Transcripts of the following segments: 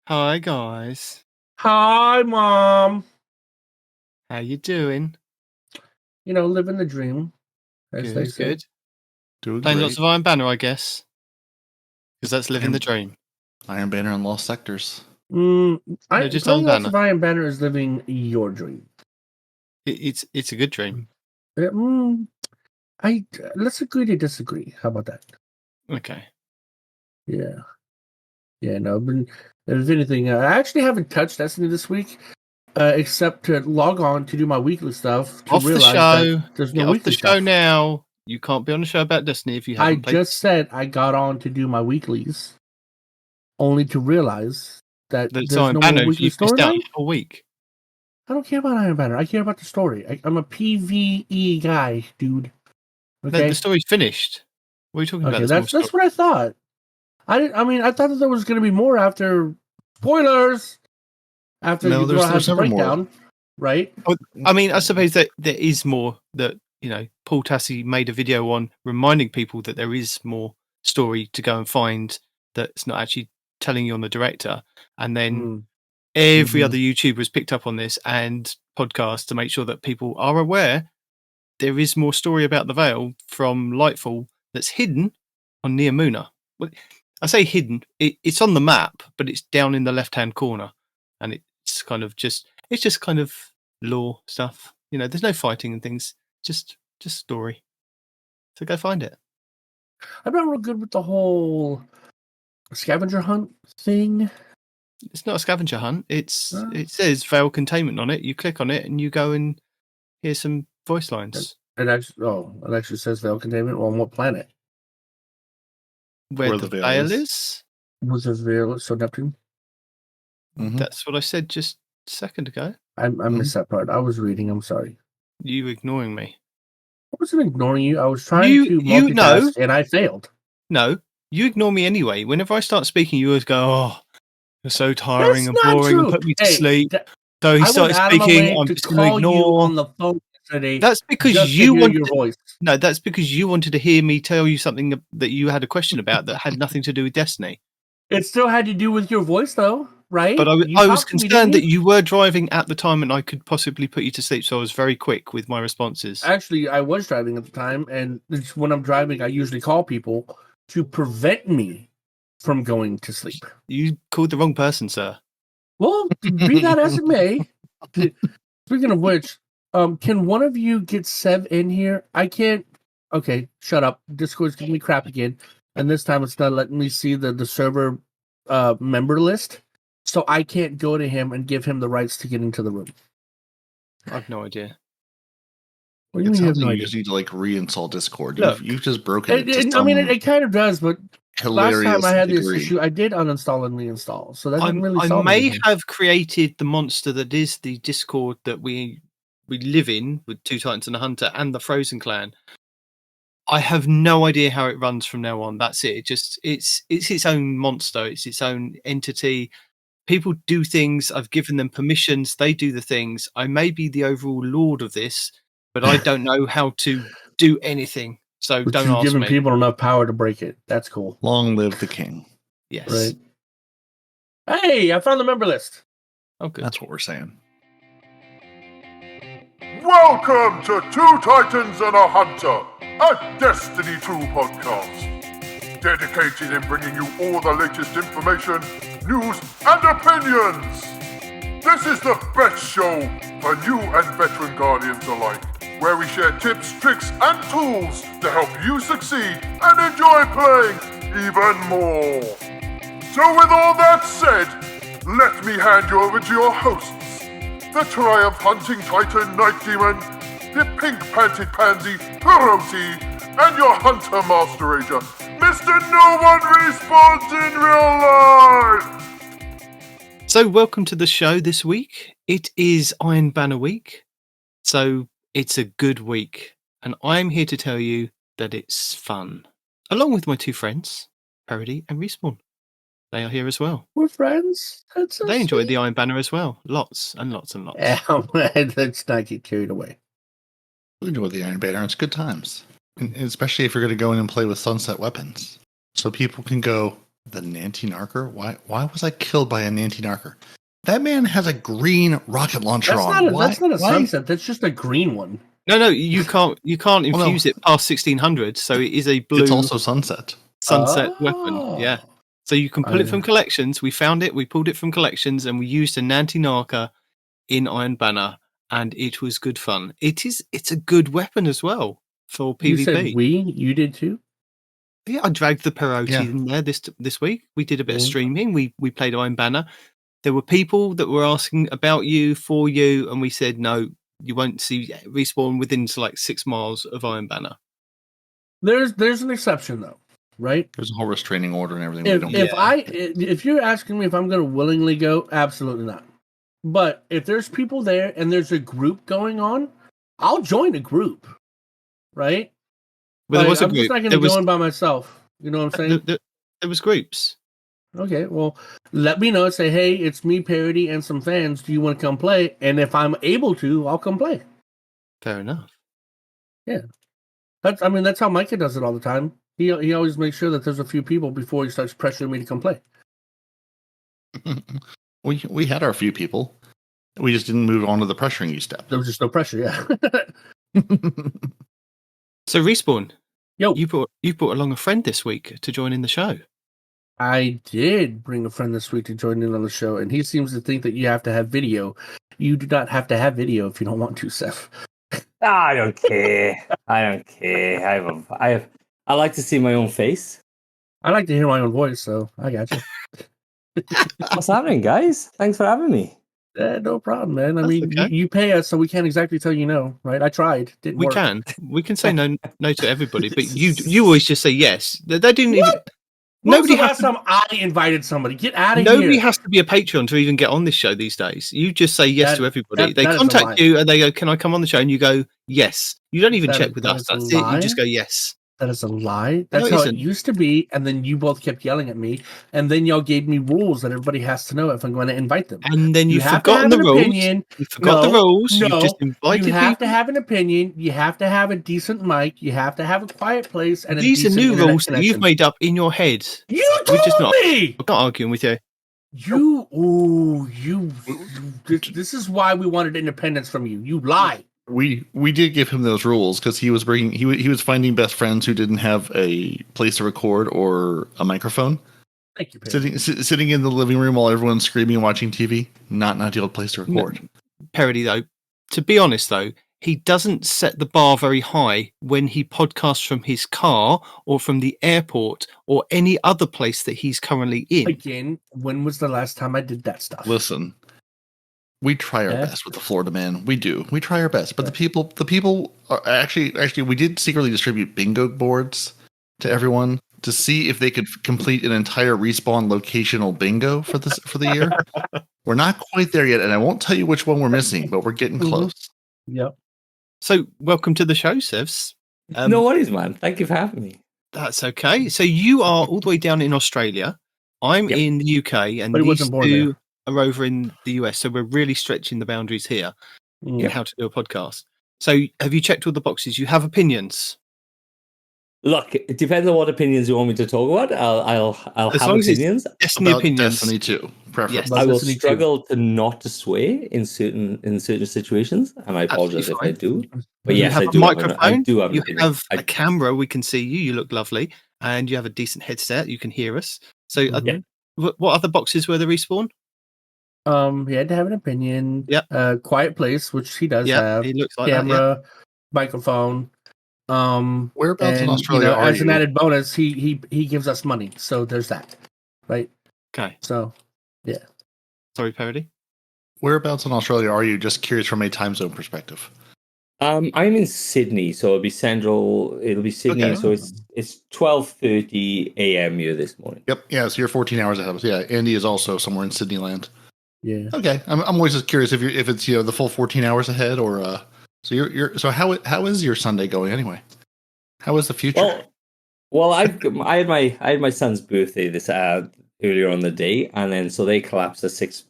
Hi guys, Hi, Mom. how you doing? Living the dream, as they Good, say. good. Doing Playing great. lots of Iron Banner, I guess, because that's living the dream. Iron Banner and Lost Sectors. Just Playing on lots Banner. of Iron Banner is living your dream. It's a good dream. Let's agree to disagree. How about that? Okay. Yeah. No, if anything, I actually haven't touched Destiny this week, except to log on to do my weekly stuff. To Off the realize show. that there's no Get off weekly the show stuff. now. You can't be on the show about Destiny if you I haven't played. just said I got on to do my weeklies, only to realize that There's there's Iron no Banner. more weekly You've missed out storyline. a week. I don't care about Iron Banner. I care about the story. I'm a PvE guy, dude. Okay, No, the story's finished. What are you talking about? okay, There's more that's what I thought. I thought that there was going to be more after spoilers. After No, you there's has a never more. breakdown, right? I suppose that there is more that, Paul Tassi made a video on reminding people that there is more story to go and find that's not actually telling you on the director. And then every other YouTuber's picked up on this and podcasts to make sure that people are aware there is more story about the Veil from Lightfall that's hidden on Neomuna. Well, I say hidden, it's on the map, but it's down in the left-hand corner. And it's just kind of lore stuff. There's no fighting and things, just story. So go find it. I'm not real good with the whole scavenger hunt thing. It's not a scavenger hunt. It says Veil Containment on it. You click on it and you go and hear some voice lines. It actually says Veil Containment. Well, on what planet? Where the Veil is? Was it Veil? So Neptune? Mm-hmm. That's what I said just a second ago. I missed that part. I was reading. I'm sorry. You ignoring me. I wasn't ignoring you. I was trying to multitask, and I failed. No, you ignore me anyway. Whenever I start speaking, you always go, "Oh, you're so tiring and boring true. and put me to sleep." So he I started speaking. I'm just going to ignore. You on the phone yesterday. That's because just you to hear wanted your voice. No, that's because you wanted to hear me tell you something that you had a question about that had nothing to do with Destiny. It still had to do with your voice, though, right? But I was concerned that you were driving at the time and I could possibly put you to sleep, so I was very quick with my responses. Actually, I was driving at the time, and when I'm driving, I usually call people to prevent me from going to sleep. You called the wrong person, sir. Well, be that as it may. Speaking of which, can one of you get Sev in here? I can't. Okay, shut up. Discord's giving me crap again, and this time it's not letting me see the server member list, so I can't go to him and give him the rights to get into the room. I have no idea. What do you mean you have no You idea? just need to reinstall Discord. Look, you've just broken it. It kind of does, but last time I had this degree. issue, I did uninstall and reinstall, so that didn't really solve I may anything. have created the monster that is the Discord that we live in with Two Titans and a Hunter and the Frozen Clan. I have no idea how it runs from now on. That's it. It's its own monster. It's its own entity. People do things. I've given them permissions. They do the things. I may be the overall lord of this, but I don't know how to do anything. So don't ask me. You've given people enough power to break it. That's cool. Long live the king. Yes. Right. Hey, I found the member list. Oh, good. That's what we're saying. Welcome to Two Titans and a Hunter, a Destiny 2 podcast. Dedicated in bringing you all the latest information, news, and opinions. This is the best show for new and veteran Guardians alike, where we share tips, tricks, and tools to help you succeed and enjoy playing even more. So with all that said, let me hand you over to your hosts, the Triumph Hunting Titan Nitedemon, the pink-panted pansy Peroty, and your Hunter Master Rager, Mr. No One Respawns in Real Life! So welcome to the show this week. It is Iron Banner week, so it's a good week, and I'm here to tell you that it's fun. Along with my two friends, Peroty and Respawn. They are here as well. We're friends. That's so they enjoyed sweet. the Iron Banner as well. Lots and lots and lots. Let's not get carried away. We enjoy the Iron Banner. It's good times. And especially if you're going to go in and play with sunset weapons. So people can go, The Nantinarker? Why was I killed by a Nantinarker? That man has a green rocket launcher on. That's not a Why? sunset. That's just a green one. No, you can't infuse it past 1600. So it is a blue. It's also sunset. Sunset weapon. Yeah. So you can pull it from know. collections. We found it. We pulled it from collections, and we used a Nantinarker in Iron Banner, and it was good fun. It's a good weapon as well for PvP. You said you did too? Yeah, I dragged the Peroty in there this week. We did a bit of streaming. We played Iron Banner. There were people that were asking about you, for you, and we said no, you won't see respawn within like 6 miles of Iron Banner. There's an exception though, right? There's a whole restraining order and everything. If you're asking me if I'm going to willingly go, absolutely not. But if there's people there and there's a group going on, I'll join a group, right? Well, there was a I'm group. just not going to go in by myself. You know what I'm saying? There was groups. Okay, well, let me know. Say, hey, it's me, Peroty, and some fans. Do you want to come play? And if I'm able to, I'll come play. Fair enough. Yeah, that's how Micah does it all the time. He always makes sure that there's a few people before he starts pressuring me to come play. We had our few people. We just didn't move on to the pressuring you step. There was just no pressure. Yeah. So Respawn, yo, you brought along a friend this week to join in the show. I did bring a friend this week to join in on the show, and he seems to think that you have to have video. You do not have to have video if you don't want to, Seth. I don't care. I like to see my own face. I like to hear my own voice, so I got you. What's happening, guys? Thanks for having me. No problem, man. I That's mean, okay. you pay us, so we can't exactly tell you no, right? I tried. Didn't We work. we can say no to everybody, but you always just say yes. They didn't even. When was Nobody the has last to, time I invited somebody? Get out of nobody here. has to be a Patreon to even get on this show these days. You just say yes to everybody. They that is a lie. contact you and they go, "Can I come on the show?" And you go, "Yes." You don't even That check is- with that us. is a That's it. You just lie. go, "Yes." That is a lie. That's it how isn't. it used to be, and then you both kept yelling at me, and then y'all gave me rules that everybody has to know if I'm going to invite them. And then You you've have to forgotten have the an rules. opinion. You forgot the rules. No, You've just invited you have people. to have an opinion. You have to have a decent mic. You have to have a quiet place. And These a are decent new internet rules that you've connection. made up in your head. You We're just told not. me. I'm not arguing with you. This is why we wanted independence from you. You lie. We did give him those rules because he was bringing he was finding best friends who didn't have a place to record or a microphone. Thank you, Perry. Sitting in the living room while everyone's screaming and watching TV. Not an ideal place to record. Peroty, though, to be honest, though, he doesn't set the bar very high when he podcasts from his car or from the airport or any other place that he's currently in. Again, when was the last time I did that stuff? Listen, we try our best with the Florida man. We do. We try our best, but the people are actually we did secretly distribute bingo boards to everyone to see if they could complete an entire Respawn locational bingo for the year. We're not quite there yet, and I won't tell you which one we're missing, but we're getting close. Yep. So, welcome to the show, Sevs. No worries, man. Thank you for having me. That's okay. So, you are all the way down in Australia. I'm in the UK, and But he these wasn't born two are over in the US. So, we're really stretching the boundaries here in Yep. how to do a podcast. So, have you checked all the boxes? You have opinions. Look, it depends on what opinions you want me to talk about. I'll As have long as it's opinions. Destiny About opinions. Destiny 2, preferably. Yes. I will Destiny 2. struggle to not to sway in certain situations, and I apologize if I do. But You yes, have I a do. microphone. I do have an You opinion. have a camera. We can see you. You look lovely, and you have a decent headset. You can hear us. So, Yeah. what other boxes were the Respawn? He had to have an opinion. Yep. Quiet place, which he does Yeah, have. he looks like that. Camera, microphone. Whereabouts in and, Australia are as an you? added bonus, he gives us money. So there's that, right? Okay. So, yeah. Sorry, Peroty. Whereabouts in Australia are you? Just curious from a time zone perspective. I'm in Sydney, so it'll be central. It'll be Sydney, Okay. so it's 12:30 a.m. here this morning. Yep. Yeah. So you're 14 hours ahead of us. Yeah. Andy is also somewhere in Sydney land. Yeah. Okay. I'm always just curious if it's the full 14 hours ahead or so how is your Sunday going anyway? How is the future? Well, I had my son's birthday this earlier on the day, and then so they collapsed at 6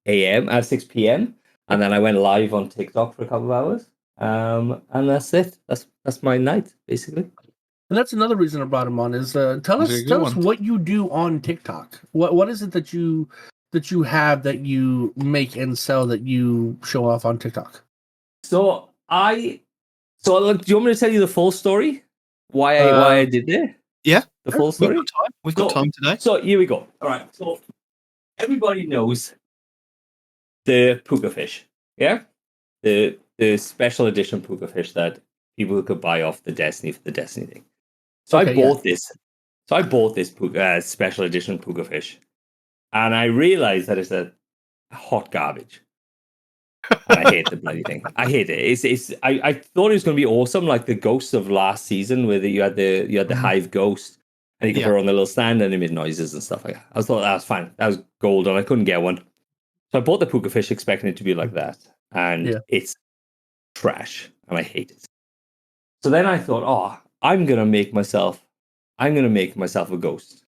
p.m. and then I went live on TikTok for a couple of hours. And that's it. That's my night basically. And that's another reason I brought him on. Is tell That's a us good one. what you do on TikTok. What is it that you have that you make and sell that you show off on TikTok? So look, do you want me to tell you the full story? Why I did that? Yeah, the full story. We've got time today. So here we go. All right. So everybody knows the puka fish, yeah, the special edition puka fish that people could buy off the Destiny for the Destiny thing. So I bought this. So I bought this special edition puka fish, and I realized that it's a hot garbage. And I hate the bloody thing. I hate it. I thought it was going to be awesome, like the ghosts of last season, where you had the hive ghost, and you could put it on the little stand, and it made noises and stuff like that. I thought that was fine. That was gold, and I couldn't get one, so I bought the puka fish expecting it to be like that, and it's trash, and I hate it. So then I thought, oh, I'm gonna make myself a ghost,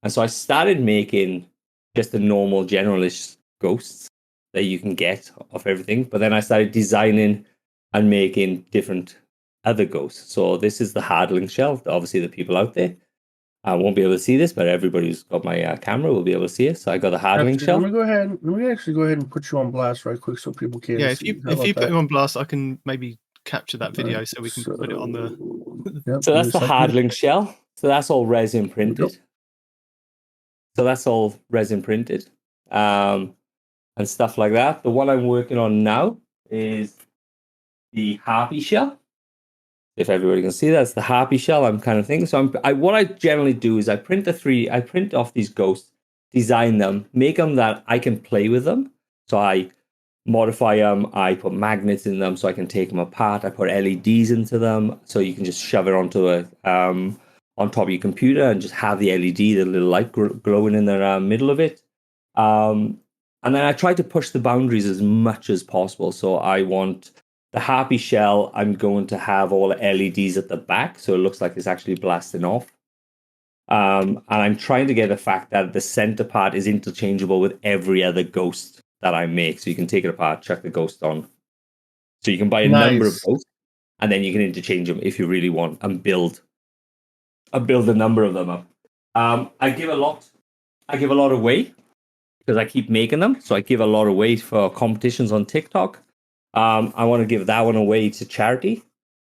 and so I started making just the normal generalist ghosts that you can get of everything. But then I started designing and making different other ghosts. So this is the hardling shell. Obviously, the people out there won't be able to see this, but everybody who's got my camera will be able to see it. So I got the hardling shell. Let me actually go ahead and put you on blast right quick so people can see. If you put him on blast, I can maybe capture that video so we can put it on the... So that's the hardling shell. So that's all resin printed. And stuff like that. The one I'm working on now is the harpy shell. If everybody can see that, it's the harpy shell. I'm kind of thinking. So what I generally do is I print off these ghosts, design them, make them that I can play with them. So I modify them. I put magnets in them so I can take them apart. I put LEDs into them so you can just shove it onto on top of your computer and just have the LED, the little light glowing in the middle of it. And then I try to push the boundaries as much as possible. So I want the harpy shell, I'm going to have all the LEDs at the back, so it looks like it's actually blasting off. And I'm trying to get the fact that the center part is interchangeable with every other ghost that I make. So you can take it apart, chuck the ghost on. So you can buy a number of ghosts, and then you can interchange them if you really want, and build a number of them up. I give a lot away, because I keep making them. So I give a lot away for competitions on TikTok. I want to give that one away to charity.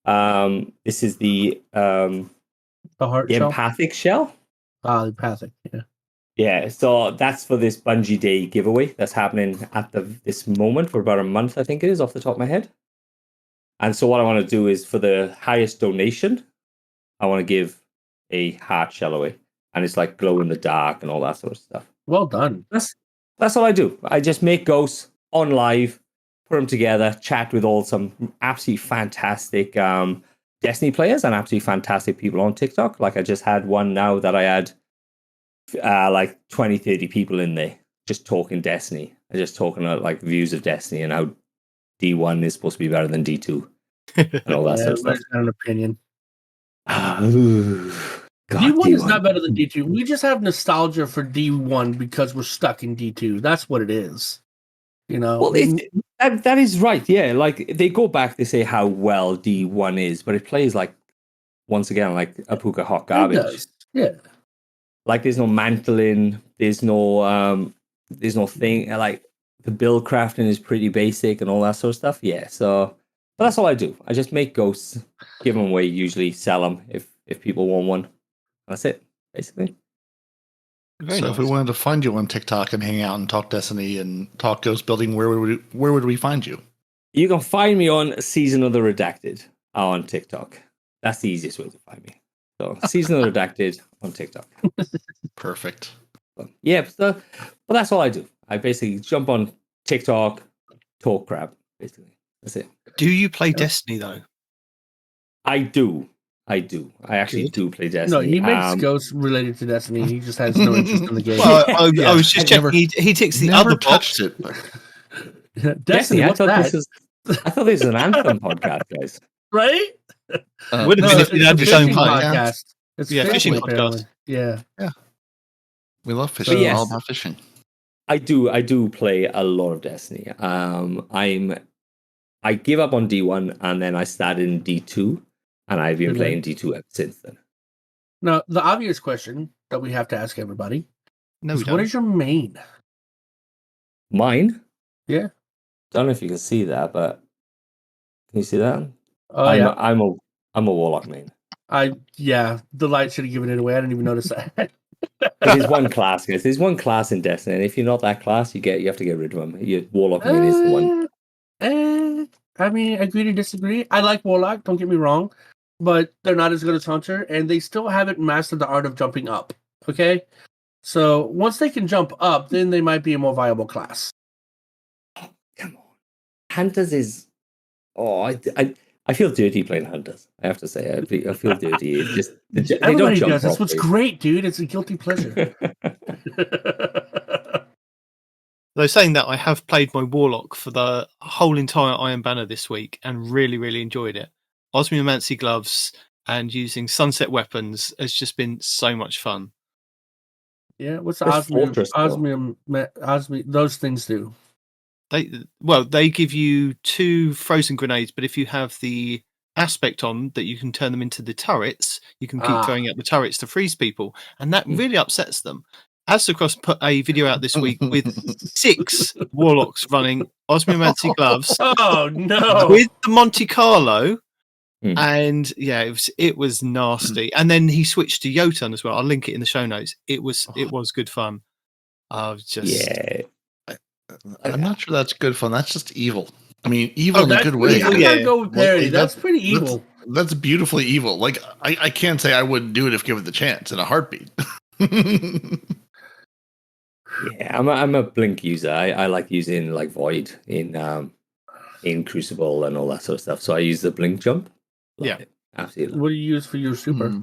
This is the heart the shell? empathic shell. The empathic, yeah. Yeah, so that's for this Bungie Day giveaway that's happening at this moment for about a month, I think it is, off the top of my head. And so what I want to do is for the highest donation, I want to give a heart shell away. And it's like glow in the dark and all that sort of stuff. Well done. That's all I do. I just make ghosts on live, put them together, chat with some absolutely fantastic Destiny players and absolutely fantastic people on TikTok. Like I just had one now that I had like 20, 30 people in there just talking Destiny and just talking about like views of Destiny and how D1 is supposed to be better than D2 and all that sort of stuff. Got an opinion. God, D1 is not better than D2. We just have nostalgia for D1 because we're stuck in D2. That's what it is. You know? Well, that is right. Yeah, like they go back, they say how well D1 is, but it plays like, once again, like a puka hot garbage. It does. Yeah. Like there's no mantling, there's no thing, like the build crafting is pretty basic and all that sort of stuff. Yeah, so but that's all I do. I just make ghosts, give them away, usually sell them if people want one. That's it, basically. If we wanted to find you on TikTok and hang out and talk Destiny and talk ghost building, where would we find you? You can find me on Season of the Redacted on TikTok. That's the easiest way to find me. So Season of the Redacted on TikTok. Perfect. Yeah, but that's all I do. I basically jump on TikTok, talk crap, basically. That's it. Do you play Destiny though? I do. I actually do play Destiny. No, he makes ghosts related to Destiny. He just has no interest in the game. Well, I was just checking. He ticks the other box. It. Destiny, I what's thought that? I thought this was an Anthem podcast, guys. Right? Would have been if we had its own podcast. It's fishing podcast. podcast. Yeah. We love fishing. We're all about fishing. I do play a lot of Destiny. I give up on D1 and then I started in D2. And I've been Okay. playing D2 ever since then. Now, the obvious question that we have to ask everybody No, we is, what don't. is your main? Mine? Yeah. Don't know if you can see that, but can you see that? Oh, I'm yeah. I'm a warlock main. The light should have given it away. I didn't even notice that. It is one class, guys. There's one class in Destiny, and if you're not that class, you have to get rid of them. Your warlock main is the one. I mean, agree to disagree. I like Warlock, don't get me wrong, but they're not as good as Hunter, and they still haven't mastered the art of jumping up. Okay? So once they can jump up, then they might be a more viable class. Come on, Hunters is. Oh, I feel dirty playing Hunters. I have to say, I feel dirty. It's just they don't Everybody jump does. That's what's properly. great, dude. It's a guilty pleasure. Though saying that, I have played my Warlock for the whole entire Iron Banner this week and really, really enjoyed it. Osmiomancy gloves and using sunset weapons has just been so much fun. Yeah, what's the There's Fortress, though. osmium, those things do? They give you 2 frozen grenades, but if you have the aspect on that you can turn them into the turrets, you can keep throwing out the turrets to freeze people, and that really upsets them. Aztecross put a video out this week with 6 warlocks running Osmiomancy gloves Oh no! with the Monte Carlo, Mm. and yeah, it was nasty. And then he switched to Jotun as well. I'll link it in the show notes. It was good fun. Yeah. I'm not sure that's good fun. That's just evil. I mean, evil in a good way. I'm gonna go with Peroty. Like, that's pretty evil. That's beautifully evil. Like I can't say I wouldn't do it if given the chance in a heartbeat. Yeah, I'm a blink user. I like using like Void in Crucible and all that sort of stuff. So I use the blink jump. Love it. Absolutely. What do you use for your super?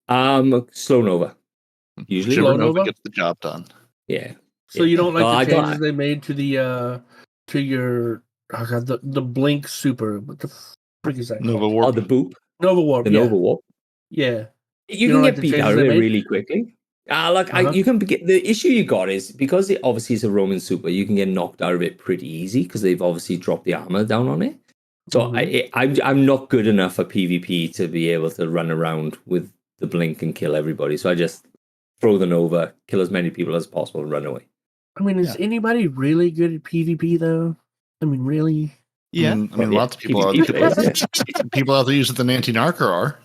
Slow Nova. Usually Slow Nova Nova gets the job done. Yeah. So you don't like the I changes they made to the to your the blink super? What the frick is that? Nova called? Warp. the boop. Nova Warp. The Nova Warp. Yeah. You You can don't get like the beat changes out of they it made? really quickly. You can get the issue you got is because it obviously is a Roman super. You can get knocked out of it pretty easy because they've obviously dropped the armor down on it. So I'm not good enough for PvP to be able to run around with the blink and kill everybody. So I just throw the Nova, kill as many people as possible, and run away. I mean, is anybody really good at PvP though? I mean, really? Yeah. I mean, lots of people PvP players, people out there using the Nanti-Narker are.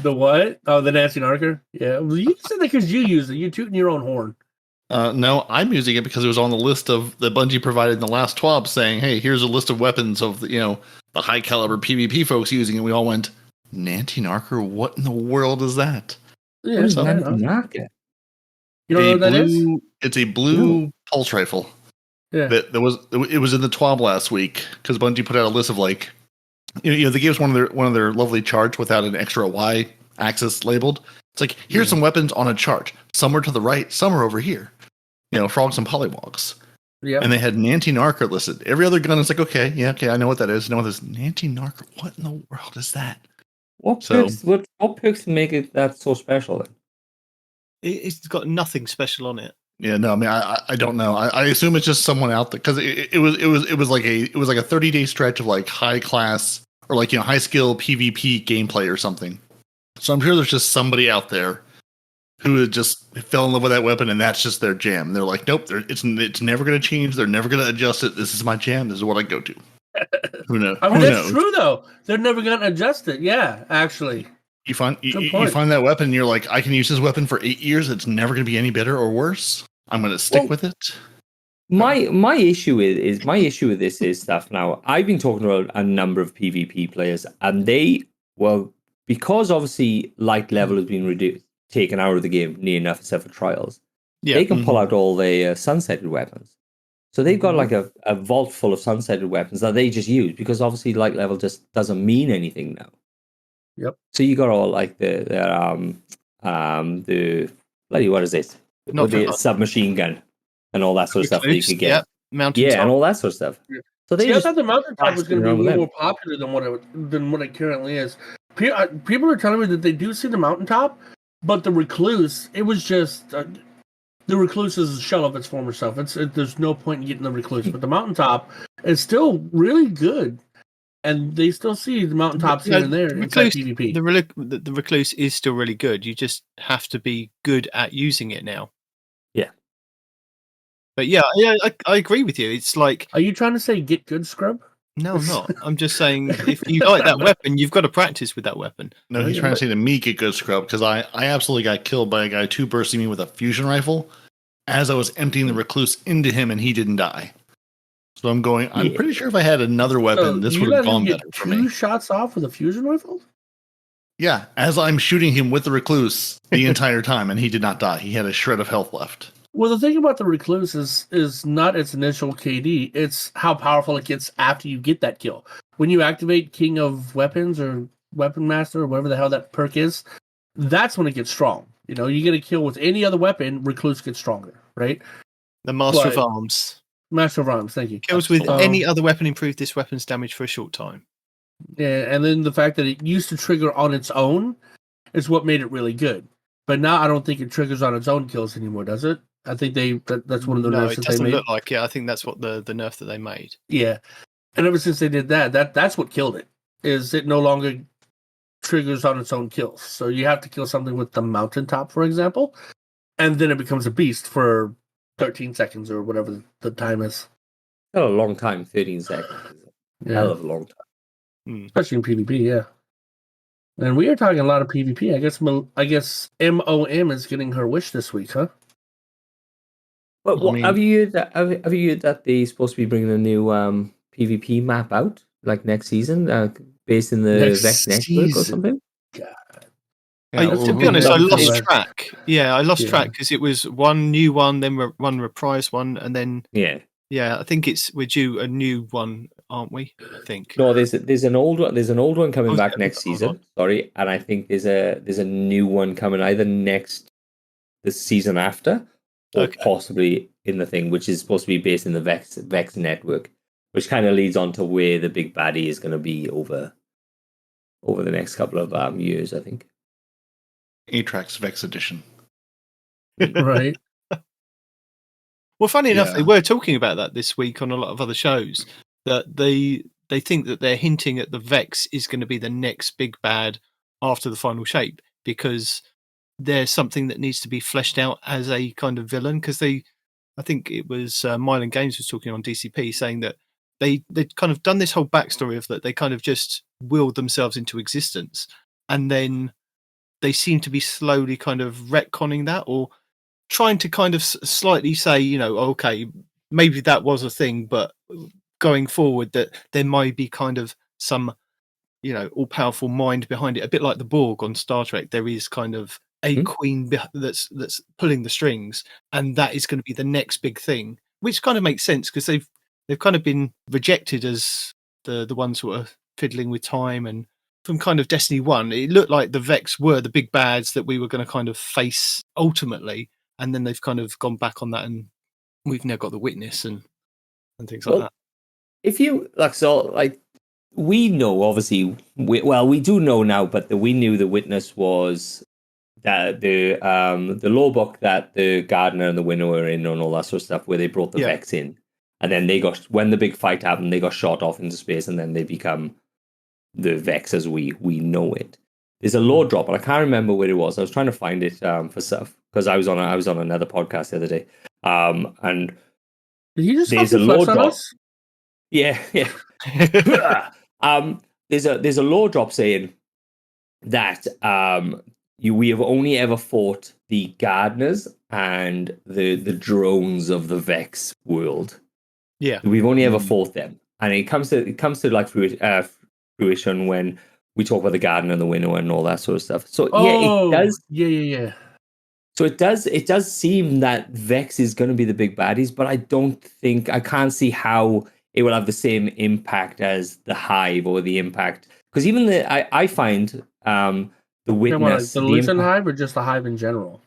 The what? Oh, the Nancy Narker? Yeah. Well, you said that because you use it. You're tooting your own horn. No, I'm using it because it was on the list of the Bungie provided in the last TWAB saying, hey, here's a list of weapons of the high caliber PvP folks using it. We all went, Nanti-Narker? What in the world is that? Yeah, What is fair enough. Nanti-Narker? You don't know what that is? It's a blue pulse rifle. Yeah. It was in the TWAB last week because Bungie put out a list of like, they gave us one of their lovely charts without an extra Y axis labeled. It's like, here's some weapons on a chart. Some are to the right, some are over here. Frogs and pollywogs. Yeah. And they had Nanti-Narker listed. Every other gun is like, okay, I know what that is. I know what this Nanti-Narker. What in the world is that? What perks make it that so special then? It's got nothing special on it. Yeah, no, I mean, I don't know. I assume it's just someone out there because it was like a 30-day stretch of like high class or like high skill PvP gameplay or something. So I'm sure there's just somebody out there who just fell in love with that weapon and that's just their jam. They're like, nope, it's never going to change. They're never going to adjust it. This is my jam. This is what I go to. Who knows? I mean, that's true though. They're never going to adjust it. Yeah, actually. You find that weapon and you're like, I can use this weapon for 8 years. It's never going to be any better or worse. I'm going to stick with it. My issue with this is stuff. Now I've been talking to a number of PvP players, and because obviously light level has been taken out of the game near enough except for trials. Yeah. They can pull out all their sunsetted weapons. So they've got like a vault full of sunsetted weapons that they just use because obviously light level just doesn't mean anything now. Yep. So you got all like the what is it? Not the submachine gun and all that sort of stuff that you could get. Mountain top. And all that sort of stuff. Yeah. So they I thought the mountaintop was going to be a blasting little more popular than what it currently is. People are telling me that they do see the mountaintop, but the recluse, it was just the recluse is a shell of its former self. There's no point in getting the recluse, but the mountaintop is still really good. and they still see the mountaintops Yeah, here and there the inside recluse, PvP. the recluse is still really good. You just have to be good at using it now. Yeah. But yeah, I agree with you. It's like, Are you trying to say get good, scrub? no, I'm not. I'm just saying if you like that weapon, you've got to practice with that weapon. No, he's trying to say to me, get good scrub, because I absolutely got killed by a guy two bursting me with a fusion rifle as I was emptying the recluse into him, and he didn't die. So I'm pretty sure if I had another weapon, this would have gone better for me. 2 shots off with a fusion rifle? Yeah, as I'm shooting him with the recluse the entire time, and he did not die. He had a shred of health left. Well, the thing about the recluse is not its initial KD; it's how powerful it gets after you get that kill. When you activate King of Weapons or Weapon Master or whatever the hell that perk is, that's when it gets strong. You know, you get a kill with any other weapon, recluse gets stronger, right? The Master of Arms. Master of Arms, thank you. Kills with any other weapon, improve this weapon's damage for a short time. Yeah, and then the fact that it used to trigger on its own is what made it really good. But now I don't think it triggers on its own kills anymore, does it? I think that's one of the nerfs that they made. No, it doesn't look like it. I think that's what the nerf that they made. Yeah, and ever since they did that's what killed it. Is it no longer triggers on its own kills? So you have to kill something with the mountaintop, for example, and then it becomes a beast for 13 seconds or whatever the time is. Not a long time, 13 seconds. Yeah. Hell of a long time. Especially in PvP, yeah. And we are talking a lot of PvP. I guess MOM is getting her wish this week, huh? But have you heard that they're supposed to be bringing a new PvP map out like next season, based in the Vex network or something? God. To be honest, I lost track. Yeah, I lost track because it was one new one, then one reprise one, and then I think we're due a new one, aren't we? I think no. There's an old one. There's an old one coming back next season. Sorry, and I think there's a new one coming either the season after, or possibly in the thing, which is supposed to be based in the Vex network, which kind of leads on to where the big baddie is going to be over the next couple of years, I think. Atrax Vex Edition. Right. Well, funny enough, they were talking about that this week on a lot of other shows, that they think that they're hinting at the Vex is going to be the next big bad after the final shape, because there's something that needs to be fleshed out as a kind of villain. Because I think it was Mylan Games was talking on DCP saying that they'd kind of done this whole backstory of that they kind of just willed themselves into existence, and then they seem to be slowly kind of retconning that, or trying to kind of slightly say, you know, okay, maybe that was a thing, but going forward that there might be kind of some, you know, all-powerful mind behind it, a bit like the Borg on Star Trek. There is kind of a queen that's pulling the strings, and that is going to be the next big thing, which kind of makes sense because they've kind of been rejected as the ones who are fiddling with time. And from kind of Destiny 1, it looked like the Vex were the big bads that we were going to kind of face ultimately, and then they've kind of gone back on that, and we've now got the Witness and things like that. If you we know, obviously, we do know now, but we knew the Witness was that the law book that the Gardener and the Winnow were in and all that sort of stuff, where they brought the Vex in, and then when the big fight happened, they got shot off into space, and then they become the Vex as we know it. There's a law drop, and I can't remember where it was. I was trying to find it for stuff because I was on another podcast the other day, and did he just there's a law drop. Us? Yeah. There's a law drop saying that we have only ever fought the Gardeners and the drones of the Vex world. Yeah, we've only ever fought them, and it comes to like fruition when we talk about the Gardener and the Winnow and all that sort of stuff. So it does. Yeah. So it does seem that Vex is going to be the big baddies, but I can't see how it will have the same impact as the Hive or the impact, because even I find the Witness, the Luton Hive, or just the Hive in general.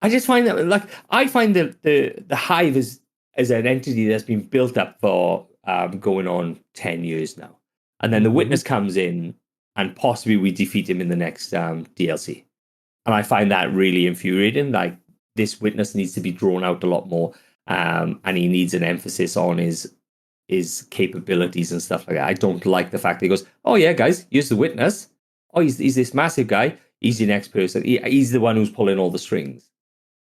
I just find that the Hive is an entity that's been built up for going on 10 years now, and then the Witness comes in, and possibly we defeat him in the next DLC. And I find that really infuriating. Like, this Witness needs to be drawn out a lot more, and he needs an emphasis on his his capabilities and stuff like that. I don't like the fact that he goes, "Oh yeah, guys, here's the witness. Oh, he's this massive guy. He's the next person. He's the one who's pulling all the strings."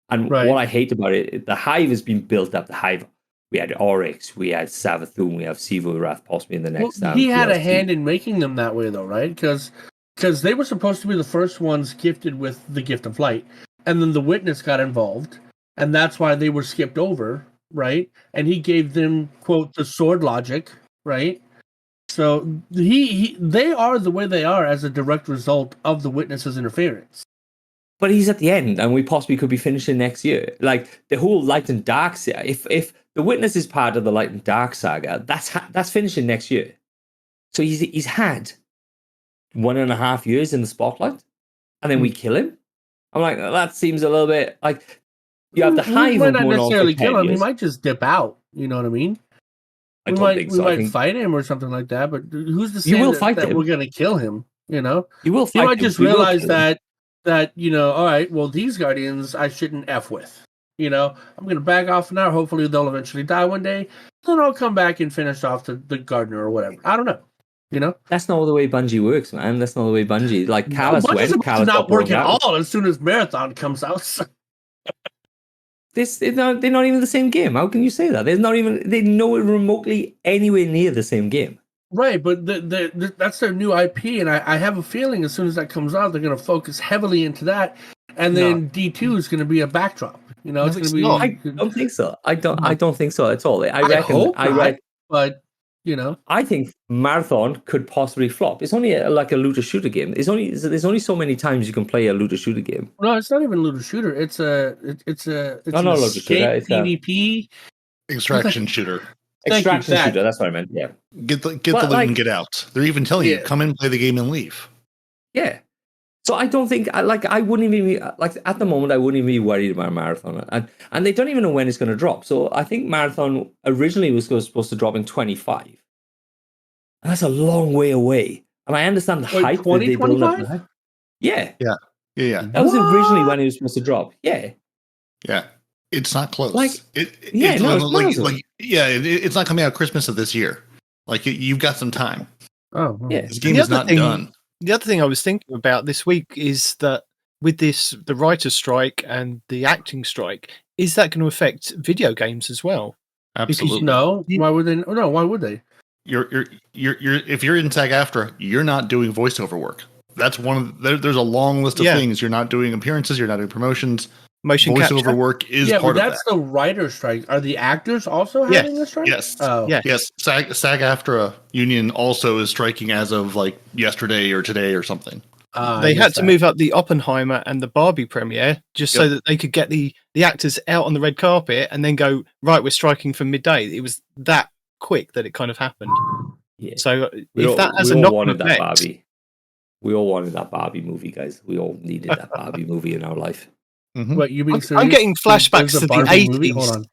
And Right. what I hate about it, the Hive has been built up. The Hive, we had Oryx, we had Savathun, we have Sivu Wrath possibly in the next. He had a DLC. hand in making them that way, though, right? Because they were supposed to be the first ones gifted with the Gift of Light, and then the Witness got involved, and that's why they were skipped over, right? And he gave them, quote, the sword logic, right? So they are the way they are as a direct result of the Witness's interference. But he's at the end, and we possibly could be finishing next year. Like the whole Light and Dark saga. If the Witness is part of the Light and Dark saga, that's finishing next year. So he's had 1.5 years in the spotlight, and then we kill him. I'm like, that seems a little bit like you have the Hive. We might not going on necessarily for 10 kill him. years. He might just dip out. You know what I mean? I don't think so. We might fight him or something like that. But who's to say You will that, fight that him. we're going to kill him? You know, You will he fight might him. just We will realize kill him. that you know, all right, well, these Guardians I shouldn't f with. You know, I'm going to back off now. Hopefully, they'll eventually die one day. Then I'll come back and finish off the Gardener or whatever. I don't know. You know, That's not the way Bungie works, man. That's not the way Bungie. Like Callus Bungie's went. about to Callus not got work brought at out. all as soon as Marathon comes out. They're not even the same game. How can you say that? They're nowhere remotely anywhere near the same game. Right, but that's their new IP, and I have a feeling as soon as that comes out, they're going to focus heavily into that, and then D2 is going to be a backdrop. You know, No, it's going it's to be. not. I don't think so. I don't think so at all. I reckon. hope not, but you know, I think Marathon could possibly flop. It's only like a looter shooter game. There's only so many times you can play a looter shooter game. no, it's not even looter shooter. It's an not looter shooter. escape It's PvP. Extraction shooter. Extraction Thank you, shooter. That's what I meant. Yeah. Get the But, loot like- and get out. They're even telling you, Yeah. come in, play the game, and leave. Yeah. So I don't think I wouldn't even be like at the moment I wouldn't even be worried about Marathon, and they don't even know when it's going to drop. So I think Marathon originally was supposed to drop in 25, and that's a long way away. And I understand the Wait, hype that they build up. 2025? Yeah, Yeah. that was originally when it was supposed to drop. Yeah, It's not close. Like, it's not coming out Christmas of this year. Like you've got some time. Oh, yeah. This game The is other not thing- done. The other thing I was thinking about this week is that with the writer's strike and the acting strike, is that going to affect video games as well? Absolutely. no. Why would they? No, why would they? You're if you're in SAG-AFTRA, you're not doing voiceover work. That's one of there's a long list of things. You're not doing appearances. You're not doing promotions. Motion Voiceover capture. work is Yeah, but part of that's that. the writer strike. Are the actors also having a strike? Yes. Oh, Yeah. Yes, SAG-AFTRA union also is striking as of like yesterday or today or something. They had to move up the Oppenheimer and the Barbie premiere just so that they could get the actors out on the red carpet and then go, right, we're striking from midday. It was that quick that it kind of happened. Yeah. So We if all- that has we a all knock-on wanted that effect, Barbie. We all wanted that Barbie movie, guys. We all needed that Barbie movie in our life. What you mean? I'm serious? getting flashbacks There's a to the Barbie movie? 80s. Hold on.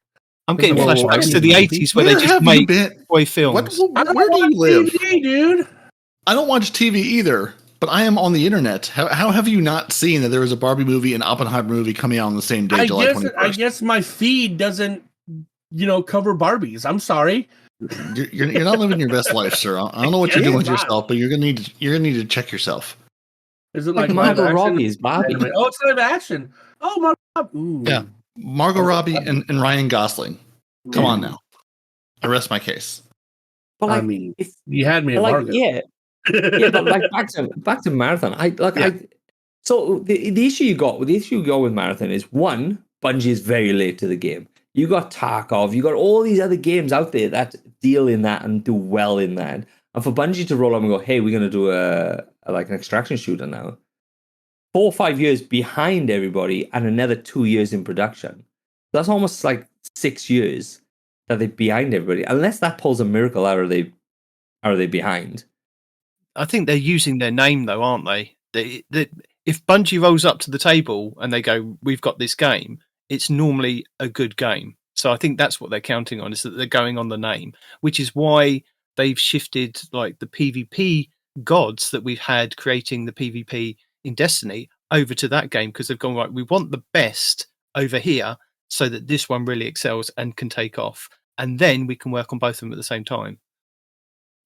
I'm getting There's a flashbacks Barbie to the movie? 80s where they just have you make been? boy films. Where do you live? TV, dude. I don't watch TV either, but I am on the internet. How have you not seen that there was a Barbie movie and Oppenheimer movie coming out on the same day, July 21st? I guess my feed doesn't, cover Barbies. I'm sorry. You're not living your best life, sir. I don't know what you're It doing is with not. yourself, but you're gonna need to check yourself. Is it Like like Margot live action? Robbie's Barbie. Oh, it's live action. Oh, Margot Robbie. Ooh. Yeah. Margot Robbie and Ryan Gosling. Come on now. I rest my case. But I like, mean, it's you had me at like Margot. yeah, but like back to Marathon. So the issue you got with Marathon is one, Bungie is very late to the game. You got Tarkov, you got all these other games out there that deal in that and do well in that. And for Bungie to roll up and go, hey, we're gonna do an extraction shooter now. 4 or 5 years behind everybody and another 2 years in production. That's almost like 6 years that they're behind everybody. Unless that pulls a miracle, are they behind? I think they're using their name though, aren't they? If Bungie rolls up to the table and they go, "We've got this game," it's normally a good game. So I think that's what they're counting on, is that they're going on the name, which is why they've shifted like the PvP gods that we've had creating the PvP in Destiny over to that game, because they've gone, right, we want the best over here so that this one really excels and can take off. and then we can work on both of them at the same time.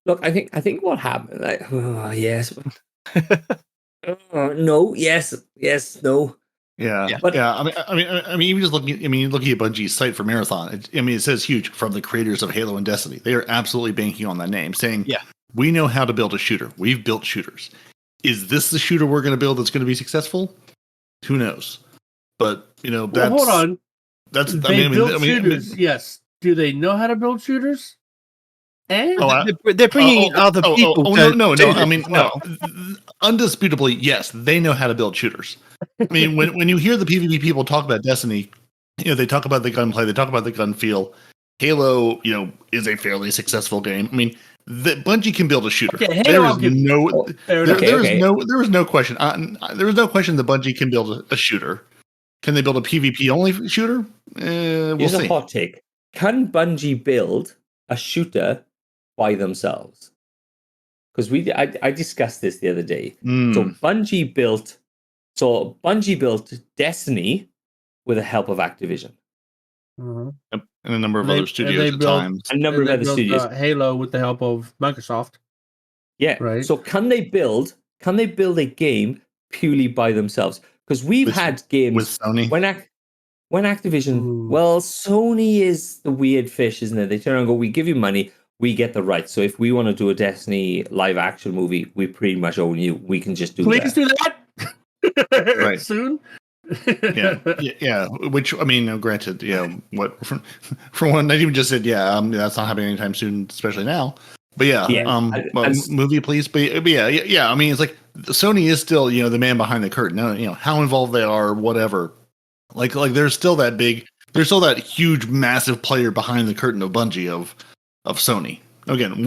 Look, I think what happened. Like, oh, yes. No. Yes. No. Yeah, But- yeah. I mean, even just looking at Bungie's site for Marathon. It says huge from the creators of Halo and Destiny. They are absolutely banking on that name, saying, Yeah. we know how to build a shooter. We've built shooters. Is this the shooter we're going to build that's going to be successful? Who knows? But that's Well, hold on. That's They build shooters. Yes. Do they know how to build shooters? And They're bringing in other people. No. do I this mean, as well. no. Undisputably, yes, they know how to build shooters. I mean, when you hear the PvP people talk about Destiny, they talk about the gunplay, they talk about the gun feel. Halo, is a fairly successful game. I mean, Bungie can build a shooter. Okay, There Halo, is no question. There is no question that Bungie can build a shooter. Can they build a PvP only shooter? We'll Here's see. a hot take. Can Bungie build a shooter by themselves? Because I discussed this the other day. So Bungie built Destiny with the help of Activision. Mhm. And a number of And other studios at times. A number of They other built, studios. Halo with the help of Microsoft. Yeah. Right. So can they build a game purely by themselves? Because we've had games with Sony. When Activision, Ooh. well, Sony is the weird fish, isn't it? They turn around and go, we give you money, we get the rights. So if we want to do a Destiny live action movie, we pretty much own you. We can just do Please do that Right. soon. yeah. Which I mean, granted, what from one Nitedemon just said, that's not happening anytime soon, especially now. But movie, please. But yeah. I mean, it's like Sony is still the man behind the curtain. How involved they are, whatever. Like there's still that huge, massive player behind the curtain of Bungie of Sony. Again,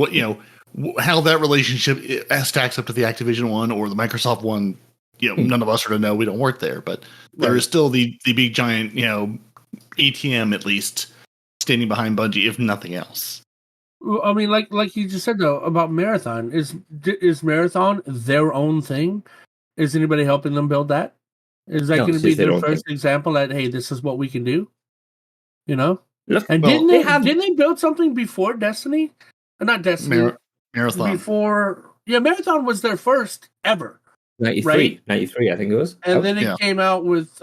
how that relationship stacks up to the Activision one or the Microsoft one. None of us are to know. We don't work there, but there is still the big giant, ATM at least standing behind Bungie, if nothing else. Well, I mean, like you just said though about Marathon, is Marathon their own thing? Is anybody helping them build that? Is that going to be their first example that hey, this is what we can do? Look, and didn't they build something before Destiny? Not Destiny. Marathon. Marathon was their first ever. 93, I think it was. And then it came out with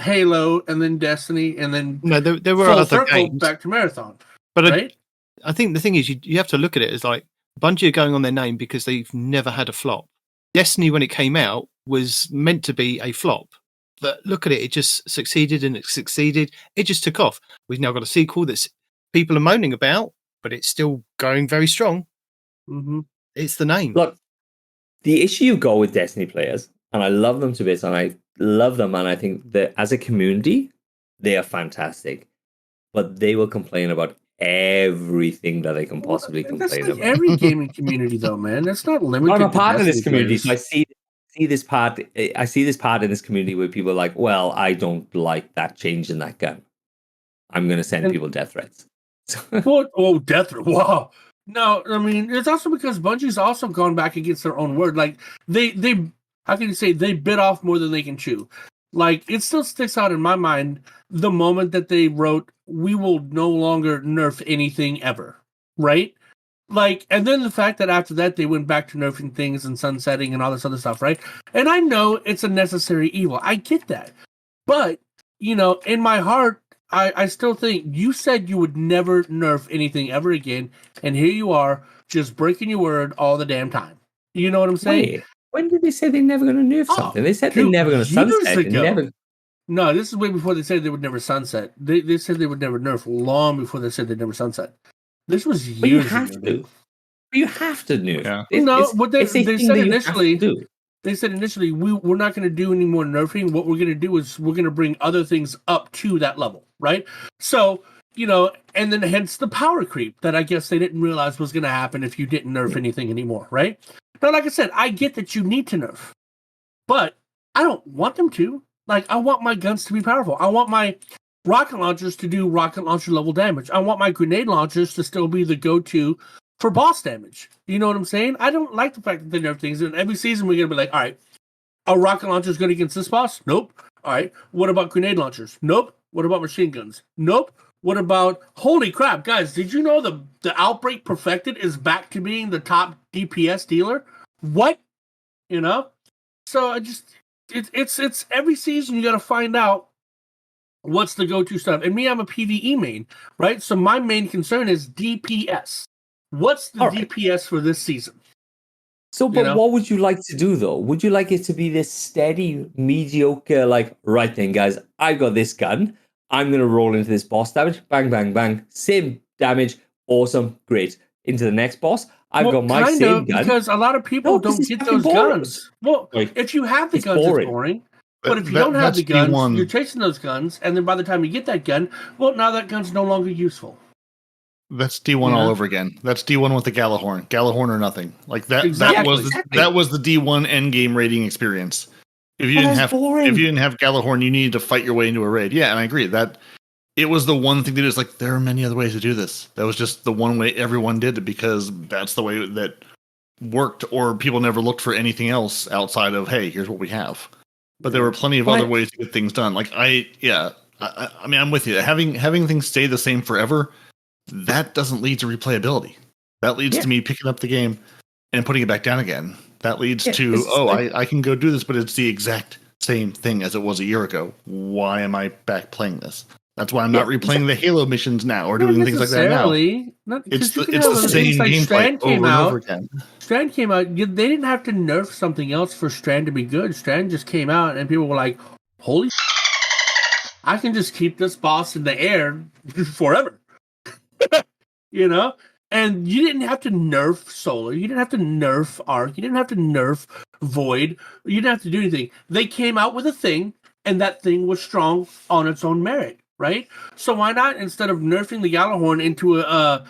Halo, and then Destiny, and then there were other games back to Marathon. But right? I think the thing is, you have to look at it as like Bungie are going on their name because they've never had a flop. Destiny, when it came out, was meant to be a flop. But look at it, it just succeeded and it succeeded. It just took off. We've now got a sequel that people are moaning about, but it's still going very strong. Mm-hmm. It's the name. Look, the issue you go with Destiny players, and I love them to bits, and I love them, and I think that as a community, they are fantastic. But they will complain about everything that they can possibly complain about. Every gaming community, though, man. That's not limited. I'm a part of this community, players. so I see this part. I see this part in this community where people are like, "Well, I don't like that change in that gun. I'm going to send people death threats." Death threat! Wow. No, I mean it's also because Bungie's also gone back against their own word. Like they how can you say they bit off more than they can chew? Like it still sticks out in my mind the moment that they wrote, "We will no longer nerf anything ever," right? Like, and then the fact that after that they went back to nerfing things and sunsetting and all this other stuff, right? And I know it's a necessary evil. I get that, but in my heart, I still think you said you would never nerf anything ever again, and here you are just breaking your word all the damn time. You know what I'm saying? Wait, when did they say they're never going to nerf something? They said they're never going to sunset. No, this is way before they said they would never sunset. They said they would never nerf long before they said they'd never sunset. This was years But you have ago. to. You have to nerf. Yeah. But they said initially. Do. They said initially we're not going to do any more nerfing. What we're going to do is we're going to bring other things up to that level, right? So and then hence the power creep that I guess they didn't realize was going to happen if you didn't nerf anything anymore, right? Now, like I said, I get that you need to nerf, but I don't want them to. Like, I want my guns to be powerful. I want my rocket launchers to do rocket launcher level damage. I want my grenade launchers to still be the go-to for boss damage. You know what I'm saying? I don't like the fact that they nerf things. And every season we're going to be like, all right, are rocket launchers good against this boss? Nope. All right. What about grenade launchers? Nope. What about machine guns? Nope. What about, holy crap, guys, did you know the Outbreak Perfected is back to being the top DPS dealer? What? You know? So it's every season you got to find out what's the go-to stuff. And me, I'm a PvE main, right? So my main concern is DPS. What's the DPS for this season? So, but what would you like to do, though? Would you like it to be this steady, mediocre, like, right then, guys, I got this gun. I'm going to roll into this boss damage. Bang, bang, bang. Same damage. Awesome. Great. Into the next boss. I've got my same gun. Because a lot of people don't get those guns. Well, if you have the guns, it's boring. But if you don't have the guns, D1. You're chasing those guns. And then by the time you get that gun, well, now that gun's no longer useful. That's D1 all over again. That's D1 with the Galahorn. Galahorn or nothing. Like that. Exactly. That was the D1 endgame raiding experience. If you didn't have Galahorn, you needed to fight your way into a raid. Yeah, and I agree that it was the one thing that is like there are many other ways to do this. That was just the one way everyone did it because that's the way that worked, or people never looked for anything else outside of hey, here's what we have. But there were plenty of other ways to get things done. Like I mean, I'm with you. Having things stay the same forever. That doesn't lead to replayability. That leads to me picking up the game and putting it back down again. That leads to, I can go do this, but it's the exact same thing as it was a year ago. Why am I back playing this? That's why I'm not replaying the Halo missions now or doing things like that now. It's the same gameplay over and over again. Strand came out. They didn't have to nerf something else for Strand to be good. Strand just came out and people were like, holy I can just keep this boss in the air forever. You know, and you didn't have to nerf Solar, you didn't have to nerf Arc, you didn't have to nerf Void, you didn't have to do anything. They came out with a thing, and that thing was strong on its own merit, right? So why not, instead of nerfing the Galahorn into a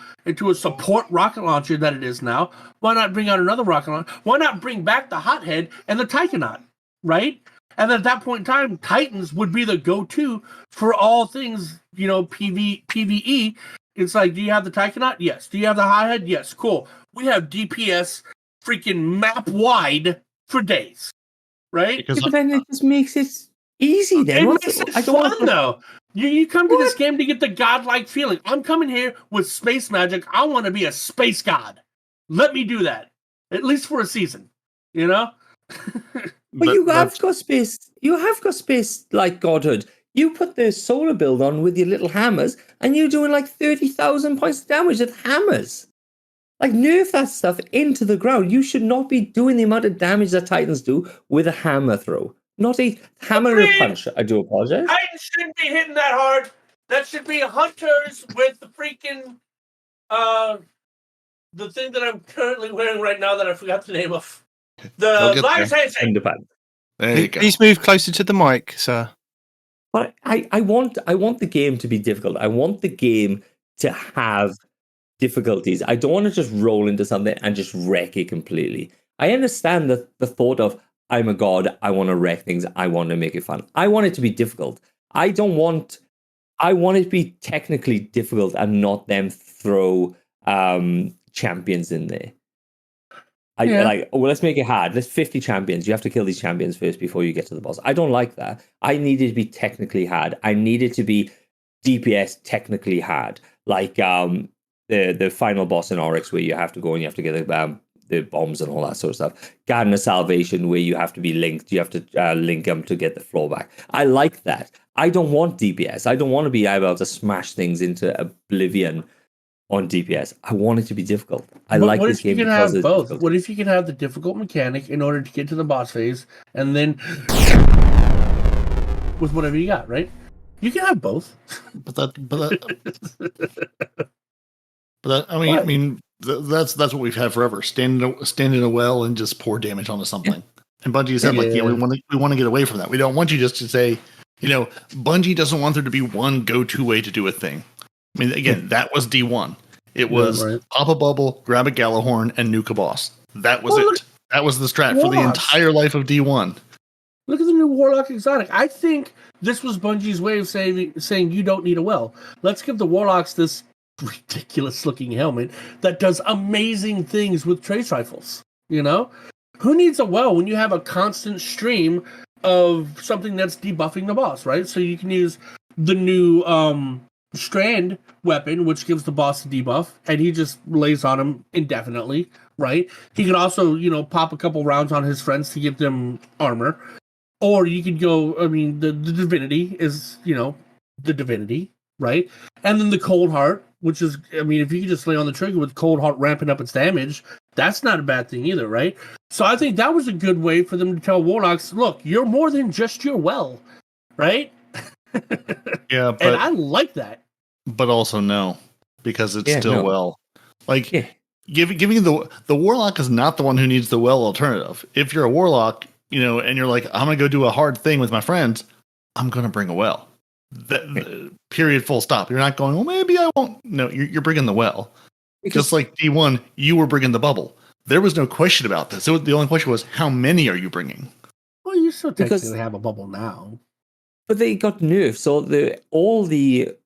support rocket launcher that it is now, why not bring out another rocket launcher? Why not bring back the Hothead and the Tychonaut, right? And at that point in time, Titans would be the go-to for all things, you know, PvE. It's like, do you have the Tychonaut? Yes. Do you have the Hothead? Yes. Cool. We have DPS freaking map wide for days, right? But then it just makes it easy. Then it makes it fun, though. You come to this game to get the godlike feeling. I'm coming here with space magic. I want to be a space god. Let me do that, at least for a season. You know. But you have got space. You have got space like godhood. You put the solar build on with your little hammers, and you're doing like 30,000 points of damage with hammers. Like, nerf that stuff into the ground. You should not be doing the amount of damage that Titans do with a hammer throw. Not a hammer and a punch. I do apologize. Titans shouldn't be hitting that hard. That should be hunters with the freaking the thing that I'm currently wearing right now that I forgot the name of. The Lions handshake. There you go. Please move closer to the mic, sir. But I want the game to be difficult. I want the game to have difficulties. I don't want to just roll into something and just wreck it completely. I understand the thought of, I'm a god, I want to wreck things, I want to make it fun. I want it to be difficult. I want it to be technically difficult and not them throw champions in there. Let's make it hard. There's 50 champions. You have to kill these champions first before you get to the boss. I don't like that. I need it to be technically hard. I need it to be DPS technically hard. Like the final boss in Oryx, where you have to go and you have to get the bombs and all that sort of stuff. Garden of Salvation, where you have to be linked. You have to link them to get the floor back. I like that. I don't want DPS. I don't want to be able to smash things into oblivion on DPS. I want it to be difficult. I like this game because it's both. Difficult. What if you can have the difficult mechanic in order to get to the boss phase, and then with whatever you got, right? You can have both. But I mean, that's what we've had forever. Stand in a well and just pour damage onto something. Yeah. And Bungie said, we want to get away from that. We don't want you just to say, Bungie doesn't want there to be one go-to way to do a thing. I mean, again, that was D1. It was pop a bubble, grab a Galahorn, and nuke a boss. That was it. That was the strat for the entire life of D1. Look at the new Warlock exotic. I think this was Bungie's way of saying you don't need a well. Let's give the Warlocks this ridiculous-looking helmet that does amazing things with trace rifles. Who needs a well when you have a constant stream of something that's debuffing the boss, right? So you can use the new strand weapon, which gives the boss a debuff, and he just lays on him indefinitely, right? He could also, pop a couple rounds on his friends to give them armor. Or you could go, the divinity is, the divinity, right? And then the cold heart, which is, if you could just lay on the trigger with cold heart ramping up its damage, that's not a bad thing either, right? So I think that was a good way for them to tell warlocks, look, you're more than just your well, right? Yeah, but and I like that. But also no, because it's still no. well. Like giving the warlock is not the one who needs the well alternative. If you're a warlock, and you're like, I'm gonna go do a hard thing with my friends, I'm gonna bring a well. Period. Full stop. You're not going, well, maybe I won't. No, you're bringing the well. Just like D1, you were bringing the bubble. There was no question about this. The only question was, how many are you bringing? Well, you still technically have a bubble now. But they got nerfed, so all the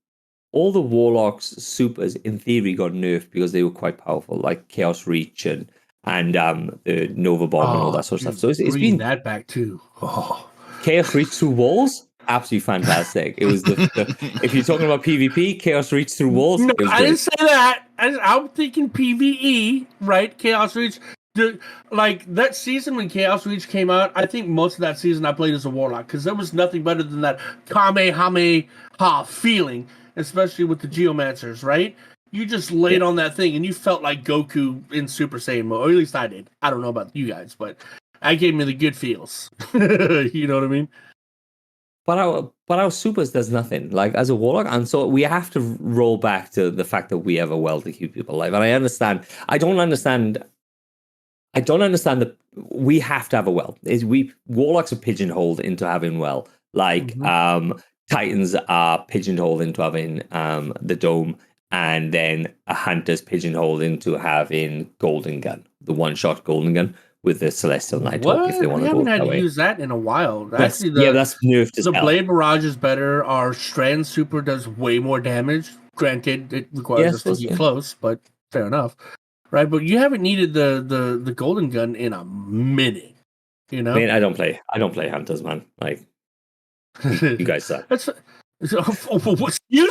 warlocks supers in theory got nerfed because they were quite powerful, like Chaos Reach and the Nova Bomb and all that sort of stuff. So it's been that back too. Oh. Chaos Reach through walls, absolutely fantastic. It was if you're talking about PvP, Chaos Reach through walls. No, I didn't say that. I'm thinking PvE, right? Chaos Reach. Like that season when Chaos Reach came out, I think most of that season I played as a warlock because there was nothing better than that Kamehameha feeling, especially with the Geomancers, right? You just laid on that thing and you felt like Goku in Super Saiyan mode, or at least I did. I don't know about you guys, but I gave me the good feels. You know what I mean? But our supers does nothing like as a warlock, and so we have to roll back to the fact that we have a well to keep people alive. And I don't understand that we have to have a well. Warlocks are pigeonholed into having well, like Titans are pigeonholed into having the dome, and then a hunter's pigeonholed into having golden gun, the one-shot golden gun with the Celestial Nighthawk. If they want to go that way, haven't had to use that in a while. That's nerfed as the hell. Blade Barrage is better. Our Strand Super does way more damage. Granted, it requires us to be close, but fair enough. Right, but you haven't needed the golden gun in a minute, Man, I don't play hunters, man. Like, you guys suck. Excuse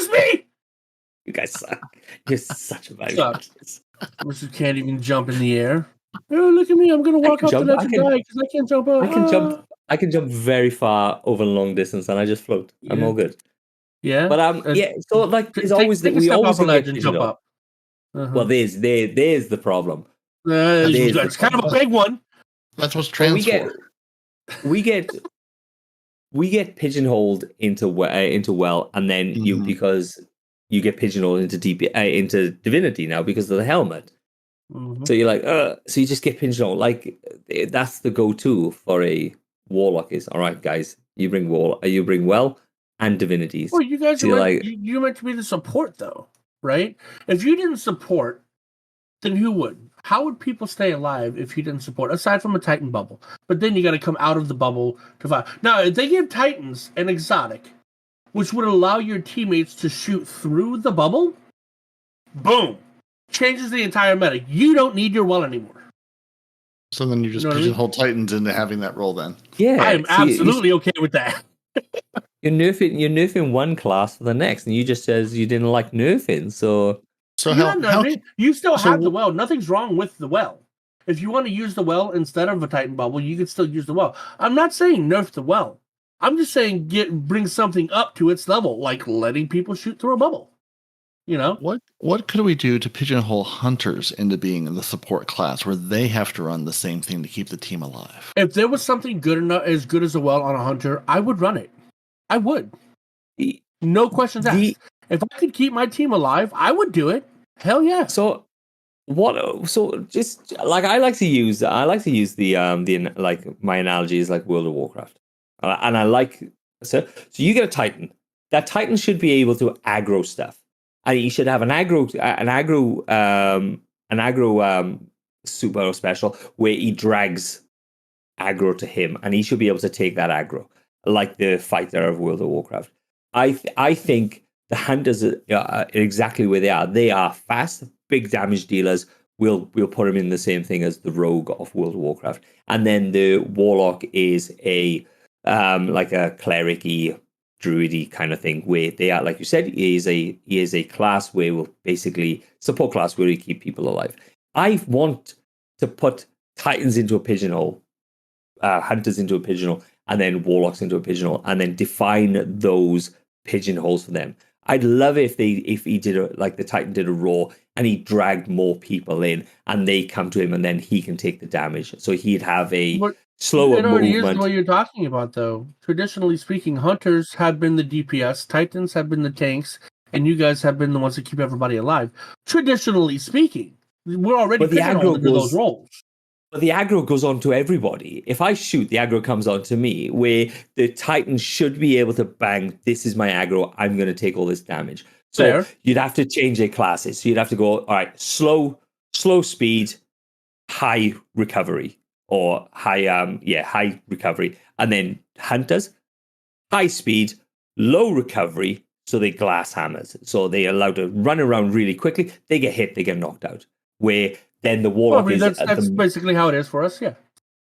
me. You guys suck. You're such a bad guy. Which can't even jump in the air. Oh, look at me! I'm gonna walk up to that guy because I can't jump up. I can jump very far over long distance, and I just float. Yeah. I'm all good. Yeah, but So like, there's always that we always ledge and jump up. Well, there's the problem. It's kind of a big one. That's what's transformed. We get pigeonholed into well, and then because you get pigeonholed into divinity now because of the helmet. So you're like, so you just get pigeonholed. Like that's the go-to for a warlock is all right, guys. You bring well and divinities. Well, you guys you're meant to be the support though. Right? If you didn't support, then who would? How would people stay alive if you didn't support? Aside from a Titan bubble. But then you got to come out of the bubble to fight. Now, if they give Titans an exotic, which would allow your teammates to shoot through the bubble, boom. Changes the entire meta. You don't need your well anymore. So then you just pigeonhole Titans into having that role then. Yeah. I am absolutely okay with that. You're nerfing one class for the next, and you just says you didn't like nerfing, so you still have the well. Nothing's wrong with the well. If you want to use the well instead of a Titan bubble, you can still use the well. I'm not saying nerf the well. I'm just saying bring something up to its level, like letting people shoot through a bubble. What could we do to pigeonhole hunters into being the support class where they have to run the same thing to keep the team alive? If there was something good enough, as good as a well on a hunter, I would run it. I would. No questions asked. If I could keep my team alive, I would do it. Hell yeah. So just like I like to use the like my analogy is like World of Warcraft. And I like so you get a Titan. That Titan should be able to aggro stuff. And he should have an aggro super or special where he drags aggro to him, and he should be able to take that aggro, like the fighter of World of Warcraft. I think the hunters are exactly where they are. They are fast, big damage dealers. We'll put them in the same thing as the rogue of World of Warcraft, and then the warlock is a like a cleric-y druidy kind of thing, where they are, like you said, he is a class where will basically support class where you keep people alive. I want to put Titans into a pigeonhole, Hunters into a pigeonhole, and then Warlocks into a pigeonhole, and then define those pigeonholes for them. I'd love if he did like the Titan did a Raw and he dragged more people in and they come to him and then he can take the damage. So he'd have a slower movement. It is what you're talking about, though. Traditionally speaking, Hunters have been the DPS, Titans have been the tanks, and you guys have been the ones that keep everybody alive. Traditionally speaking, we're already pigeonholed into those roles. But the aggro goes on to everybody. If I shoot, the aggro comes on to me, where the Titan should be able to bang, this is my aggro, I'm going to take all this damage. So you'd have to change their classes. So you'd have to go, all right, slow speed, high recovery, or high recovery. And then Hunters, high speed, low recovery, so they glass hammers. So they're allowed to run around really quickly. They get hit, they get knocked out. Where then the Warlock is... That's basically how it is for us, yeah.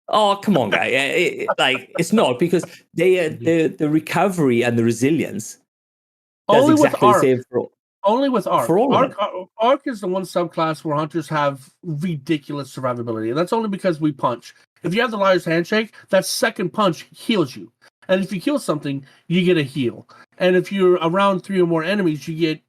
Oh, come on, guy. It's not, because the recovery and the resilience... Only with Arc. Only with Arc. For all Arc is the one subclass where Hunters have ridiculous survivability. And that's only because we punch. If you have the Liar's Handshake, that second punch heals you. And if you kill something, you get a heal. And if you're around 3 or more enemies, you get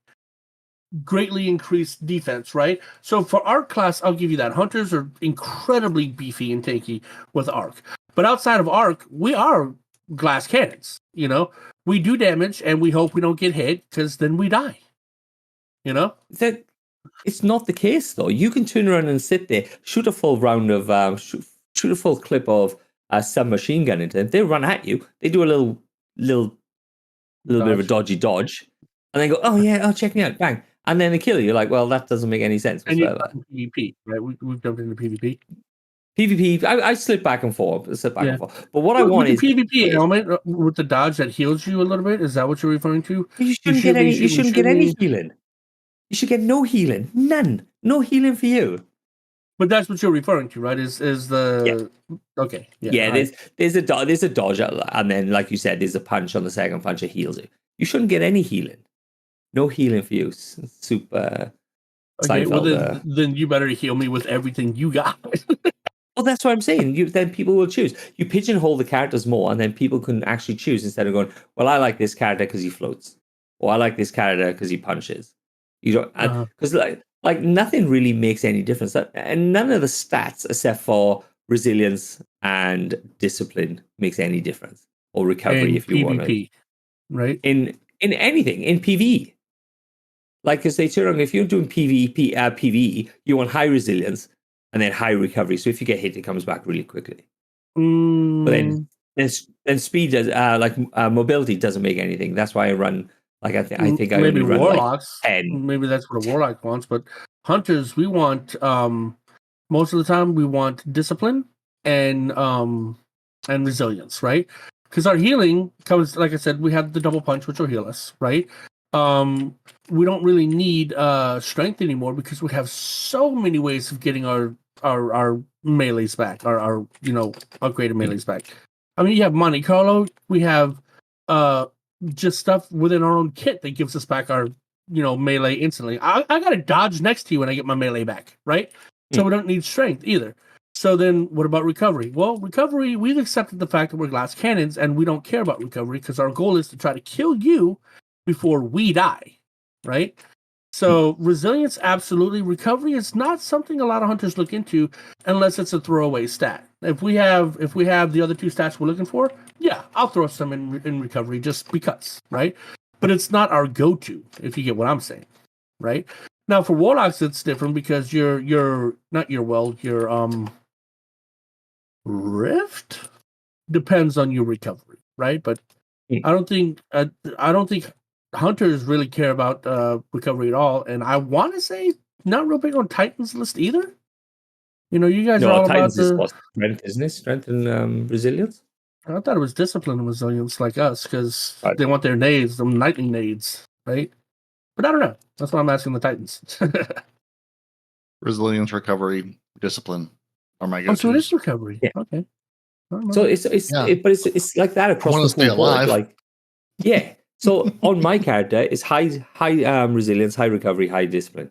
greatly increased defense, right? So for Arc class, I'll give you that. Hunters are incredibly beefy and tanky with Arc. But outside of Arc, we are glass cannons, you know? We do damage, and we hope we don't get hit, because then we die. You know? It's not the case, though. You can turn around and sit there, shoot a full round of... shoot a full clip of submachine gun into them. They run at you. They do a little bit of a dodgy dodge, and then go, check me out, bang, and then they kill you. You're like, well, that doesn't make any sense. And you've done PvP, right? We've jumped into PvP. PvP, I slip back and forth. But what I want is PvP helmet with the dodge that heals you a little bit. Is that what you're referring to? You shouldn't get any healing. You should get no healing. None. No healing for you. But that's what you're referring to, right? Is the okay? There's a dodge, and then, like you said, there's a punch on the second punch that heals you. You shouldn't get any healing. No healing for you. Super. Okay, well then you better heal me with everything you got. Well, that's what I'm saying. Then people will choose. You pigeonhole the characters more, and then people can actually choose instead of going, well, I like this character because he floats, or I like this character because he punches. You don't, because like nothing really makes any difference. And none of the stats, except for resilience and discipline, makes any difference. Or recovery, in if you want to. Right? In anything, in PvE. Like I say, if you're doing PvE, you want high resilience and then high recovery. So if you get hit, it comes back really quickly. But then speed does, mobility doesn't make anything. That's why I run... Like I think I maybe only run Warlocks. like 10. Maybe that's what a Warlock wants. But Hunters, we want most of the time we want discipline and resilience, right? Because our healing comes, like I said, we have the double punch, which will heal us, right? We don't really need strength anymore because we have so many ways of getting our melees back, our upgraded melees back. I mean, you have Monte Carlo, we have just stuff within our own kit that gives us back our melee instantly. I gotta dodge next to you when I get my melee back, right? So we don't need strength either. So then what about recovery? Well, recovery, we've accepted the fact that we're glass cannons and we don't care about recovery because our goal is to try to kill you before we die, right? So resilience, absolutely. Recovery is not something a lot of hunters look into unless it's a throwaway stat. If we have the other two stats we're looking for, yeah, I'll throw some in recovery just because, right? But it's not our go-to, if you get what I'm saying, right? Now for Warlocks, it's different because your Rift depends on your recovery, right? But I don't think hunters really care about recovery at all, and I want to say not real big on Titan's list either. You guys are all Titans about strength, isn't it? Strength and resilience. I thought it was discipline and resilience like us because they want their nades, them lightning nades, right? But I don't know. That's why I'm asking the Titans. Resilience, recovery, discipline are my go-tos. So it is recovery. Yeah. Okay. So it's like that across the board. Like, yeah, So on my character, it's high resilience, high recovery, high discipline.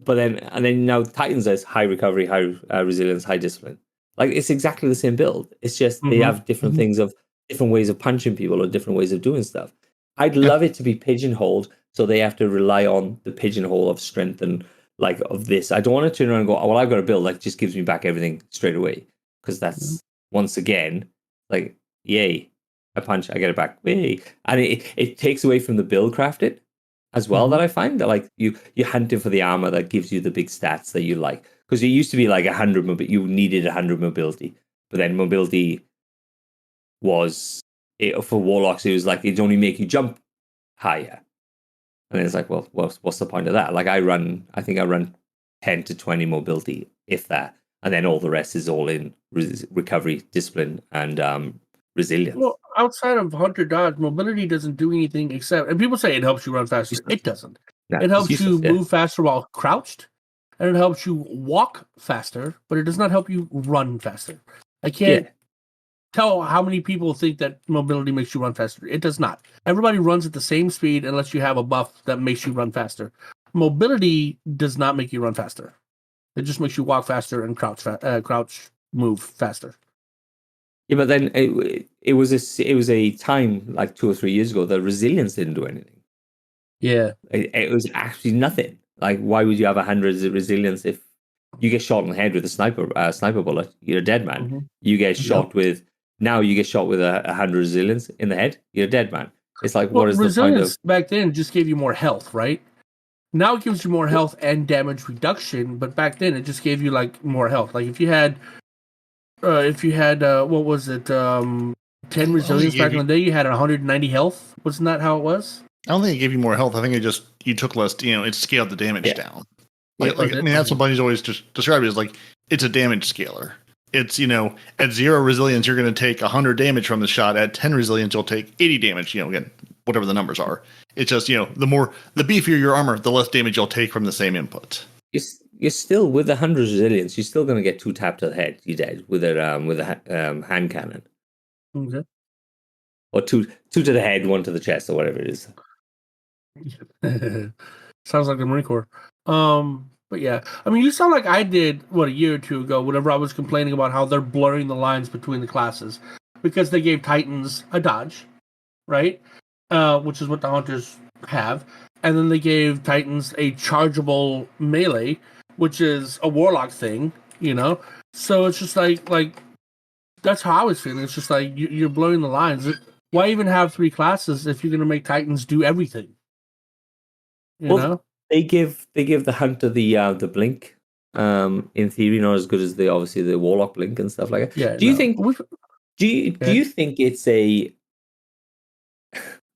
But then now Titans is high recovery, high resilience, high discipline. Like it's exactly the same build. It's just they have different things of different ways of punching people or different ways of doing stuff. I'd love it to be pigeonholed, so they have to rely on the pigeonhole of strength and like of this. I don't want to turn around and go, oh, well, I've got a build like just gives me back everything straight away, because that's once again like yay, I punch, I get it back, yay, and it takes away from the build crafted as well. That I find that like you're hunting for the armor that gives you the big stats that you like, because it used to be like 100 mobility, you needed 100 mobility, but then mobility was for warlocks, it was like it only make you jump higher, and it's like, well, what's the point of that? Like I think I run 10 to 20 mobility, if that, and then all the rest is all in recovery, discipline, and resilience. Well, outside of Hunter Dodge, mobility doesn't do anything except, and people say it helps you run faster. It doesn't. It helps you move faster while crouched, and it helps you walk faster, but it does not help you run faster. I can't tell how many people think that mobility makes you run faster. It does not. Everybody runs at the same speed unless you have a buff that makes you run faster. Mobility does not make you run faster. It just makes you walk faster and crouch move faster. Yeah, but then it was a time like 2 or 3 years ago that resilience didn't do anything. Yeah, it was actually nothing. Like, why would you have 100 resilience if you get shot in the head with a sniper bullet? You're a dead man. You get shot with you get shot with 100 resilience in the head. You're a dead man. It's like, what is the point of resilience? Back then just gave you more health, right? Now it gives you more health and damage reduction, but back then it just gave you like more health. Like if you had what was it, 10 resilience back in the day, you had 190 health. Wasn't that how it was? I don't think it gave you more health. I think you took less. It scaled the damage down. Like I mean, that's what Bungie's always described it as. Like it's a damage scaler. It's at 0 resilience you're going to take 100 damage from the shot. At 10 resilience you'll take 80 damage. Again, whatever the numbers are. It's just the beefier your armor, the less damage you'll take from the same input. You're still with 100 resilience. You're still going to get 2 tap to the head. You're dead with a hand cannon. Okay. Or two to the head, 1 to the chest, or whatever it is. Sounds like the Marine Corps. But yeah, I mean, you sound like I did a year or 2 ago, whenever I was complaining about how they're blurring the lines between the classes because they gave Titans a dodge, right? Which is what the Hunters have, and then they gave Titans a chargeable melee, which is a Warlock thing, So it's just like that's how I was feeling. It's just like you're blurring the lines. Why even have 3 classes if you're going to make Titans do everything? You know? They give the Hunter the blink. In theory, not as good as the Warlock blink and stuff like that. Yeah. Do you think it's a?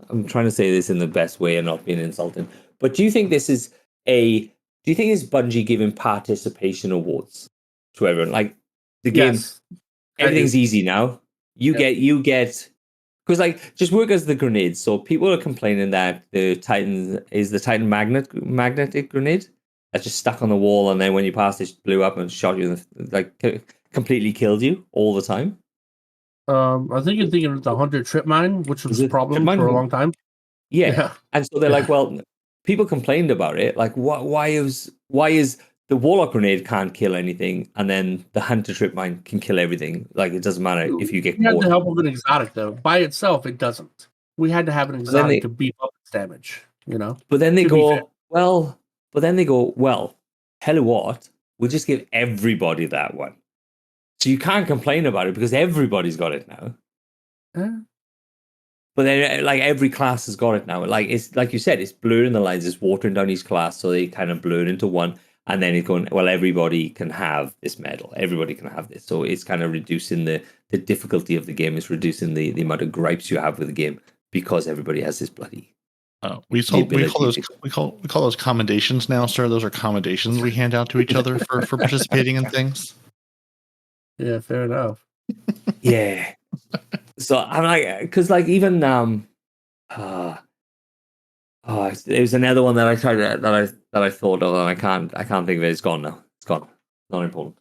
I'm trying to say this in the best way and not being insulting, but do you think this is Do you think it's Bungie giving participation awards to everyone? Like the game, everything's easy now. You get. Because just work as the grenades. So people are complaining that the Titan magnetic grenade that's just stuck on the wall, and then when you passed it blew up and shot you, completely killed you all the time. I think you're thinking of the Hunter trip mine, which was a problem for a long time. Yeah. And so they're like, well, people complained about it. Like, why is the Warlock grenade can't kill anything, and then the Hunter trip mine can kill everything? Like, it doesn't matter if you get caught. You have the help of an exotic, though. By itself, it doesn't. We had to have an exotic to beef up its damage, But then they go, well, tell you what, we'll just give everybody that one. So you can't complain about it because everybody's got it now. But then, every class has got it now. It's like you said, it's blurring the lines. It's watering down each class, so they kind of blur into one. And then it's going, well, everybody can have this medal. Everybody can have this. So it's kind of reducing the difficulty of the game. It's reducing the amount of gripes you have with the game because everybody has this bloody. We call those commendations now, sir. Those are commendations we hand out to each other for participating in things. Yeah, fair enough. Yeah. So I'm like, because even it was another one that I tried that I thought of, and I can't think of it. It's gone now. It's gone. Not important.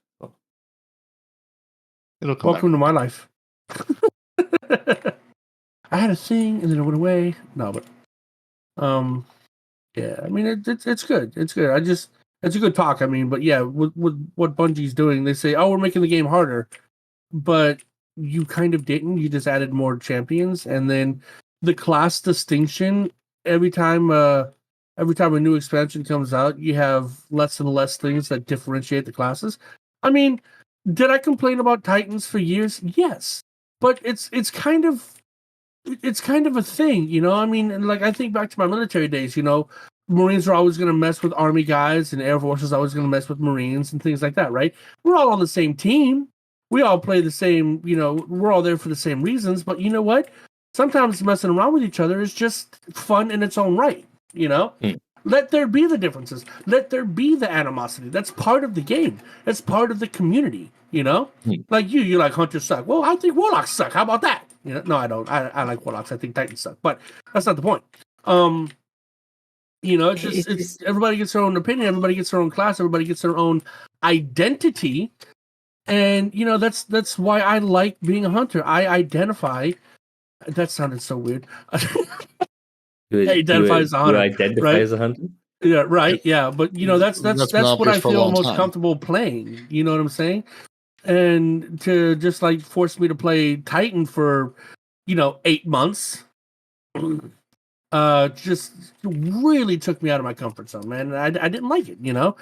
Welcome to my life. I had a thing and then it went away. No, but yeah, I mean it's good. It's good. It's a good talk. I mean, but yeah, with what Bungie's doing, they say, oh, we're making the game harder, but you kind of didn't. You just added more champions, and then the class distinction every time a new expansion comes out, you have less and less things that differentiate the classes. I mean, did I complain about Titans for years? Yes, but it's kind of a thing, you know. I mean, and like I think back to my military days, you know, Marines are always going to mess with Army guys, and Air Force is always going to mess with Marines and things like that, right? We're all on the same team. We all play the same, you know, we're all there for the same reasons, but you know what? Sometimes messing around with each other is just fun in its own right, you know? Let there be the differences. Let there be the animosity. That's part of the game. That's part of the community, you know? Like you like Hunters suck. Well, I think Warlocks suck. How about that? You know, no, I don't. I like Warlocks. I think Titans suck. But that's not the point. You know, it's everybody gets their own opinion, everybody gets their own class, everybody gets their own identity. And you know, that's why I like being a hunter. I identify. That sounded so weird. Identify as a hunter. You identify right? as a hunter? Yeah, right. Yeah, but you know, that's what I feel most comfortable playing. You know what I'm saying? And to just like force me to play Titan for, you know, 8 months, just really took me out of my comfort zone, man. I didn't like it, you know.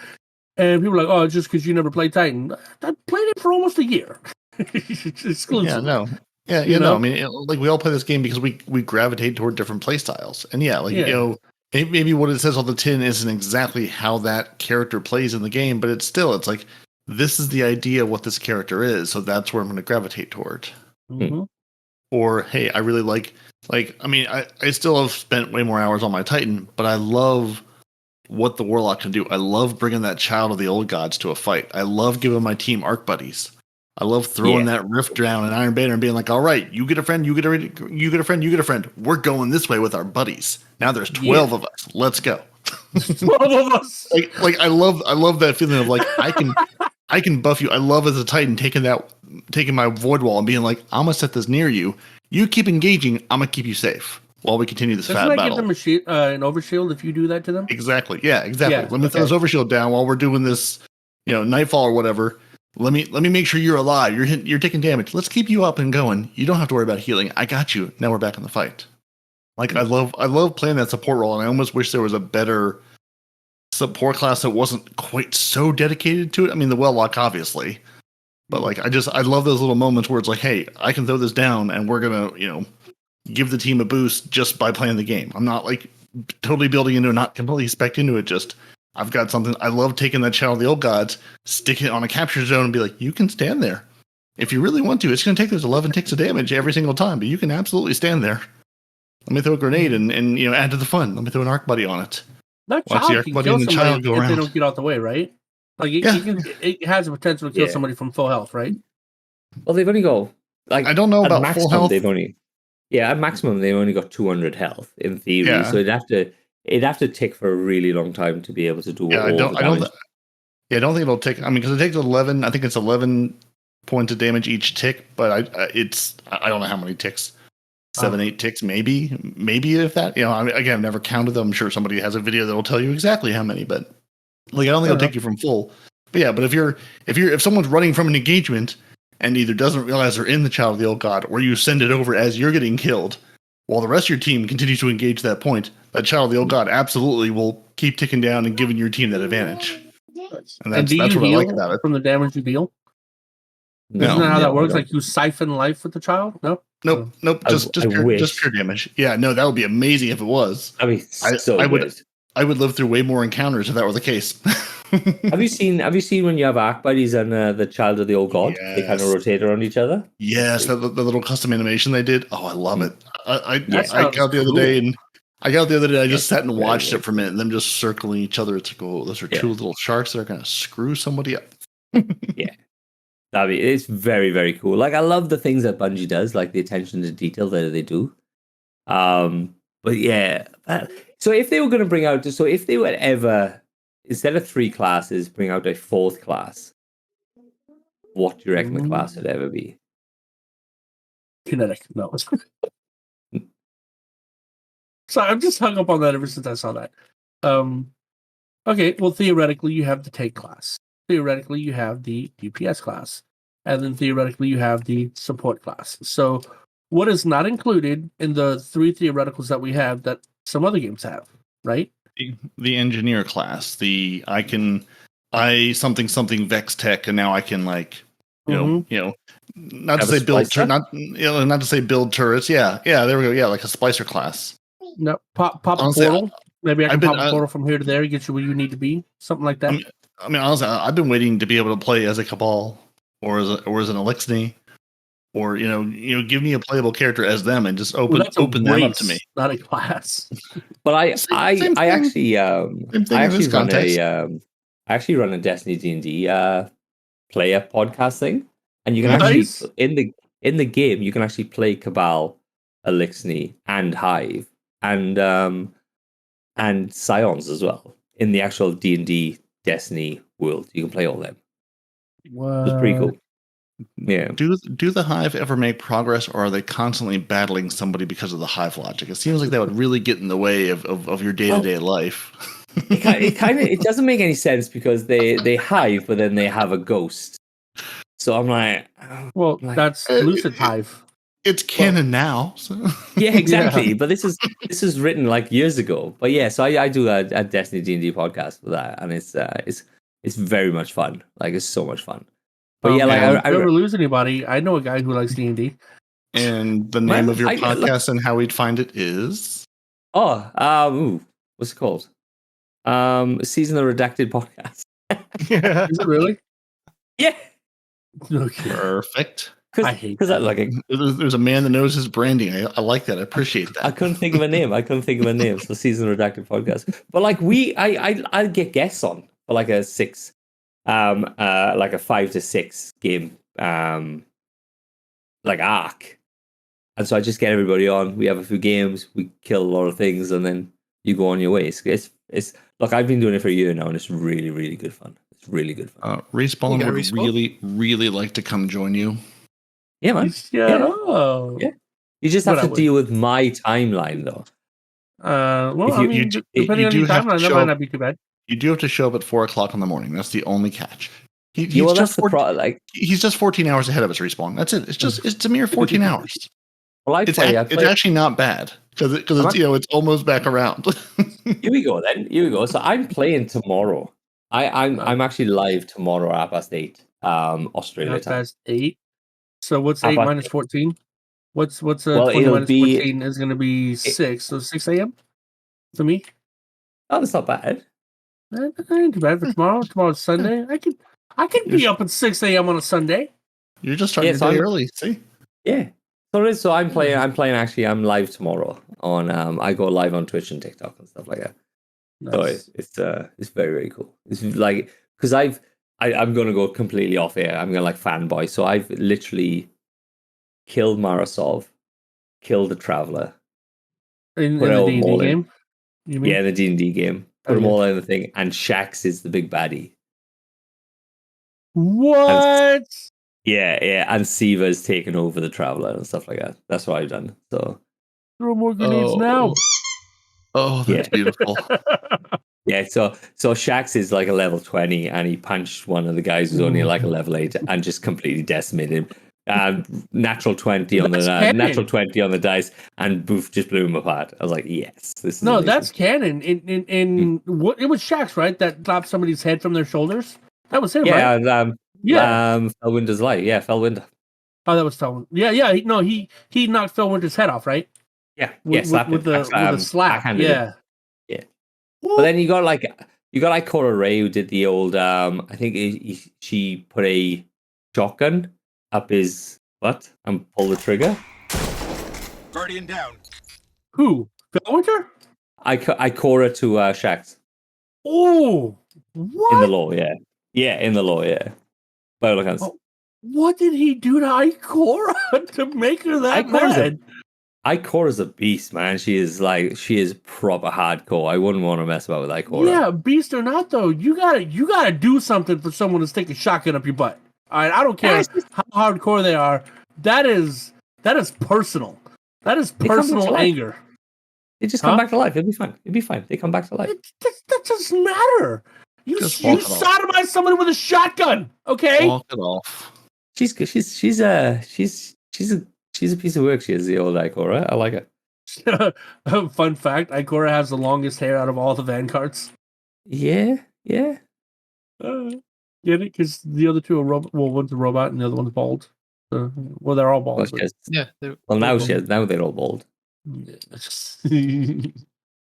And people are like, oh, just because you never played Titan. I played it for almost a year. Exclusively. Yeah, no. Yeah, you know, I mean, like we all play this game because we gravitate toward different play styles, and you know, maybe what it says on the tin isn't exactly how that character plays in the game, but it's like this is the idea of what this character is, so that's where I'm going to gravitate toward. Mm-hmm. Or hey, I really like I mean, I still have spent way more hours on my Titan, but I love what the Warlock can do. I love bringing that child of the old gods to a fight. I love giving my team arc buddies. I love throwing that rift down in Iron Banner and being like, all right, you get a friend, you get a friend, you get a friend. We're going this way with our buddies. Now there's 12 of us. Let's go. 12 of us. Like I love that feeling of like I can buff you. I love as a Titan taking my void wall and being like, I'm gonna set this near you. You keep engaging, I'm gonna keep you safe while we continue this fat battle. Doesn't that give them an overshield if you do that to them? Exactly. Yeah, exactly. Yeah, let me throw this overshield down while we're doing this, you know, Nightfall or whatever. Let me make sure you're alive. You're taking damage. Let's keep you up and going. You don't have to worry about healing. I got you. Now we're back in the fight. Like I love playing that support role, and I almost wish there was a better support class that wasn't quite so dedicated to it. I mean, the Warlock obviously, but like I love those little moments where it's like, hey, I can throw this down, and we're gonna, you know, give the team a boost just by playing the game. I'm not like totally building into it, not completely spec into it. Just I've got something. I love taking that Child of the Old Gods, stick it on a capture zone, and be like, you can stand there. If you really want to, it's going to take those 11 ticks of damage every single time, but you can absolutely stand there. Let me throw a grenade and you know, add to the fun. Let me throw an arc buddy on it. That Watch child the arc can buddy kill and the child go if around. they don't get out the way, right? Like it has the potential to kill somebody from full health, right? Well, they've only got like I don't know about maximum, full health. At maximum they've only got 200 health in theory. Yeah. So it'd have to tick for a really long time to be able to do all the damage. I don't think it'll tick. I mean, because it takes 11. I think it's 11 points of damage each tick, but I don't know how many ticks. 7, 8 ticks, maybe if that. You know, I mean, again, I've never counted them. I'm sure somebody has a video that'll tell you exactly how many, but like I don't think it'll take you from full. But yeah, but if someone's running from an engagement and either doesn't realize they're in the Child of the Old God, or you send it over as you're getting killed, while the rest of your team continues to engage that point, that Child of the Old God absolutely will keep ticking down and giving your team that advantage. And that's what I like about it. From the damage you deal? No, isn't that how that works? Like you siphon life with the child? No? Nope. Just pure damage. Yeah, no, that would be amazing if it was. I mean, I would live through way more encounters if that were the case. Have you seen when you have arc buddies and the Child of the Old God? Yes. They kind of rotate around each other. Yes, the little custom animation they did. Oh, I love it. I got the other day and I just sat and watched it for a minute, and them just circling each other. It's like, oh, those are two little sharks that are gonna screw somebody up. Yeah. It's very, very cool. Like I love the things that Bungie does, like the attention to detail that they do. But yeah, so if they were going to bring out, so if they would ever, instead of 3 classes, bring out a 4th class, what do you reckon the class would ever be? Kinetic, no. Sorry, I'm just hung up on that ever since I saw that. Okay, well, theoretically, you have the tank class. Theoretically, you have the DPS class. And then theoretically, you have the support class. So what is not included in the 3 theoreticals that we have that some other games have, right? The engineer class. I something Vex Tech, and now I can not to say build not to say build turrets. Yeah, there we go. Yeah, like a splicer class. No, pop honestly, a portal. Maybe I can pop a portal from here to there, get you where you need to be, something like that. I mean, honestly, I've been waiting to be able to play as a Cabal or as an Elixni, or give me a playable character as them and just open them up to me. Not a class. But I actually run a Destiny D&D player podcast thing, and you can actually in the game you can actually play Cabal, Elixni, and Hive, and Scions as well in the actual D&D Destiny world. You can play all them. What? It's pretty cool. Yeah. Do the Hive ever make progress, or are they constantly battling somebody because of the Hive logic? It seems like that would really get in the way of your day-to-day life. It doesn't make any sense because they Hive, but then they have a ghost. So I'm like, that's Lucid Hive. It's canon now. So. Yeah, exactly. Yeah. But this is written like years ago. But yeah, so I do a Destiny D&D podcast for that, and it's very much fun. Like, it's so much fun. But yeah, like I never lose anybody. I know a guy who likes D&D. And the name of your podcast and how we'd find it is? What's it called? Season of Redacted Podcast. Yeah. Is it really? Yeah. Okay. Perfect. I hate that. There's a man that knows his branding. I like that. I appreciate that. I couldn't think of a name. So Season of Redacted Podcast. But like I get guests on for like a 6. Like a 5 to 6 game like arc, and so I just get everybody on. We have a few games, we kill a lot of things, and then you go on your way. It's look, I've been doing it for a year now, and it's really, really good fun. It's really good fun. Respawn would really, really like to come join you. Yeah, man. Yeah. You just have to deal with my timeline, though. Depending on your timeline, that might not be too bad. You do have to show up at 4:00 in the morning. That's the only catch. He's just 14 hours ahead of us. Respawn. That's it. It's a mere 14 hours. Well, it's actually not bad because it's almost back around. Here we go. So I'm playing tomorrow. I'm actually live tomorrow at 8:30 Australia time. 8. So what's 8 minus 14? What's 20 minus 14 is going to be 6. So 6 a.m. for me. Oh, that's not bad. That ain't too bad for tomorrow. Tomorrow's Sunday. I can be up at 6 a.m. on a Sunday. You're just starting the day early. See? Yeah. So I'm playing. Actually, I'm live tomorrow on. I go live on Twitch and TikTok and stuff like that. Nice. So it's very, very cool. It's like because I'm going to go completely off air. I'm going to fanboy. So I've literally killed Marasov, killed the Traveler. In the D&D game? You mean? Yeah, in the D&D game. Put them all in the thing, and Shax is the big baddie. What? And Siva's taken over the Traveler and stuff like that. That's what I've done. So throw more grenades now. Oh, that's beautiful. Yeah, so Shax is like a level 20, and he punched one of the guys who's only like a level 8 and just completely decimated him. Natural 20 on the dice, and Boof just blew him apart. I was like, yes, this is amazing. That's canon. In what it was Shax, right? That dropped somebody's head from their shoulders. That was him, right? Felwinter's light. Yeah, Felwinter. Oh, that was Felwinter. Yeah. He knocked Felwinter's head off, right? Yeah, with the slap. Yeah. But then you got Cora Ray, who did the old. I think she put a shotgun up his butt and pull the trigger. Guardian down. Who? Felwinter? I Cora to Shax. Oh, what? In the law, yeah. Yeah, in the law, yeah. By all accounts. What did he do to Ikora to make her that mad? Ikora's a beast, man. She is proper hardcore. I wouldn't want to mess about with Ikora. Yeah, beast or not, though, you gotta do something for someone to stick a shotgun up your butt. All right, I don't care how hardcore they are. That is personal. That is personal anger. They just come back to life. It'll be fine. It'll be fine. They come back to life. That doesn't matter. You Just walk it off. sodomize someone with a shotgun, okay? Walk it off. She's a piece of work. She is, the old Ikora. I like it. Fun fact: Ikora has the longest hair out of all the Vanguards. Yeah. Get it? Because the other two are robot. Well, one's a robot and the other one's bald. Well, they're all bald. Now they're all bald.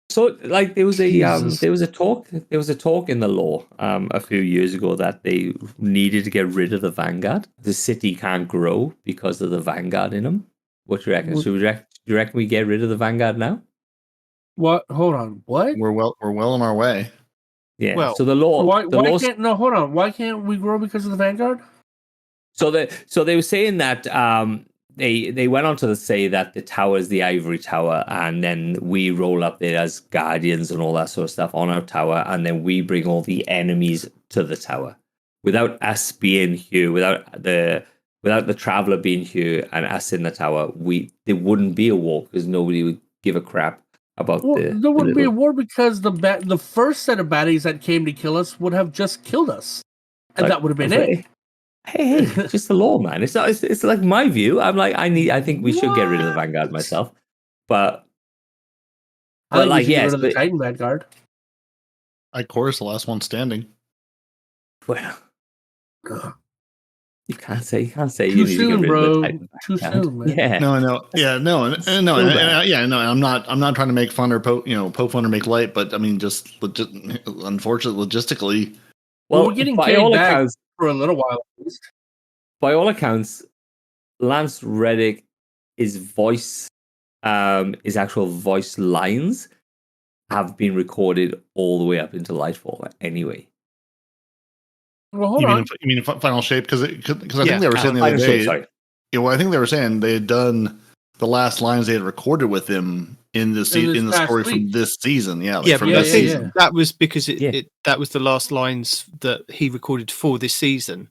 So, like, there was a talk in the law a few years ago that they needed to get rid of the Vanguard. The city can't grow because of the Vanguard in them. What do you reckon? Do you reckon we get rid of the Vanguard now? What? Hold on. What? We're well on our way. Yeah. Well, so the law. Hold on. Why can't we grow because of the Vanguard? So they were saying that they went on to say that the tower is the ivory tower, and then we roll up there as guardians and all that sort of stuff on our tower, and then we bring all the enemies to the tower. Without us being here, without the traveler being here and us in the tower, there wouldn't be a war because nobody would give a crap about there wouldn't be a war because the first set of baddies that came to kill us would have just killed us, and that would have been it. Hey, just the law, man. It's not. It's like my view. I'm like, I think we should get rid of the Vanguard myself, but like, yes, the Titan Vanguard. Ikora's the last one standing. Well, you can't say too soon, bro. Too soon, man. Yeah. No. I'm not trying to make fun or poke fun or make light, but I mean, just unfortunately, logistically. Well, we're getting paid back for a little while at least. By all accounts, Lance Reddick, his voice, his actual voice lines have been recorded all the way up into Lightfall anyway. Well, hold on. You mean Final Shape? Because I think they were saying the other day. I think they were saying they had done the last lines they had recorded with him in the story from this season. That was because that was the last lines that he recorded for this season.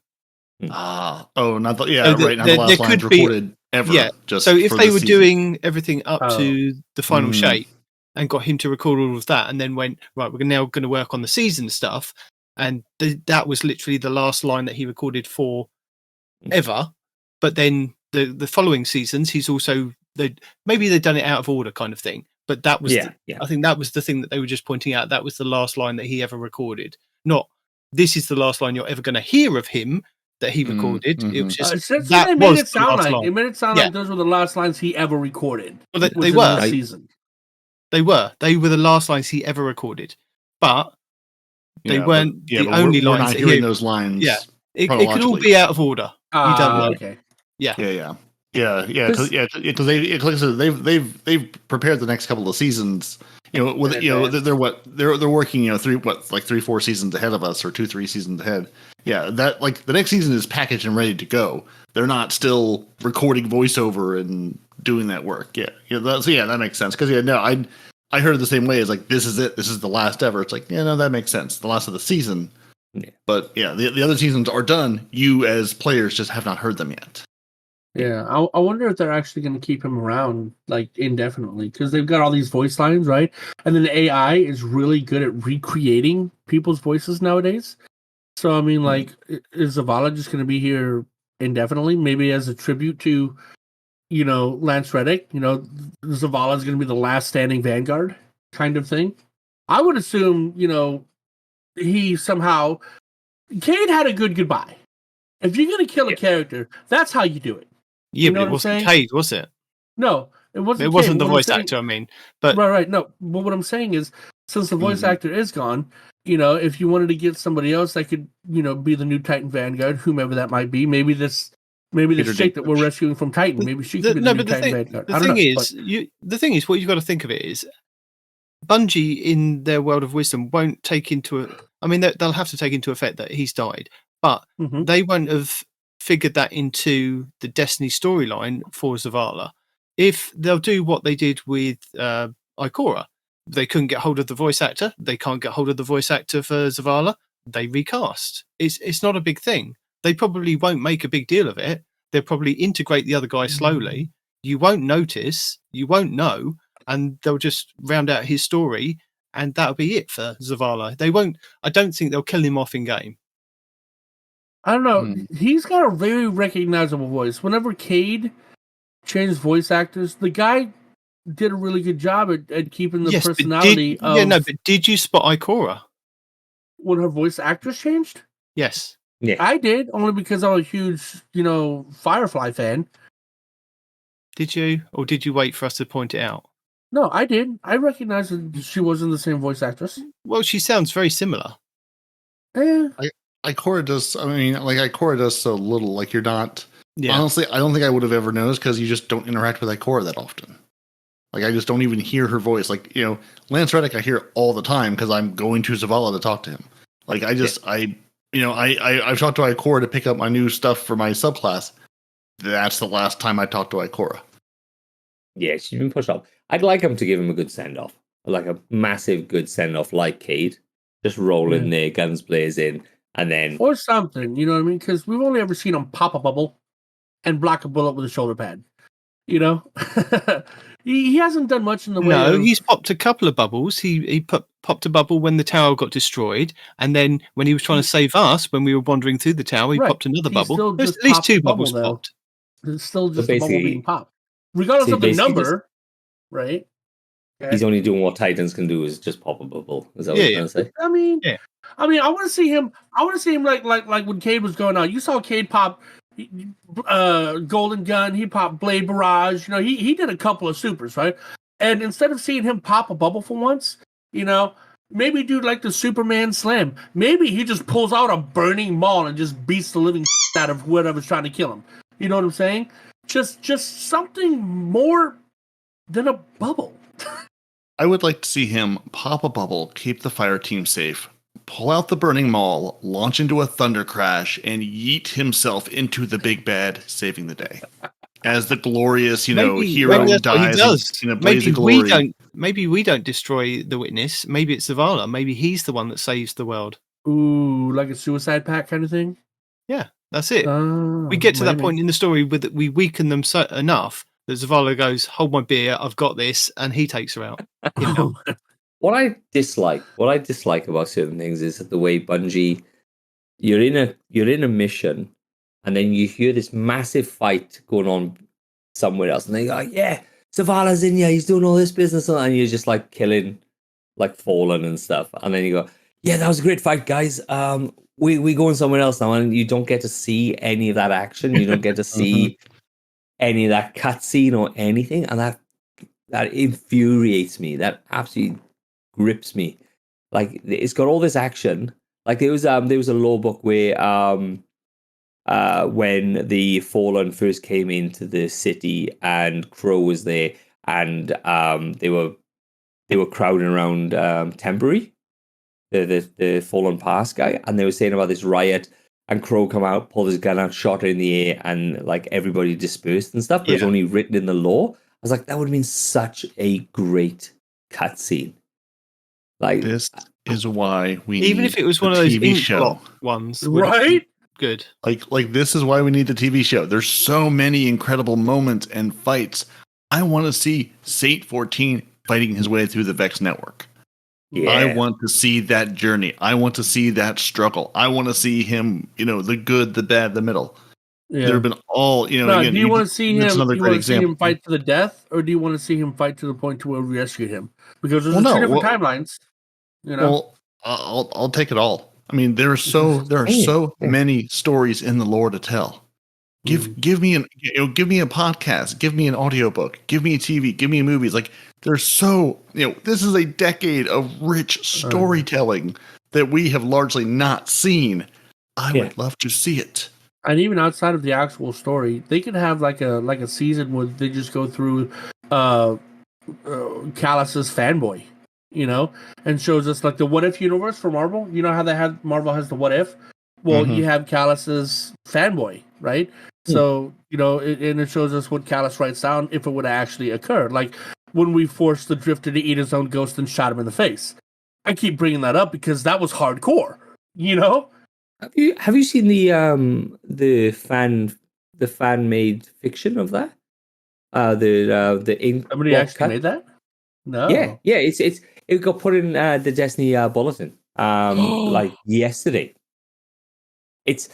Not the last lines recorded ever. Yeah. Just so if they were season. doing everything up to the final shape and got him to record all of that, and then went right, we're now going to work on the season stuff, and that was literally the last line that he recorded for ever. But then the following seasons, he's also maybe they've done it out of order, kind of thing. But that was I think that was the thing that they were just pointing out. That was the last line that he ever recorded. Not this is the last line you're ever going to hear of him that he recorded. It was just they made it sound like those were the last lines he ever recorded. Well, they were the season. They were the last lines he ever recorded, but they weren't the only lines. We're not hearing those lines. Yeah, it could all be out of order. You don't know. Okay. Yeah. Because they've prepared the next couple of seasons. They're working 3-4 seasons ahead of us, or 2-3 seasons ahead. Yeah, that the next season is packaged and ready to go. They're not still recording voiceover and doing that work. That makes sense. Because I heard it the same way. It's like, this is it. This is the last ever. It's like, that makes sense. The last of the season. Yeah. But the other seasons are done. You as players just have not heard them yet. Yeah, I wonder if they're actually going to keep him around indefinitely, because they've got all these voice lines, right? And then the AI is really good at recreating people's voices nowadays. So I mean, is Zavala just going to be here indefinitely? Maybe as a tribute to, Lance Reddick. Zavala is going to be the last standing Vanguard kind of thing. I would assume, he somehow. Cade had a good goodbye. If you're going to kill a character, that's how you do it. Yeah, but it wasn't Cade, was it? No, it wasn't. It wasn't the voice actor. I mean, but right. No, but what I'm saying is, since the voice actor is gone, if you wanted to get somebody else that could, be the new Titan Vanguard, whomever that might be, maybe this chick that we're rescuing from Titan, maybe she could be the new Titan Vanguard. The thing is, what you've got to think of it is, Bungie in their world of wisdom won't take into. I mean, they'll have to take into effect that he's died, but they won't have figured that into the Destiny storyline for Zavala. If they'll do what they did with Ikora, they couldn't get hold of the voice actor. They can't get hold of the voice actor for Zavala. They recast. It's not a big thing. They probably won't make a big deal of it. They'll probably integrate the other guy slowly. You won't notice. You won't know. and they'll just round out his story, and that'll be it for Zavala. They won't. I don't think they'll kill him off in game. I don't know. He's got a very recognizable voice. Whenever Cade changed voice actors, the guy did a really good job at keeping the personality of... but did you spot Ikora? When her voice actress changed? Yes. Yeah. I did, only because I'm a huge, Firefly fan. Did you? Or did you wait for us to point it out? No, I did. I recognized that she wasn't the same voice actress. Well, she sounds very similar. Yeah. Ikora does, Ikora does so little. Like, you're not... Yeah. Honestly, I don't think I would have ever noticed because you just don't interact with Ikora that often. Like, I just don't even hear her voice. Like, Lance Reddick I hear all the time because I'm going to Zavala to talk to him. Like, I've talked to Ikora to pick up my new stuff for my subclass. That's the last time I talked to Ikora. Yeah, she's been pushed off. I'd like him to give him a good send-off. Like a massive good send-off like Cade. Just roll in there, guns blazing, and then... Or something, you know what I mean? Because we've only ever seen him pop a bubble and block a bullet with a shoulder pad. He hasn't done much in the way of... he's popped a couple of bubbles. He popped a bubble when the tower got destroyed, and then when he was trying to save us when we were wandering through the tower, he popped another bubble. There's at least two bubbles popped. It's still just a bubble being popped. Regardless of the number, right? Okay. He's only doing what Titans can do, is just pop a bubble. Is that what you're trying to say? I mean, I want to see him. I want to see him like when Cade was going on. You saw Cade pop Golden Gun. He popped Blade Barrage. He did a couple of supers, right? And instead of seeing him pop a bubble for once, maybe do like the Superman Slam. Maybe he just pulls out a burning maul and just beats the living out of whoever's trying to kill him. You know what I'm saying? Just something more than a bubble. I would like to see him pop a bubble, keep the fire team safe, pull out the burning maul, launch into a thunder crash, and yeet himself into the big bad, saving the day. As the glorious, hero dies in a blaze of glory. Maybe we don't destroy the Witness. Maybe it's Zavala. Maybe he's the one that saves the world. Ooh, like a suicide pact kind of thing? Yeah, that's it. We get to that point in the story where we weaken them enough that Zavala goes, "Hold my beer, I've got this," and he takes her out. What I dislike about certain things is the way Bungie, you're in a mission, and then you hear this massive fight going on somewhere else, and they go, "Yeah, Zavala's in here, he's doing all this business," and you're just like killing, like Fallen and stuff, and then you go, "Yeah, that was a great fight, guys. We going somewhere else now," and you don't get to see any of that action. You don't get to see any of that cutscene or anything, and that infuriates me. That absolutely grips me. Like, it's got all this action. Like, there was a law book where when the Fallen first came into the city and Crow was there, and they were crowding around Temporary, the Fallen Pass guy, and they were saying about this riot, and Crow come out, pulled his gun out, shot it in the air, and like everybody dispersed and stuff. But it's only written in the law. I was like, that would have been such a great cutscene. Like, this is why we even need if it was one of those TV show ones, right? Good. Like this is why we need the TV show. There's so many incredible moments and fights. I want to see Saint 14 fighting his way through the Vex network. Yeah. I want to see that journey. I want to see that struggle. I want to see him, the good, the bad, the middle. Yeah. There have been all, No, again, do you want to see him? Another do you great want to see example. him fight to the death, or do you want to see him fight to the point to where we rescue him? Because there's two different timelines. Well, I'll take it all. I mean, there are so many stories in the lore to tell. Give me a podcast, give me an audiobook, give me a TV, give me movies. Like, there's so, this is a decade of rich storytelling that we have largely not seen. I would love to see it. And even outside of the actual story, they could have like a season where they just go through Callus's fanboy, and shows us like the What If universe for Marvel. You know how Marvel has the What If? Well, you have Callus's fanboy, right? So, and it shows us what Callus writes down if it would actually occur. Like when we forced the Drifter to eat his own ghost and shot him in the face. I keep bringing that up because that was hardcore, Have you seen the fan made fiction of that? The ink. Somebody actually made that? No. Yeah. It got put in the Destiny bulletin like yesterday. It's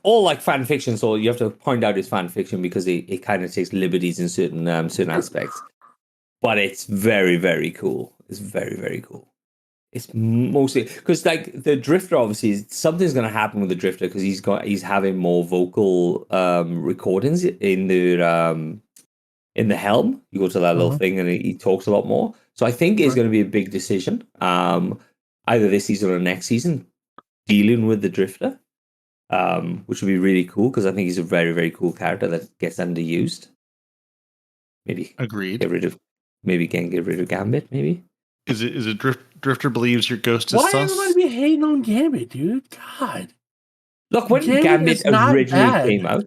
all like fan fiction, so you have to point out it's fan fiction because it kind of takes liberties in certain aspects. But it's very, very cool. It's very, very cool. It's mostly because like the Drifter, obviously something's going to happen with the Drifter because he's having more vocal recordings in the helm. You go to that little thing and he talks a lot more. So I think it's going to be a big decision, either this season or next season, dealing with the Drifter. Which would be really cool because I think he's a very, very cool character that gets underused. Maybe Agreed. get rid of Gambit. Maybe Is it Drifter believes your ghost is Why sus? everybody be hating on Gambit, dude? God. look when Gambit Gambit is not originally bad. came out.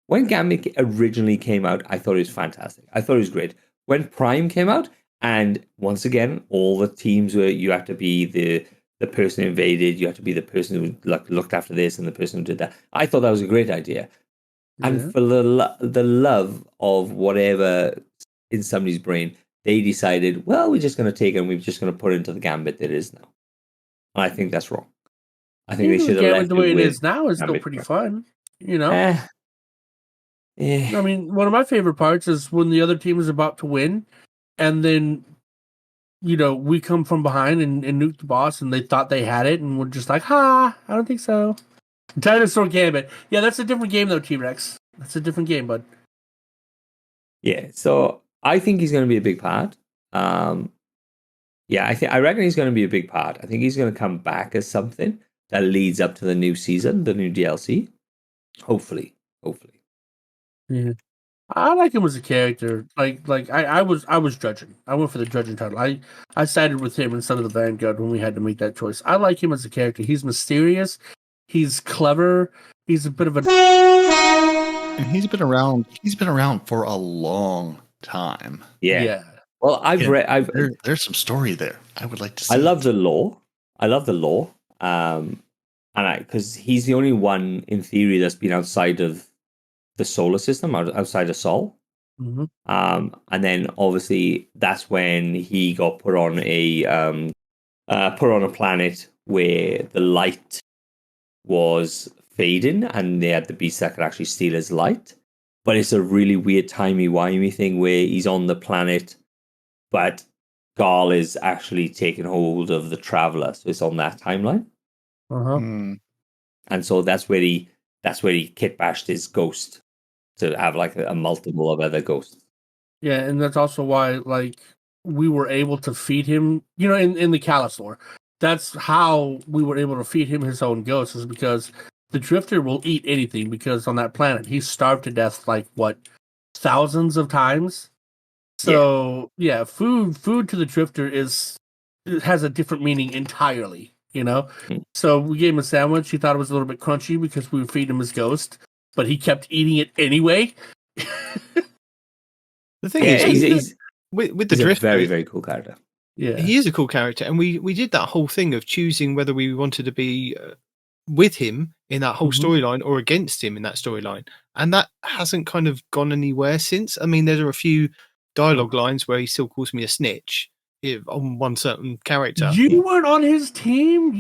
When Gambit originally came out, I thought it was fantastic. I thought it was great. When Prime came out, and once again, all the teams were you have to be the person who invaded, you have to be the person who looked after this and the person who did that. I thought that was a great idea. Yeah. And for the love of whatever in somebody's brain, they decided, well, we're just going to take it and we're just going to put it into the Gambit that it is now. And I think that's wrong. I think they should have Gambit left the way it with is now is still Gambit pretty Prime. fun. You know? Yeah. I mean, one of my favorite parts is when the other team is about to win, and then, you know, we come from behind and nuke the boss, and they thought they had it, and we're just like, ha, I don't think so. Dinosaur Gambit. Yeah, that's a different game, though, T-Rex. That's a different game, bud. Yeah, so I think he's going to be a big part. Yeah, I reckon he's going to be a big part. I think he's going to come back as something that leads up to the new season, the new DLC. Hopefully. Yeah. I like him as a character. I was judging. I went for the judging title. I sided with him instead of the Vanguard when we had to make that choice. I like him as a character. He's mysterious. He's clever. He's a bit of a. And he's been around. He's been around for a long time. Yeah. Well, There's some story there. I would like to see. I love the lore. And because he's the only one in theory that's been outside of the solar system, outside of Sol. Mm-hmm. And then obviously that's when he got put on a planet where the light was fading, and they had the beast that could actually steal his light. But it's a really weird timey-wimey thing where he's on the planet, but Garl is actually taking hold of the Traveler, so it's on that timeline. And so that's where he kit bashed his ghost to have like a multiple of other ghosts. Yeah, and that's also why like we were able to feed him, you know, in the Callus lore. That's how we were able to feed him his own ghost, is because the Drifter will eat anything, because on that planet he's starved to death like what, thousands of times. So yeah, food to the Drifter has a different meaning entirely. You know, so we gave him a sandwich. He thought it was a little bit crunchy because we were feeding him his ghost, but he kept eating it anyway. The thing is, he's with the Drifter, a very, very cool character. Yeah, he is a cool character, and we did that whole thing of choosing whether we wanted to be with him in that whole storyline or against him in that storyline, and that hasn't kind of gone anywhere since. I mean, there are a few dialogue lines where he still calls me a snitch on one certain character. You weren't on his team.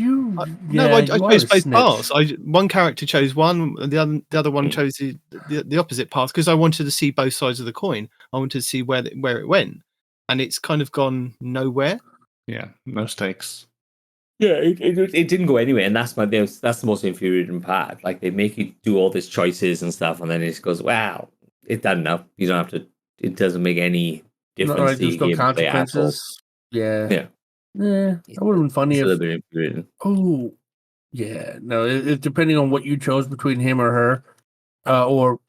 I chose both paths. One character chose one, and the other one chose the opposite path, because I wanted to see both sides of the coin. I wanted to see where it went, and it's kind of gone nowhere. Yeah, no stakes. Yeah, it didn't go anywhere, and that's the most infuriating part. Like, they make you do all these choices and stuff, and then it just goes, wow, it's done enough. You don't have to. It doesn't make any difference. There's no consequences. Yeah. That would have been funny if. Oh, yeah. No, it, depending on what you chose between him or her, or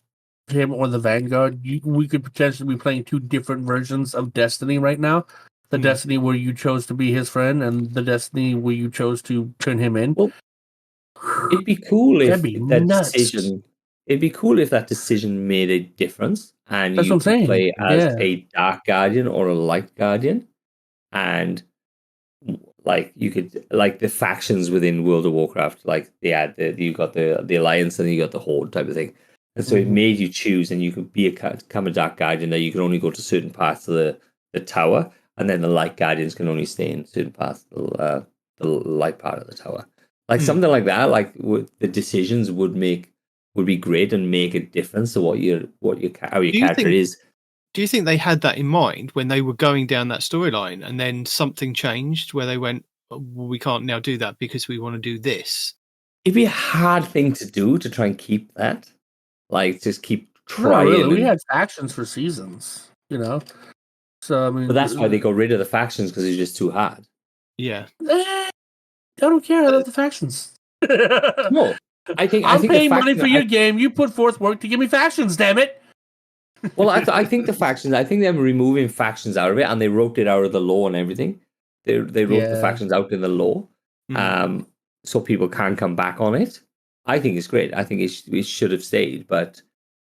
him or the Vanguard, we could potentially be playing two different versions of Destiny right now. The Destiny where you chose to be his friend, and the Destiny where you chose to turn him in. Well, it'd be cool if nuts. decision. It'd be cool if that decision made a difference, and that's you what I'm saying. Play as a Dark Guardian or a Light Guardian, and like you could, like the factions within World of Warcraft, like they had you got the Alliance and you got the Horde type of thing, and so it made you choose, and you could become a Dark Guardian that you could only go to certain parts of the tower. and then the light guardians can only stay in certain parts of the light part of the tower. Like something like that, like the decisions would be great and make a difference to how your character is. Do you think they had that in mind when they were going down that storyline, and then something changed where they went, well, we can't now do that because we want to do this? It'd be a hard thing to do to try and keep that, like just keep trying. Not really. We had factions for seasons, you know. So I mean, but that's why they got rid of the factions, because it's just too hard. Yeah. I don't care. I love the factions. No, I think I'm paying money for your game. You put forth work to give me factions. Damn it. Well, I think the factions. I think them removing factions out of it, and they wrote it out of the law and everything. They wrote the factions out in the law, so people can come back on it. I think it's great. I think it should have stayed,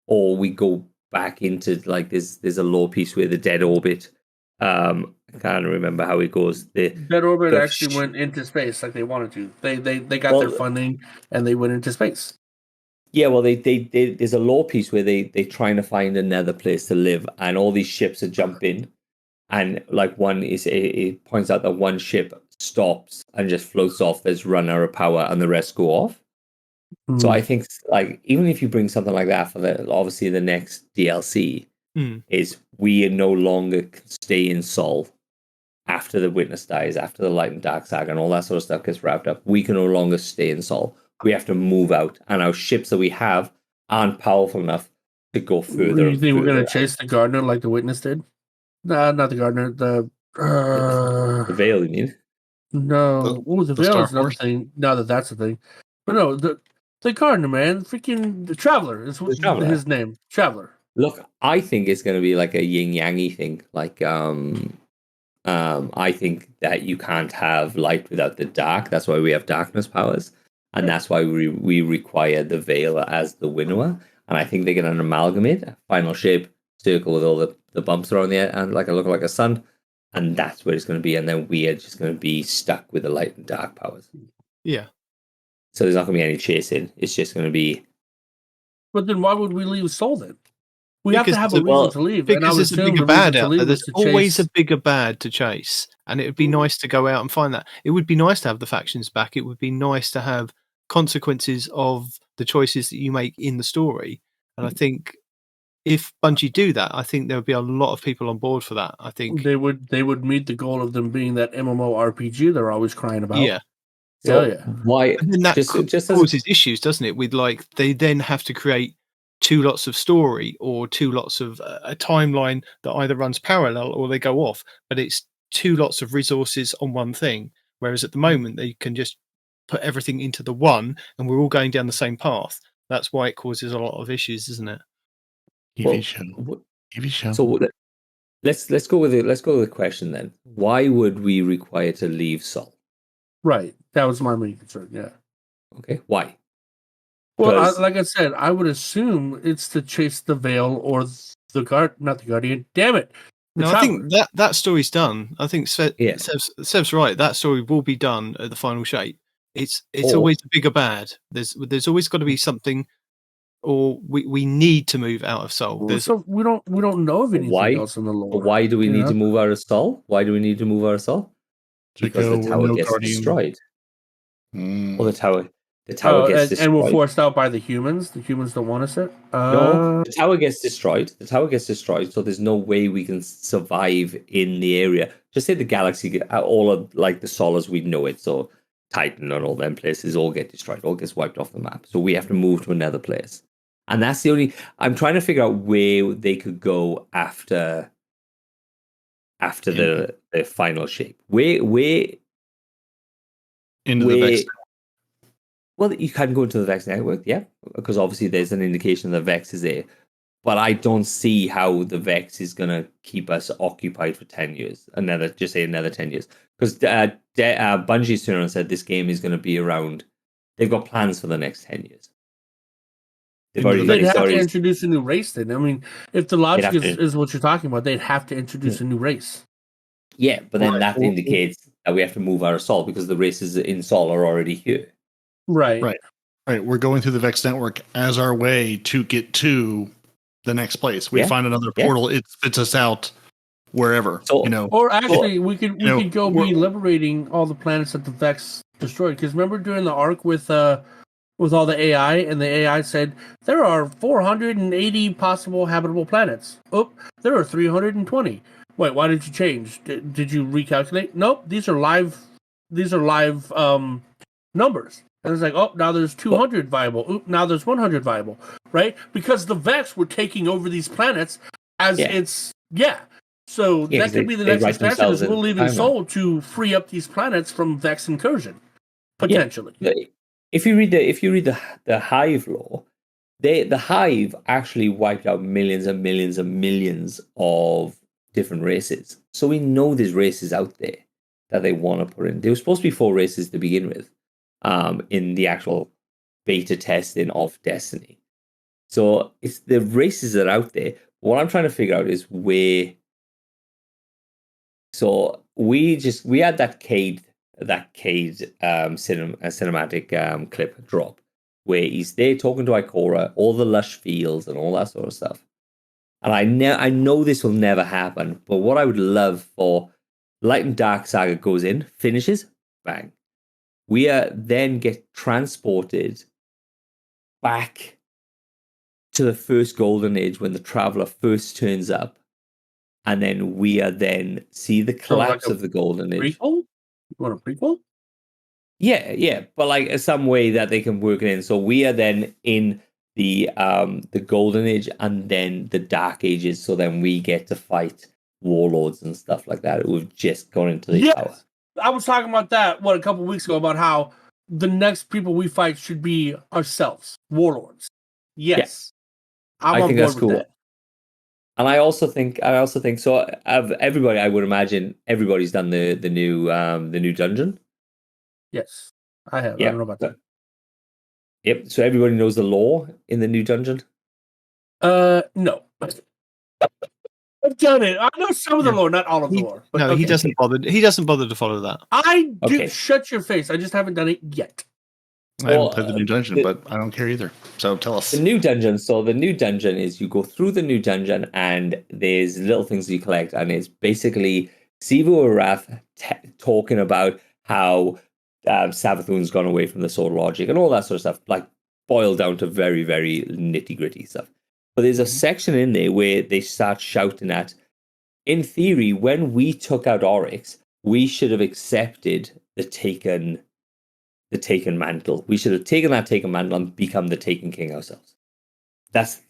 or we go back into like there's a law piece where the dead orbit. I can't remember how it goes. Dead orbit actually went into space like they wanted to. They got their funding and they went into space. Yeah, well, they there's a lore piece where they trying to find another place to live, and all these ships are jumping, and like one is it points out that one ship stops and just floats off. There's run out of power, and the rest go off. So I think like even if you bring something like that for obviously the next DLC is we no longer can stay in Sol after the Witness dies, after the Light and Dark Saga, and all that sort of stuff gets wrapped up. We can no longer stay in Sol. We have to move out, and our ships that we have aren't powerful enough to go further. Do you think we're going to chase the Gardener like the Witness did? No, not the Gardener. The Veil, you mean? No. The Veil is another thing. Now that's the thing. But no, the Gardener, man. Freaking the Traveler is his name. Traveler. Look, I think it's going to be like a yin-yang-y thing. Like, I think that you can't have light without the dark. That's why we have darkness powers. And that's why we require the Veil as the winnower. And I think they're going to amalgamate a final shape circle with all the bumps around there and look like a sun. And that's where it's going to be. And then we are just going to be stuck with the light and dark powers. Yeah. So there's not going to be any chasing. It's just going to be... But then why would we leave Sol then? We have to have a reason to leave. Because there's a bigger bad out there. There's always a bigger bad to chase. And it would be nice to go out and find that. It would be nice to have the factions back. It would be nice to have consequences of the choices that you make in the story. And I think if Bungie do that, I think there would be a lot of people on board for that. I think they would meet the goal of them being that MMO RPG they're always crying about. Yeah. So yeah. Why? And then that just causes issues, doesn't it? With like they then have to create two lots of story or two lots of a timeline that either runs parallel or they go off, but it's two lots of resources on one thing. Whereas at the moment they can just put everything into the one, and we're all going down the same path. That's why it causes a lot of issues, isn't it? TV show. So let's go with the question then. Why would we require to leave Sol? Right, that was my main concern. Yeah. Okay. Why? Well, like I said, I would assume it's to chase the Veil or not the Guardian. Damn it! I think that story's done. I think Sev's right. That story will be done at the final shape. It's always a bigger bad. There's always got to be something, or we need to move out of Sol. So we don't know of anything else in the lore. Why do we need to move out of Sol? Why do we need to move out of Sol? Because the tower gets destroyed. Well, the tower gets destroyed. And we're forced out by the humans. The humans don't want us there. No, the tower gets destroyed. So there's no way we can survive in the area. Just say the galaxy, all of like the Sol as we know it. So Titan and all them places all get destroyed, all gets wiped off the map. So we have to move to another place. And that's the only... I'm trying to figure out where they could go after the final shape. Where into the Vex. Well, you can go into the Vex network, yeah, because obviously there's an indication the Vex is there. But I don't see how the Vex is going to keep us occupied for 10 years. Another 10 years. Because Bungie's turned around and said this game is going to be around... They've got plans for the next 10 years. They'd have to introduce a new race then. I mean, if the logic is what you're talking about, they'd have to introduce a new race. Yeah, but then that indicates that we have to move out of Sol because the races in Sol are already here. Right. We're going through the Vex network as our way to get to the next place. We find another portal. It spits us out wherever. So- Or actually, we could know, go be we're- liberating all the planets that the Vex destroyed. Because remember during the arc with all the AI, and the AI said there are 480 possible habitable planets. Oh, there are 320. Wait, why did you change? Did you recalculate? Nope, these are live. These are live numbers. And it's like, oh, now there's 200 viable. Oop, now there's 100 viable, right? Because the Vex were taking over these planets as it's So that could be the next expansion. Is we'll leave in Soul to free up these planets from Vex incursion, potentially. Yeah. If you read the Hive lore, the Hive actually wiped out millions and millions and millions of different races. So we know there's races out there that they want to put in. There were supposed to be 4 races to begin with, in the actual beta testing of Destiny. So it's the races that are out there. What I'm trying to figure out is where. So we had that Cade cinematic clip drop where he's there talking to Ikora, all the lush fields and all that sort of stuff. And I know this will never happen, but what I would love for Light and Dark Saga goes in, finishes, bang. We then get transported back to the first Golden Age when the Traveler first turns up. And then we then see the collapse of the Golden Age. Prequel? You want a prequel? Yeah, but like some way that they can work it in. So we are then in the Golden Age and then the Dark Ages. So then we get to fight warlords and stuff like that. We've just gone into the power. I was talking about that a couple weeks ago about how the next people we fight should be ourselves, warlords. Yes, I think that's cool. That. And I also think so. Of everybody, I would imagine everybody's done the new dungeon. Yes, I have. I don't know about that. Yep. So everybody knows the lore in the new dungeon. No. I've done it. I know some of the lore, not all of the lore. But he doesn't bother. He doesn't bother to follow that. I do. Shut your face. I just haven't done it yet. I haven't played the new dungeon, but I don't care either. So tell us. The new dungeon. So the new dungeon is you go through the new dungeon and there's little things you collect, and it's basically Sivu Arath talking about how Savathun's gone away from the sword logic and all that sort of stuff, like boiled down to very, very nitty gritty stuff. But there's a section in there where they start shouting at, in theory, when we took out Oryx, we should have accepted the Taken mantle. We should have taken that Taken mantle and become the Taken King ourselves. That's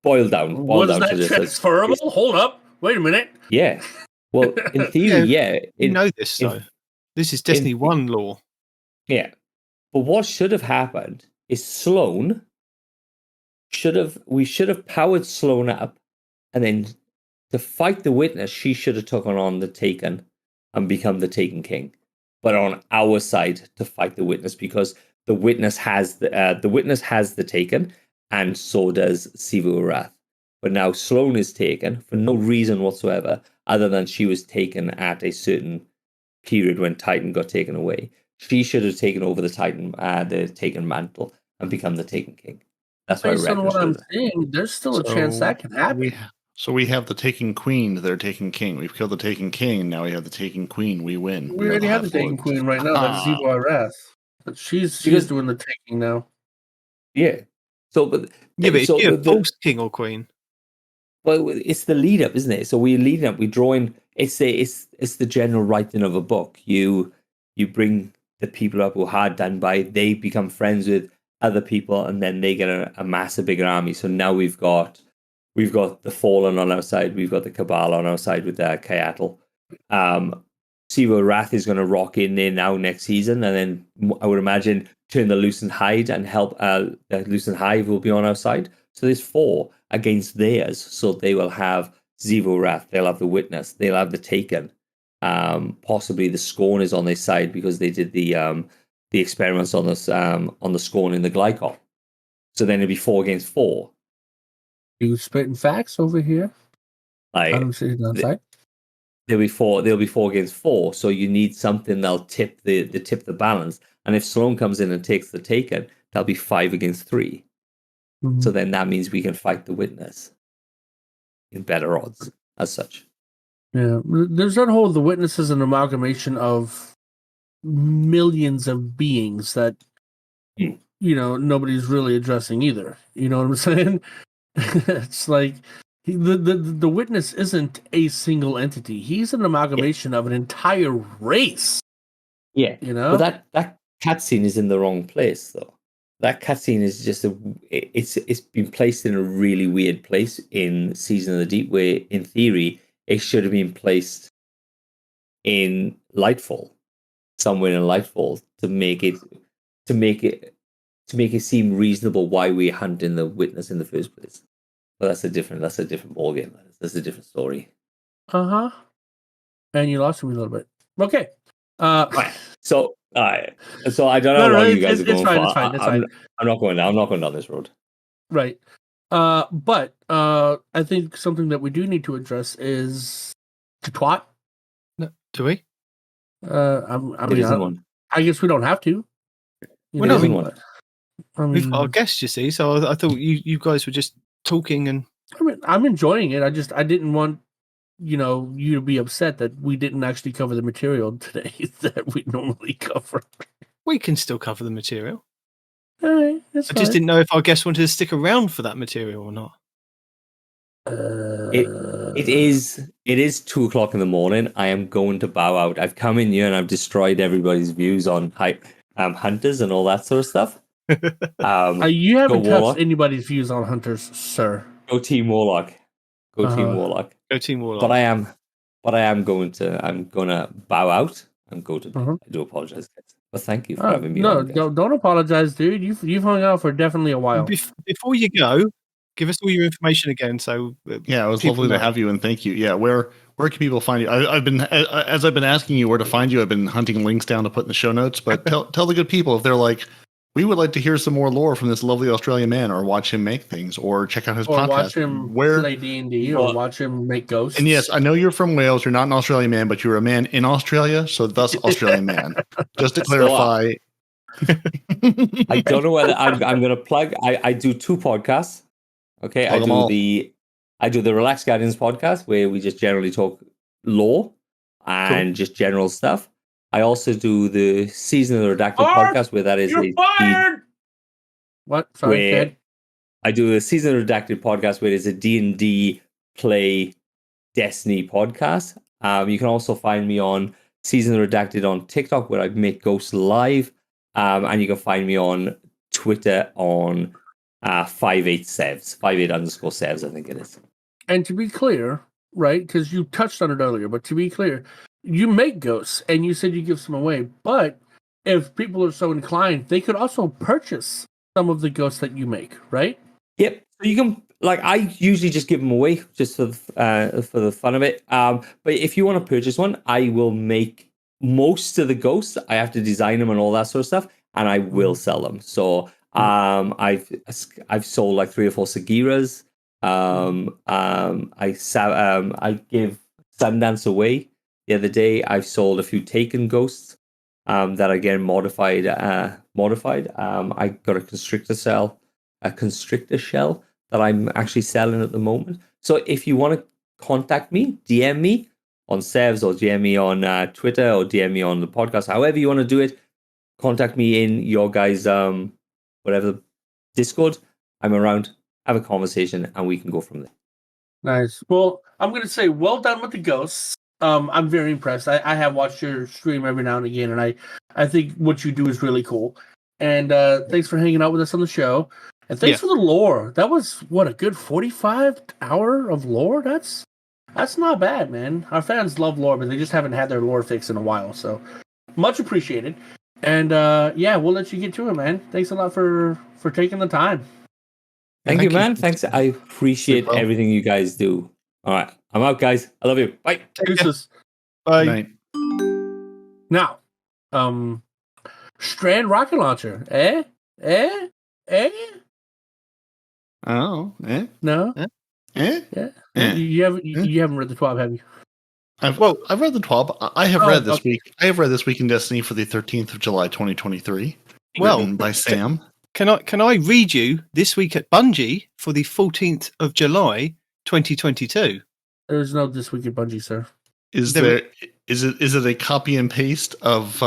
boiled down. Was that transferable? Hold up. Wait a minute. Yeah. Well, in theory, you know this, though. This is Destiny 1 lore. Yeah. But what should have happened is Sloane we should have powered Sloane up, and then to fight the Witness, she should have taken on the Taken and become the Taken King. But on our side to fight the Witness, because the Witness has the Taken, and so does Sivu Arath. But now Sloane is taken for no reason whatsoever, other than she was taken at a certain period when Titan got taken away. She should have taken over the Taken mantle and become the Taken King. That's why. Based on what I'm saying, there's still a chance that can happen. So we have the Taken Queen, they're Taken King. We've killed the Taken King, now we have the Taken Queen. We win. We already have the Taken Queen right now. That's Sivu Arath. But she's doing the taking now. Yeah. But it's a false king or queen. Well, it's the lead up, isn't it? So we're leading up. We're drawing. It's the general writing of a book. You bring the people up who are hard done by. They become friends with other people, and then they get amass a bigger army. So now we've got the Fallen on our side. We've got the Cabal on our side with Kayatl. Sivu Arath is going to rock in there now next season, and then I would imagine turn the Loosened Hide and help. The Loosened Hive will be on our side. So there's 4 against theirs. So they will have Sivu Arath. They'll have the Witness. They'll have the Taken. Possibly the Scorn is on their side because they did the experiments on the Scorn in the Glycol. So then it'd be 4 against 4. You spitting facts over here? I'm sitting outside. There'll be 4 against 4. So you need something that'll tip the balance. And if Sloane comes in and takes the Taken, that'll be 5 against 3. Mm-hmm. So then that means we can fight the Witness in better odds as such. Yeah, there's that whole the witness is an amalgamation of millions of beings that nobody's really addressing either. You know what I'm saying? It's like the witness isn't a single entity. He's an amalgamation of an entire race. Yeah, You know, but that cutscene is in the wrong place, though. That cutscene is just it's been placed in a really weird place in Season of the Deep, where in theory it should have been placed in Lightfall, somewhere in Lightfall, to make it seem reasonable why we're hunting the witness in the first place. But that's a different ballgame. That's a different story. And you lost me a little bit. Okay. Right. So I don't know how you guys are going. It's fine. I'm not going down. I'm not going down this road. Right. But I think something that we do need to address is the twat. No, do we? I guess we don't have to. We've got our guests, you see. So I thought you guys were just talking, and I'm enjoying it. I didn't want you to be upset that we didn't actually cover the material today that we normally cover. We can still cover the material. All right, I just didn't know if our guests wanted to stick around for that material or not. It is 2:00 in the morning. I am going to bow out. I've come in here and I've destroyed everybody's views on hunters and all that sort of stuff. You haven't touched anybody's views on hunters, sir. Go Team Warlock. Team Warlock. Go Team Warlock. But I'm gonna bow out and go to bed. I do apologize, guys. But thank you for having me on. No, don't apologize, dude. You've hung out for definitely a while. Before you go, give us all your information again. So it was lovely to have you, and thank you. Yeah, where can people find you? I've been asking you where to find you. I've been hunting links down to put in the show notes. But tell the good people if they're like, we would like to hear some more lore from this lovely Australian man, or watch him make things, or check out his podcast. Or watch him play D&D, or watch him make ghosts. And yes, I know you're from Wales. You're not an Australian man, but you're a man in Australia, so thus Australian man. Just to clarify. I don't know whether I'm going to plug. I do 2 podcasts. Okay, I do the Relax Guardians podcast, where we just generally talk lore and just general stuff. I also do the Season of the Redacted podcast, where that is what? Sorry, Ted. I do the Season of the Redacted podcast, where it's a D&D play Destiny podcast. You can also find me on Season of the Redacted on TikTok, where I make ghosts live, and you can find me on Twitter on 58sevs, 58_sevs, I think it is. And to be clear, right, because you touched on it earlier, but to be clear, you make ghosts, and you said you give some away. But if people are so inclined, they could also purchase some of the ghosts that you make, right? Yep. So you can, I usually just give them away just for the fun of it. But if you want to purchase one, I will make most of the ghosts. I have to design them and all that sort of stuff, and I will sell them. So I've sold 3 or 4 Sagiras. I give Sundance away. The other day, I've sold a few Taken ghosts that again modified. I got a constrictor shell that I'm actually selling at the moment. So if you want to contact me, DM me on Sevs, or DM me on Twitter, or DM me on the podcast, however you want to do it. Contact me in your guys' whatever Discord. I'm around. Have a conversation, and we can go from there. Nice. Well, I'm going to say well done with the ghosts. I'm very impressed. I have watched your stream every now and again, and I think what you do is really cool. And thanks for hanging out with us on the show. And thanks for the lore. That was, a good 45 hour of lore? That's not bad, man. Our fans love lore, but they just haven't had their lore fix in a while. So much appreciated. And we'll let you get to it, man. Thanks a lot for taking the time. Thank you, man. Thanks. I appreciate everything you guys do. All right. I'm out, guys. I love you. Bye. Deuces. Bye. Now, Strand rocket launcher. Eh? Oh, eh? No? Eh? Yeah. You haven't read the TWAB, have you? I've read the TWAB. I have read this week. I have read This Week in Destiny for the 13th of July, 2023. Written by Sam. Can I read you This Week at Bungie for the 14th of July, 2022? There's no This Week at Bungie, sir. Is There- is it a copy and paste of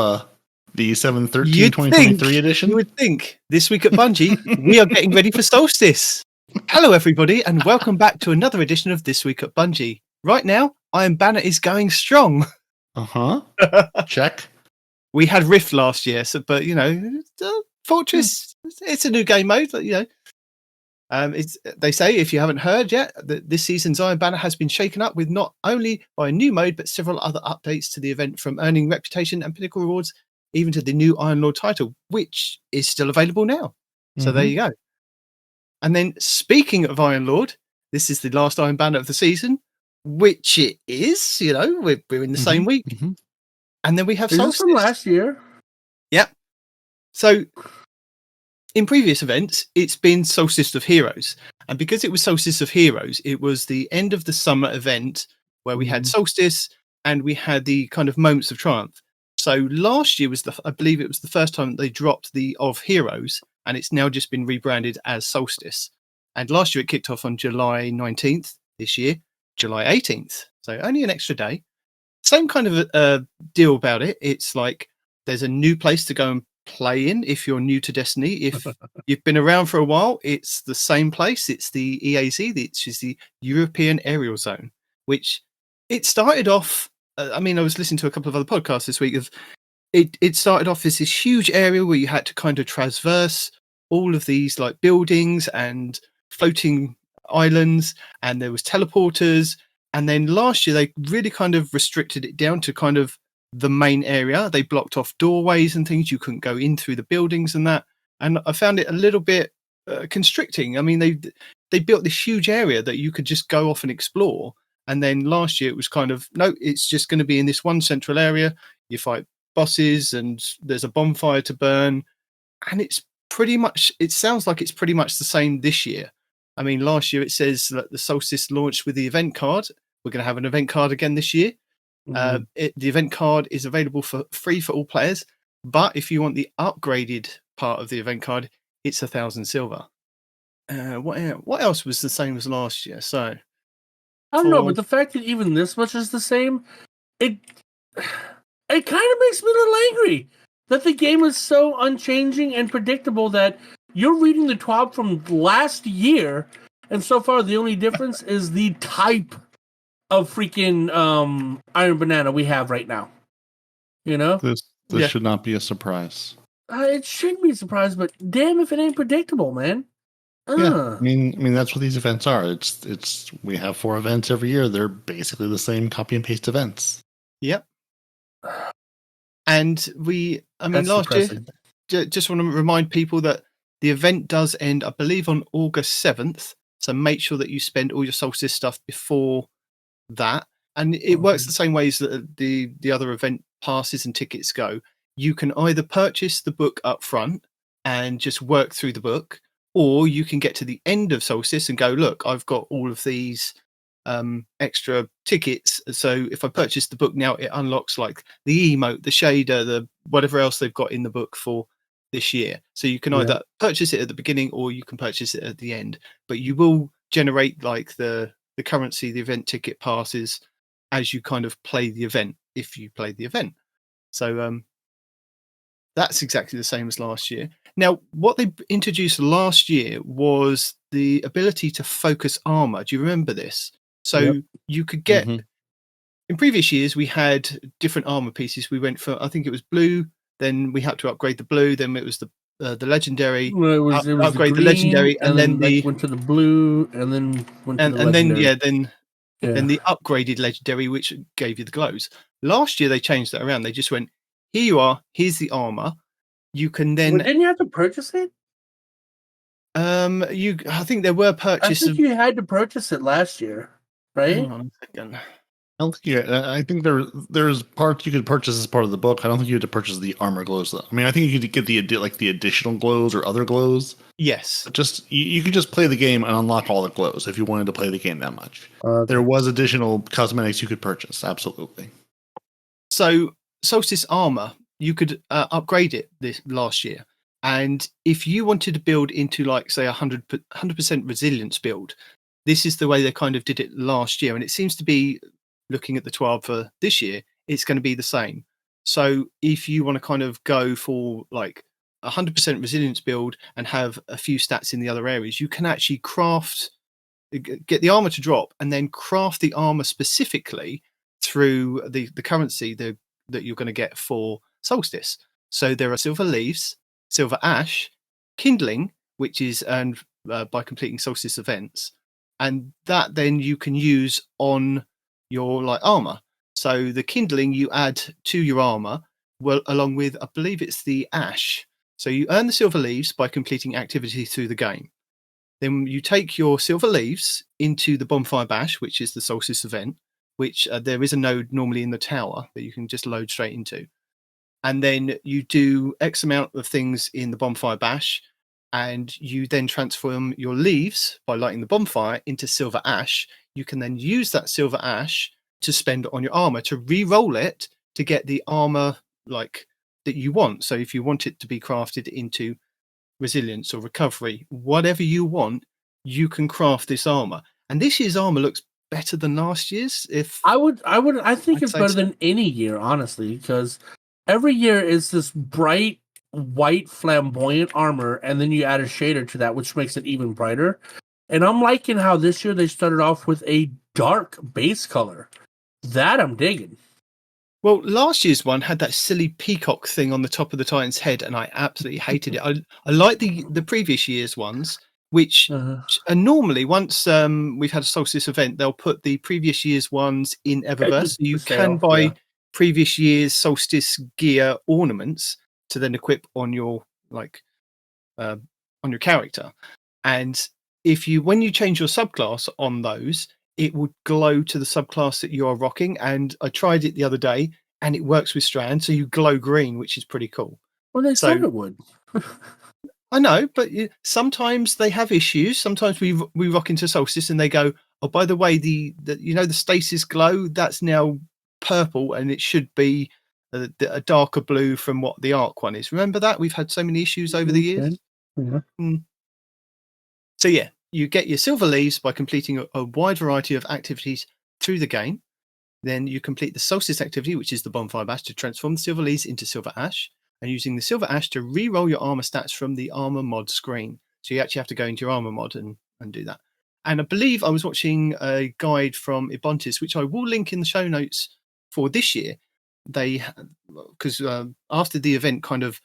the 7/13 You'd 2023 edition? You would think this week at Bungie, we are getting ready for Solstice. Hello, everybody, and welcome back to another edition of This Week at Bungie. Right now, Iron Banner is going strong. Check. We had Rift last year, but Fortress, it's a new game mode. But, they say, if you haven't heard yet, that this season's Iron Banner has been shaken up with not only by a new mode, but several other updates to the event, from earning reputation and pinnacle rewards, even to the new Iron Lord title, which is still available now. So there you go. And then, speaking of Iron Lord, this is the last Iron Banner of the season, which it is. We're in the same week. And then we have Solstice. Is this from last year? Yep. So, in previous events, it's been Solstice of Heroes. And because it was Solstice of Heroes, it was the end of the summer event where we had Solstice and we had the kind of moments of triumph. So last year was I believe it was the first time they dropped the of Heroes, and it's now just been rebranded as Solstice. And last year it kicked off on July 19th, this year, July 18th. So only an extra day. Same kind of a deal about it. It's like there's a new place to go and play in if you're new to Destiny. If you've been around for a while, it's the same place. It's the EAZ, which is the European Aerial Zone, which it started off. I was listening to a couple of other podcasts this week. It started off as this huge area where you had to kind of traverse all of these like buildings and floating islands, and there was teleporters. And then last year they really kind of restricted it down to kind of the main area. They blocked off doorways and things. You couldn't go in through the buildings and that. And I found it a little bit constricting. I mean, they built this huge area that you could just go off and explore. And then last year it was kind of, no, it's just going to be in this one central area. You fight bosses and there's a bonfire to burn. And it sounds like it's pretty much the same this year. I mean, last year it says that the Solstice launched with the event card. We're going to have an event card again this year. The event card is available for free for all players. But if you want the upgraded part of the event card, it's 1,000 silver. What else was the same as last year? So I don't know, but the fact that even this much is the same, it kind of makes me a little angry that the game is so unchanging and predictable that you're reading the TWAB from last year, and so far the only difference is the type of freaking Iron Banana we have right now. This should not be a surprise. It should be a surprise, but damn if it ain't predictable, man. Yeah, I mean that's what these events are. It's we have 4 events every year. They're basically the same copy and paste events. Yep. And last year, just want to remind people that the event does end, I believe, on August 7th. So make sure that you spend all your Solstice stuff before that. And it works the same ways that the other event passes and tickets go. You can either purchase the book up front and just work through the book, or you can get to the end of Solstice and go, look, I've got all of these extra tickets. So if I purchase the book now, it unlocks like the emote, the shader, the whatever else they've got in the book for this year. So you can either purchase it at the beginning or you can purchase it at the end. But you will generate like the currency, the event ticket passes as you kind of play the event, if you play the event. So that's exactly the same as last year. Now, what they introduced last year was the ability to focus armor. Do you remember this? So you could get, in previous years, we had different armor pieces. We went for, I think it was blue, then we had to upgrade the blue, then it was the legendary, well, it was upgrade the legendary, and then went to the blue, and then went to the legendary. Then the upgraded legendary, which gave you the glows. Last year, they changed that around. They just went, here you are, here's the armor. You can then... Well, didn't you have to purchase it? I think there were purchases. I think you had to purchase it last year, right? Hang on a second. I think there's parts you could purchase as part of the book. I don't think you had to purchase the armor glows though. I mean, I think you could get the additional glows or other glows. Yes. Just you could just play the game and unlock all the glows if you wanted to play the game that much. There was additional cosmetics you could purchase. Absolutely. So Solstice armor, you could upgrade it this last year, and if you wanted to build into like say 100% resilience build, this is the way they kind of did it last year, and it seems to be looking at the TWAB for this year, it's going to be the same. So if you want to kind of go for like 100% resilience build and have a few stats in the other areas, you can actually get the armor to drop and then craft the armor specifically through the currency that you're going to get for Solstice. So there are silver leaves, silver ash, kindling, which is earned by completing Solstice events, and that then you can use on your like armor. So the kindling you add to your armor, well, along with I believe it's the ash. So you earn the silver leaves by completing activity through the game. Then you take your silver leaves into the Bonfire Bash, which is the Solstice event, which there is a node normally in the tower that you can just load straight into. And then you do X amount of things in the Bonfire Bash, and you then transform your leaves by lighting the bonfire into silver ash. You can then use that silver ash to spend on your armor to re-roll it to get the armor like that you want. So if you want it to be crafted into resilience or recovery, whatever you want, you can craft this armor. And this year's armor looks better than last year's. I think I'd it's say better so. than any year, honestly, because every year is this bright white flamboyant armor, and then you add a shader to that, which makes it even brighter. And I'm liking how this year they started off with a dark base color. That I'm digging. Well, last year's one had that silly peacock thing on the top of the Titan's head, and I absolutely hated it. I like the previous year's ones, which and normally once we've had a Solstice event, they'll put the previous year's ones in Eververse. You can buy previous year's Solstice gear ornaments to then equip on your on your character. And when you change your subclass on those, it would glow to the subclass that you are rocking. And I tried it the other day, and it works with Strand, so you glow green, which is pretty cool. Well, they said it would. I know, but sometimes they have issues. Sometimes we rock into Solstice, and they go, "Oh, by the way, the stasis glow, that's now purple, and it should be a darker blue from what the Arc one is." Remember that? We've had so many issues over the years. Yeah. So yeah, you get your silver leaves by completing a wide variety of activities through the game. Then you complete the Solstice activity, which is the Bonfire Bash, to transform the silver leaves into silver ash, and using the silver ash to re-roll your armor stats from the armor mod screen. So you actually have to go into your armor mod and do that. And I believe I was watching a guide from Ibontis, which I will link in the show notes for this year. Because after the event kind of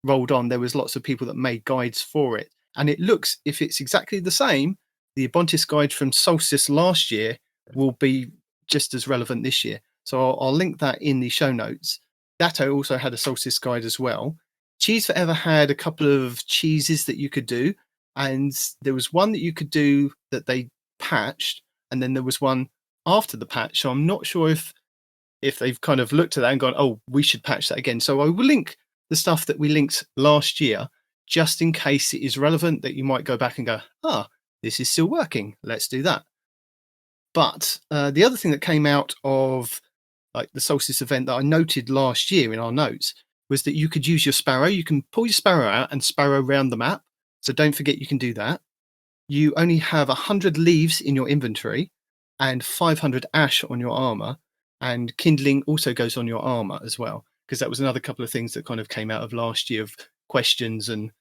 rolled on, there was lots of people that made guides for it. And it looks, if it's exactly the same, the Ibontis guide from Solstice last year will be just as relevant this year. So I'll link that in the show notes. Datto also had a Solstice guide as well. Cheese Forever had a couple of cheeses that you could do. And there was one that you could do that they patched. And then there was one after the patch. So I'm not sure if they've kind of looked at that and gone, oh, we should patch that again. So I will link the stuff that we linked last year, just in case it is relevant, that you might go back and go, this is still working. Let's do that. But the other thing that came out of like the Solstice event that I noted last year in our notes was that you could use your Sparrow. You can pull your Sparrow out and Sparrow around the map. So don't forget you can do that. You only have 100 leaves in your inventory and 500 ash on your armor. And kindling also goes on your armor as well, because that was another couple of things that kind of came out of last year of questions and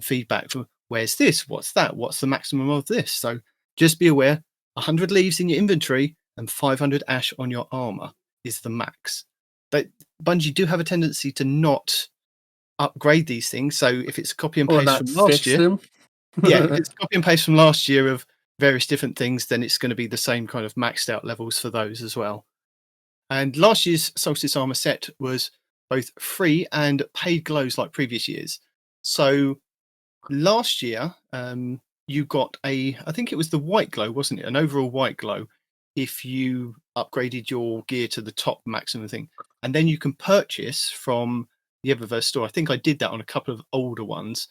feedback for where's this? What's that? What's the maximum of this? So just be aware, 100 leaves in your inventory and 500 ash on your armor is the max. But Bungie do have a tendency to not upgrade these things. So if it's a copy and paste from last year, if it's copy and paste from last year of various different things, then it's going to be the same kind of maxed out levels for those as well. And last year's Solstice armor set was both free and paid glows like previous years. So last year, you got I think it was the white glow, wasn't it? An overall white glow if you upgraded your gear to the top maximum thing. And then you can purchase from the Eververse store. I think I did that on a couple of older ones.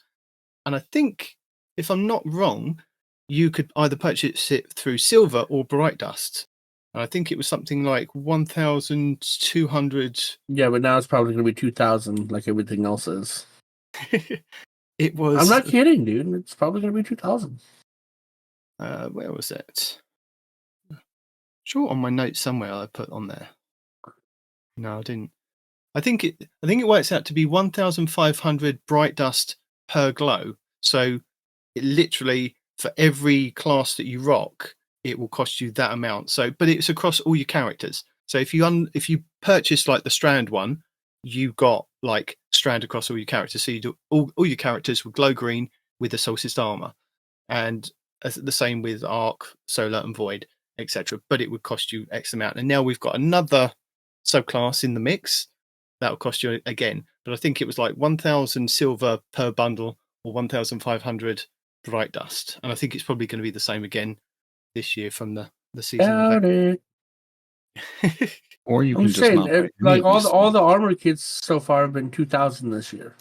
And I think, if I'm not wrong, you could either purchase it through silver or bright dust. And I think it was something like 1,200. Yeah, but now it's probably going to be 2,000 like everything else is. It was. I'm not kidding, dude. It's probably going to be 2,000. Where was it? Sure, on my notes somewhere I put on there. No, I didn't. I think it works out to be 1,500 bright dust per glow. So it literally, for every class that you rock, it will cost you that amount. So, but it's across all your characters. So if you purchase like the Strand one, you got like Strand across all your characters. So you do all your characters will glow green with the Solstice armor, and the same with Arc, Solar, and Void, etc. But it would cost you X amount. And now we've got another subclass in the mix that will cost you again. But I think it was like 1,000 silver per bundle or 1,500 bright dust. And I think it's probably going to be the same again this year from the season event. Or you can I'm just saying, not buy like any of these all the armor kits so far have been 2,000 this year,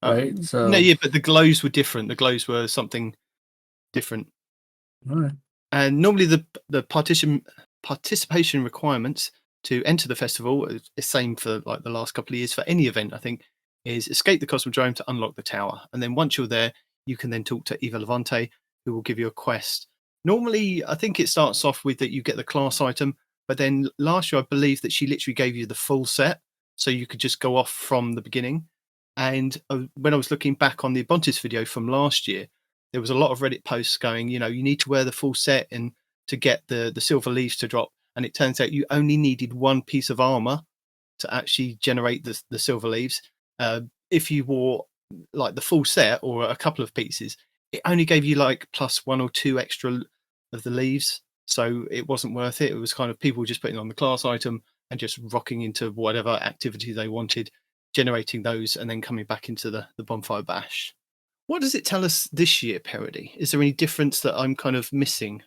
right? So no, yeah, but the glows were different. The glows were something different. all right. And normally the participation requirements to enter the festival is the same for like the last couple of years for any event, I think, is escape the Cosmodrome to unlock the tower. And then once you're there, you can then talk to Eva Levante, who will give you a quest. Normally, I think it starts off with that you get the class item, but then last year I believe that she literally gave you the full set, so you could just go off from the beginning. And when I was looking back on the Abontis video from last year, there was a lot of Reddit posts going, you need to wear the full set and to get the silver leaves to drop. And it turns out you only needed one piece of armor to actually generate the silver leaves. If you wore like the full set or a couple of pieces, it only gave you like plus 1 or 2 extra of the leaves. So it wasn't worth it. It was kind of people just putting on the class item and just rocking into whatever activity they wanted, generating those and then coming back into the bonfire bash. What does it tell us this year, Peroty? Is there any difference that I'm kind of missing?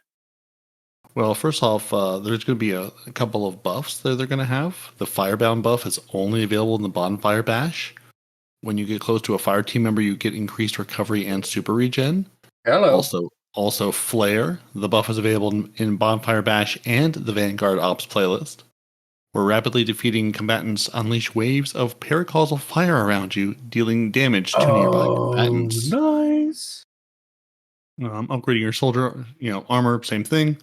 Well, first off, there's going to be a couple of buffs that they're going to have. The Firebound buff is only available in the Bonfire Bash. When you get close to a fire team member, you get increased recovery and super regen. Hello. Also Flare. The buff is available in Bonfire Bash and the Vanguard Ops playlist. Where rapidly defeating combatants unleash waves of paracausal fire around you, dealing damage to nearby combatants. Nice. Upgrading your soldier, armor, same thing.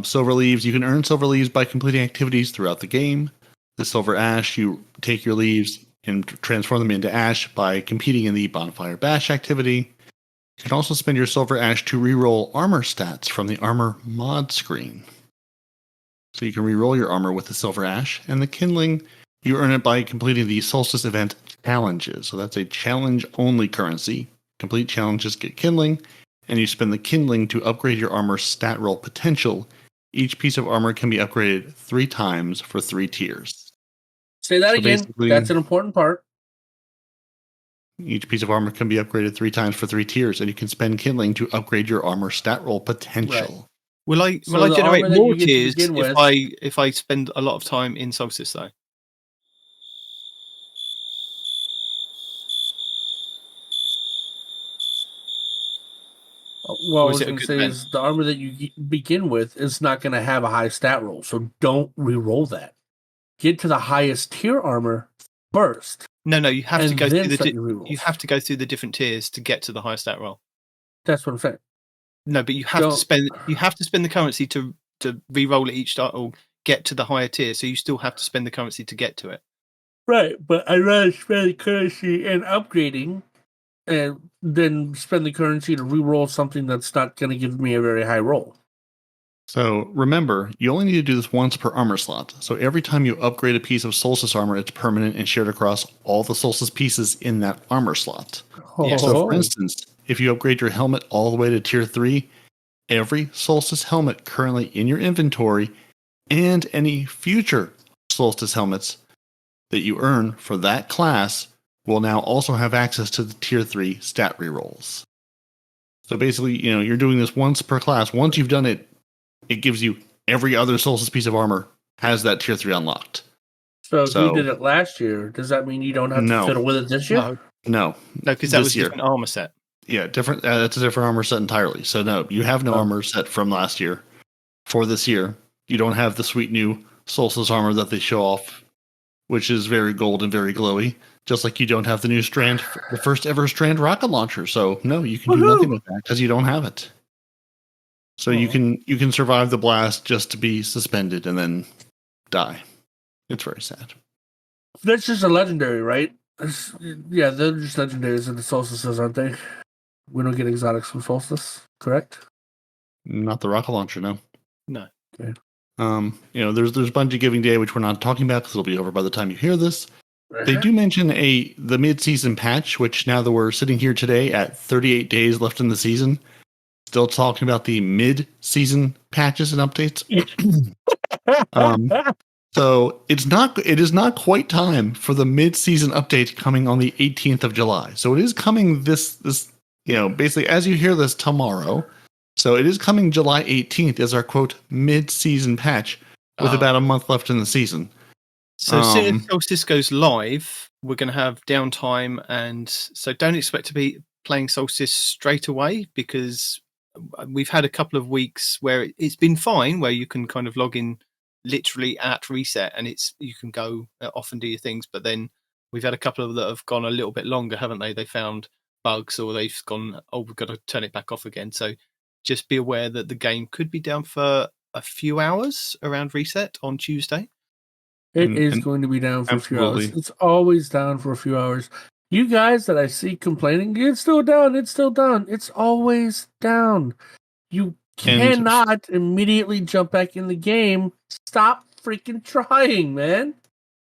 Silver leaves. You can earn silver leaves by completing activities throughout the game. The silver ash, you take your leaves and transform them into ash by competing in the Bonfire Bash activity. You can also spend your silver ash to reroll armor stats from the armor mod screen. So you can reroll your armor with the silver ash, and the kindling, you earn it by completing the Solstice event challenges. So that's a challenge-only currency. Complete challenges get kindling, and you spend the kindling to upgrade your armor's stat roll potential. Each piece of armor can be upgraded 3 times for 3 tiers. Say that again. That's an important part. Each piece of armor can be upgraded 3 times for 3 tiers, and you can spend kindling to upgrade your armor stat roll potential. Right. Will I generate more tiers if I spend a lot of time in Solstice though? Well, I was going to say is the armor that you begin with is not going to have a high stat roll, so don't re-roll that. Get to the highest tier armor first. No, you have to go through you have to go through the different tiers to get to the highest stat roll. That's what I'm saying. No, but you have to spend the currency to re-roll it each start or get to the higher tier. So you still have to spend the currency to get to it. Right, but I'd rather spend the currency in upgrading and then spend the currency to re-roll something that's not going to give me a very high roll. So remember, you only need to do this once per armor slot. So every time you upgrade a piece of Solstice armor, it's permanent and shared across all the Solstice pieces in that armor slot. Oh. So for instance, if you upgrade your helmet all the way to tier 3, every Solstice helmet currently in your inventory and any future Solstice helmets that you earn for that class will now also have access to the tier 3 stat rerolls. So basically, you're doing this once per class. Once you've done it, it gives you every other Solstice piece of armor has that tier 3 unlocked. So if you did it last year, does that mean you don't have to fiddle with it this year? No, because that was a different armor set. Yeah, different. That's a different armor set entirely. So no, you have no armor set from last year. For this year, you don't have the sweet new Solstice armor that they show off, which is very gold and very glowy. Just like you don't have the new Strand, the first ever Strand rocket launcher. So no, you can do nothing with that because you don't have it. So you can survive the blast just to be suspended and then die. It's very sad. That's just a legendary, right? Yeah, they're just legendaries in the Solstices, aren't they? We don't get exotics from Solstice, correct? Not the rocket launcher, no. No. Okay. There's Bungie Giving Day, which we're not talking about because it'll be over by the time you hear this. They do mention the mid-season patch, which now that we're sitting here today at 38 days left in the season, still talking about the mid-season patches and updates. So it is not quite time for the mid-season update coming on the 18th of July. So it is coming this basically as you hear this tomorrow. So it is coming July 18th as our quote mid-season patch with about a month left in the season. So as soon as Solstice goes live, we're going to have downtime, and so don't expect to be playing Solstice straight away because we've had a couple of weeks where it's been fine, where you can kind of log in literally at reset and you can go off and do your things. But then we've had a couple of that have gone a little bit longer, haven't they? They found bugs or they've gone, we've got to turn it back off again. So just be aware that the game could be down for a few hours around reset on Tuesday. It is going to be down for a few hours. It's always down for a few hours. You guys that I see complaining, it's still down, it's still down. It's always down. You cannot immediately jump back in the game. Stop freaking trying, man.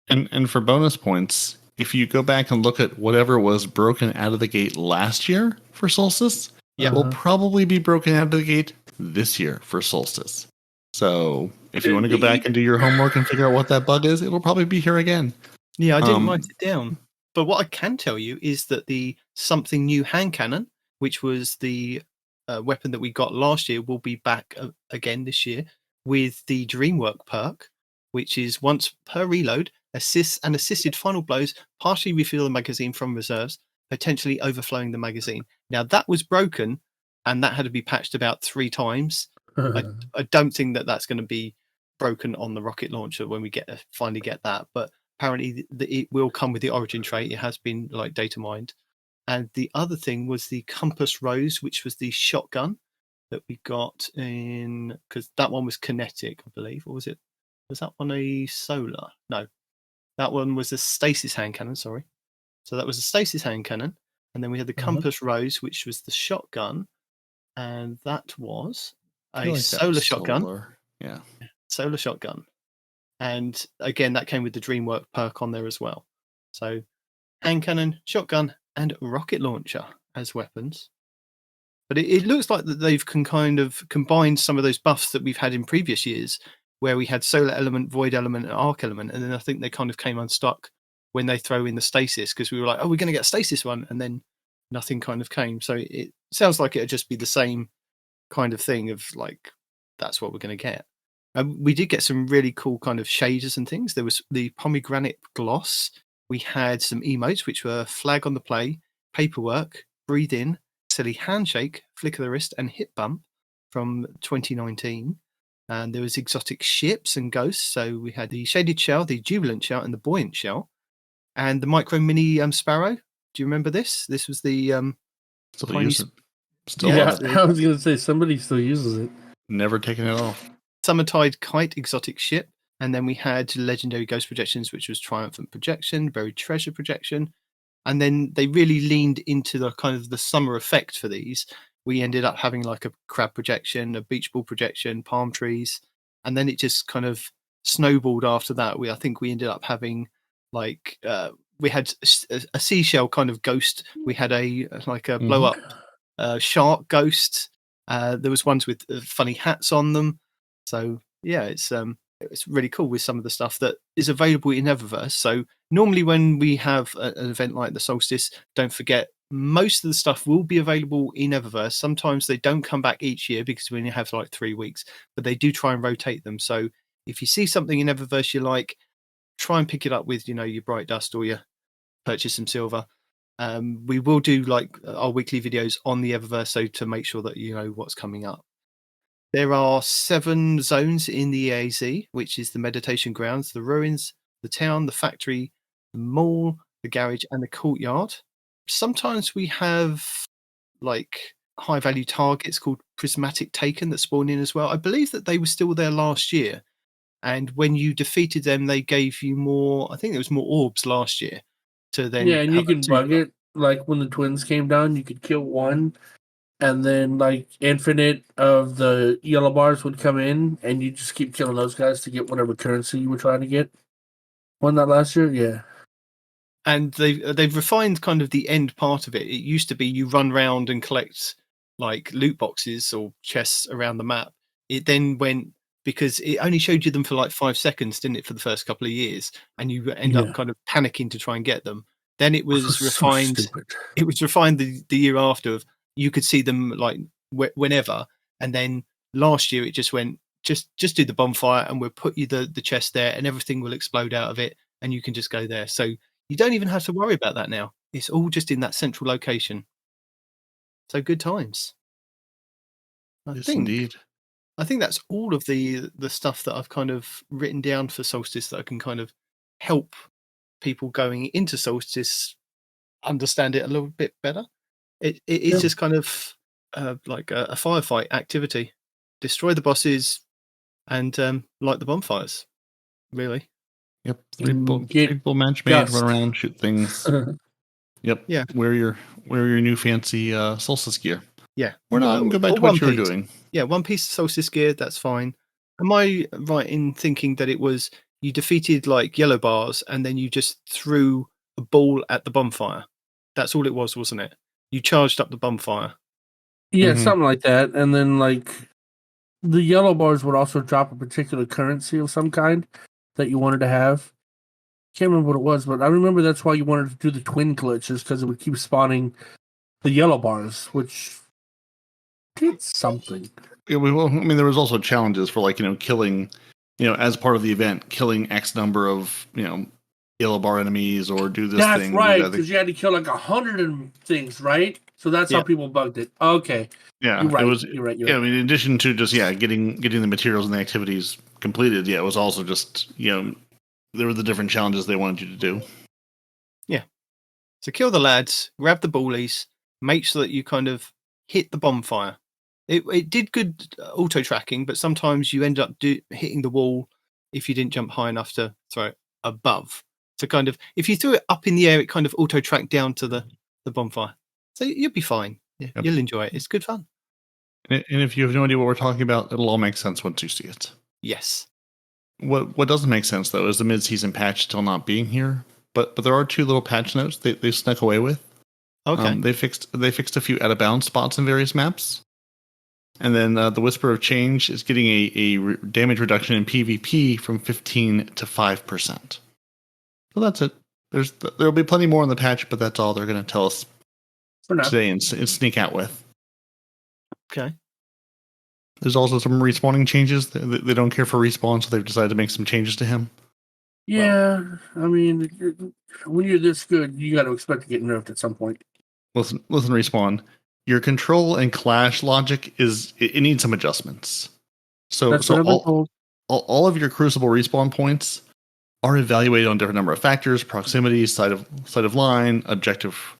And for bonus points, if you go back and look at whatever was broken out of the gate last year for Solstice, it will probably be broken out of the gate this year for Solstice. So if you want to go back and do your homework and figure out what that bug is, it'll probably be here again. Yeah, I didn't write it down. But what I can tell you is that the something new hand cannon, which was the weapon that we got last year, will be back again this year with the Dreamwork perk, which is once per reload, assists and assisted final blows partially refill the magazine from reserves, potentially overflowing the magazine. Now that was broken and that had to be patched about 3 times. I don't think that that's going to be broken on the rocket launcher when we finally get that, but apparently it will come with the origin trait. It has been like data mined. And the other thing was the Compass Rose, which was the shotgun that we got in, because that one was kinetic, I believe. Or was it? Was that one a solar? No, that one was a stasis hand cannon. Sorry. So that was a stasis hand cannon, and then we had the Compass Rose, which was the shotgun, and that was a solar shotgun. Yeah, solar shotgun. And again, that came with the Dreamwork perk on there as well. So hand cannon, shotgun, and rocket launcher as weapons. But it looks like that they've kind of combined some of those buffs that we've had in previous years, where we had solar element, void element, and arc element, and then I think they kind of came unstuck when they throw in the stasis, because we were like, oh, we're going to get a stasis one, and then nothing kind of came. So it sounds like it'd just be the same kind of thing of like, that's what we're going to get. We did get some really cool kind of shaders and things. There was the pomegranate gloss. We had some emotes, which were flag on the play, paperwork, breathe in, silly handshake, flick of the wrist, and hip bump from 2019. And there was exotic ships and ghosts. So we had the shaded shell, the jubilant shell, and the buoyant shell, and the micro mini sparrow. Do you remember this? This was the still use it. Still I was going to say somebody still uses it. Never taken it off. Summertide Kite exotic ship, and then we had legendary ghost projections, which was triumphant projection, buried treasure projection, and then they really leaned into the kind of the summer effect for these. We ended up having like a crab projection, a beach ball projection, palm trees, and then it just kind of snowballed after that. I think we ended up having like we had a seashell kind of ghost. We had a blow up shark ghost. There was ones with funny hats on them. So yeah, it's really cool with some of the stuff that is available in Eververse. So normally when we have an event like the Solstice, don't forget most of the stuff will be available in Eververse. Sometimes they don't come back each year because we only have like 3 weeks, but they do try and rotate them. So if you see something in Eververse you like, try and pick it up with your Bright Dust or your Purchase Some Silver. We will do like our weekly videos on the Eververse, so to make sure that you know what's coming up. There are 7 zones in the EAZ, which is the meditation grounds, the ruins, the town, the factory, the mall, the garage, and the courtyard. Sometimes we have like high value targets called Prismatic Taken that spawn in as well. I believe that they were still there last year. And when you defeated them, they gave you more. I think there was more orbs last year to then. Yeah, and you have a can bug super. it. Like when the twins came down, you could kill one, and then like infinite of the yellow bars would come in, and you just keep killing those guys to get whatever currency you were trying to get. Wasn't that last year? Yeah. And they've refined kind of the end part of it. It used to be you run around and collect like loot boxes or chests around the map. It then went because it only showed you them for like 5 seconds, didn't it, for the first couple of years, and you end up Yeah. kind of panicking to try and get them. Then it Which was so refined. stupid. It was refined the year after of you could see them like whenever, and then last year it just went just do the bonfire and we'll put you the chest there and everything will explode out of it and you can just go there. So you don't even have to worry about that now. It's all just in that central location. So good times. Yes, indeed. I think that's all of the stuff that I've kind of written down for Solstice that I can kind of help people going into Solstice understand it a little bit better. It is just kind of like a firefight activity. Destroy the bosses and light the bonfires, really. Yep. Three people match made, run around, shoot things. Yep. Yeah. Wear your new fancy Solstice gear. Yeah. Or not, go back to what you were doing. Yeah, one piece of Solstice gear, that's fine. Am I right in thinking that it was you defeated like yellow bars and then you just threw a ball at the bonfire? That's all it was, wasn't it? You charged up the bonfire. Yeah, something like that. And then like the yellow bars would also drop a particular currency of some kind that you wanted to have. Can't remember what it was, but I remember that's why you wanted to do the twin glitches because it would keep spawning the yellow bars, which did something. Yeah, there was also challenges for like, killing, as part of the event, killing X number of, yellow bar enemies or do this thing. That's right, because you had to kill like 100 and things, right? So that's how people bugged it. Okay. Yeah, you're right. You're right. I mean, in addition to just getting the materials and the activities completed, it was also just there were the different challenges they wanted you to do. Yeah. So kill the lads, grab the ballies, make sure that you kind of hit the bonfire. It did good auto tracking, but sometimes you end up hitting the wall if you didn't jump high enough to throw it above. So kind of if you threw it up in the air, it kind of auto tracked down to the bonfire. So you'll be fine. Yeah, yep. You'll enjoy it. It's good fun. And if you have no idea what we're talking about, it'll all make sense once you see it. Yes. What doesn't make sense though is the mid-season patch still not being here. But there are two little patch notes they snuck away with. Okay. They fixed a few out of bounds spots in various maps. And then the Whisper of Change is getting a damage reduction in PvP from 15 to 5%. So that's it. There'll be plenty more in the patch, but that's all they're going to tell us today and sneak out with. Okay. There's also some respawning changes. They don't care for respawn, so they've decided to make some changes to him. Yeah, I mean, when you're this good, you got to expect to get nerfed at some point. Listen, Respawn. Your control and clash logic it needs some adjustments. So all of your Crucible respawn points are evaluated on different number of factors: proximity, side of line, objective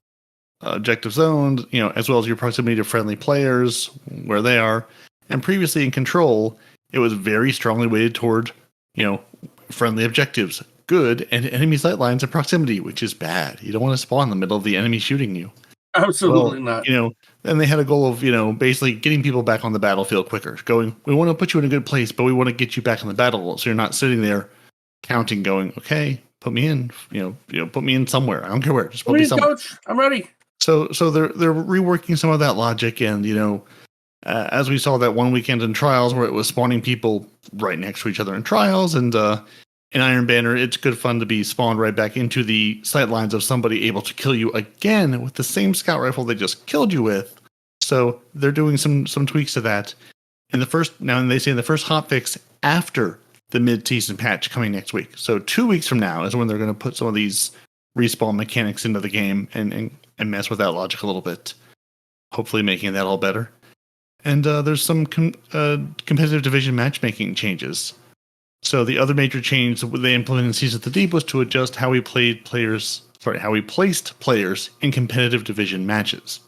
zones, as well as your proximity to friendly players, where they are. And previously in Control, it was very strongly weighted toward, friendly objectives, good, and enemy sight lines and proximity, which is bad. You don't want to spawn in the middle of the enemy shooting you. Absolutely not. And they had a goal of, basically getting people back on the battlefield quicker. We want to put you in a good place, but we want to get you back on the battlefield. So you're not sitting there counting, going, okay, put me in, put me in somewhere. I don't care where. Just put me somewhere. Coach, I'm ready. So they're reworking some of that logic, and as we saw that one weekend in Trials where it was spawning people right next to each other in Trials, and in Iron Banner, it's good fun to be spawned right back into the sight lines of somebody able to kill you again with the same scout rifle they just killed you with. So they're doing some tweaks to that. And they say in the first hotfix after the mid-season patch coming next week. So 2 weeks from now is when they're going to put some of these respawn mechanics into the game and mess with that logic a little bit, hopefully making that all better. And there's some competitive division matchmaking changes. So the other major change that they implemented in Season of the Deep was to adjust how we placed players in competitive division matches.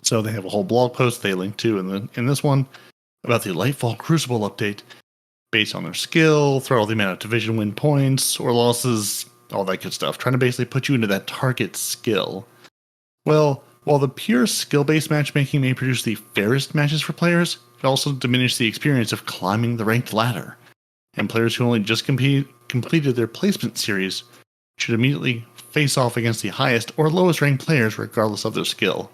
So they have a whole blog post they link to in this one about the Lightfall Crucible update based on their skill, throw all the amount of division win points or losses, all that good stuff, trying to basically put you into that target skill. Well, while the pure skill-based matchmaking may produce the fairest matches for players, it also diminishes the experience of climbing the ranked ladder. And players who only just completed their placement series should immediately face off against the highest or lowest ranked players regardless of their skill.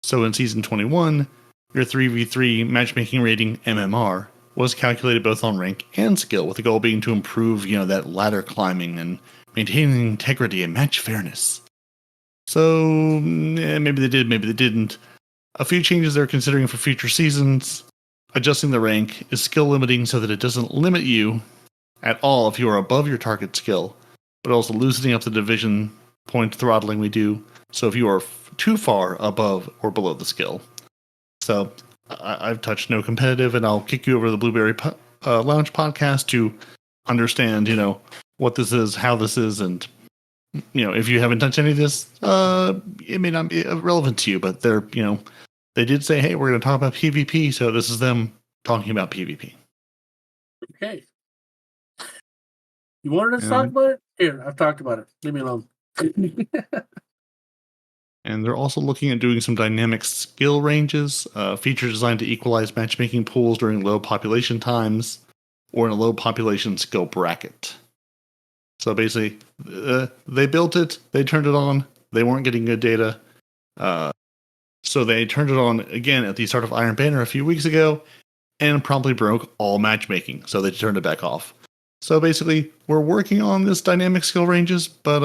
So in Season 21, your 3v3 matchmaking rating MMR was calculated both on rank and skill, with the goal being to improve, that ladder climbing and maintaining integrity and match fairness. So maybe they did, maybe they didn't. A few changes they're considering for future seasons. Adjusting the rank is skill limiting so that it doesn't limit you at all if you are above your target skill, but also loosening up the division point throttling we do, so if you are too far above or below the skill. So I've touched no competitive, and I'll kick you over to the Blueberry Lounge podcast to understand, what this is, how this is, and if you haven't touched any of this, it may not be relevant to you, but they're, they did say, hey, we're going to talk about PvP, so this is them talking about PvP. Okay. You wanted us to talk about it? Here, I've talked about it. Leave me alone. And they're also looking at doing some dynamic skill ranges, features designed to equalize matchmaking pools during low population times or in a low population skill bracket. So basically, they built it, they turned it on, they weren't getting good data. So they turned it on again at the start of Iron Banner a few weeks ago and promptly broke all matchmaking. So they turned it back off. So basically, we're working on this dynamic skill ranges, but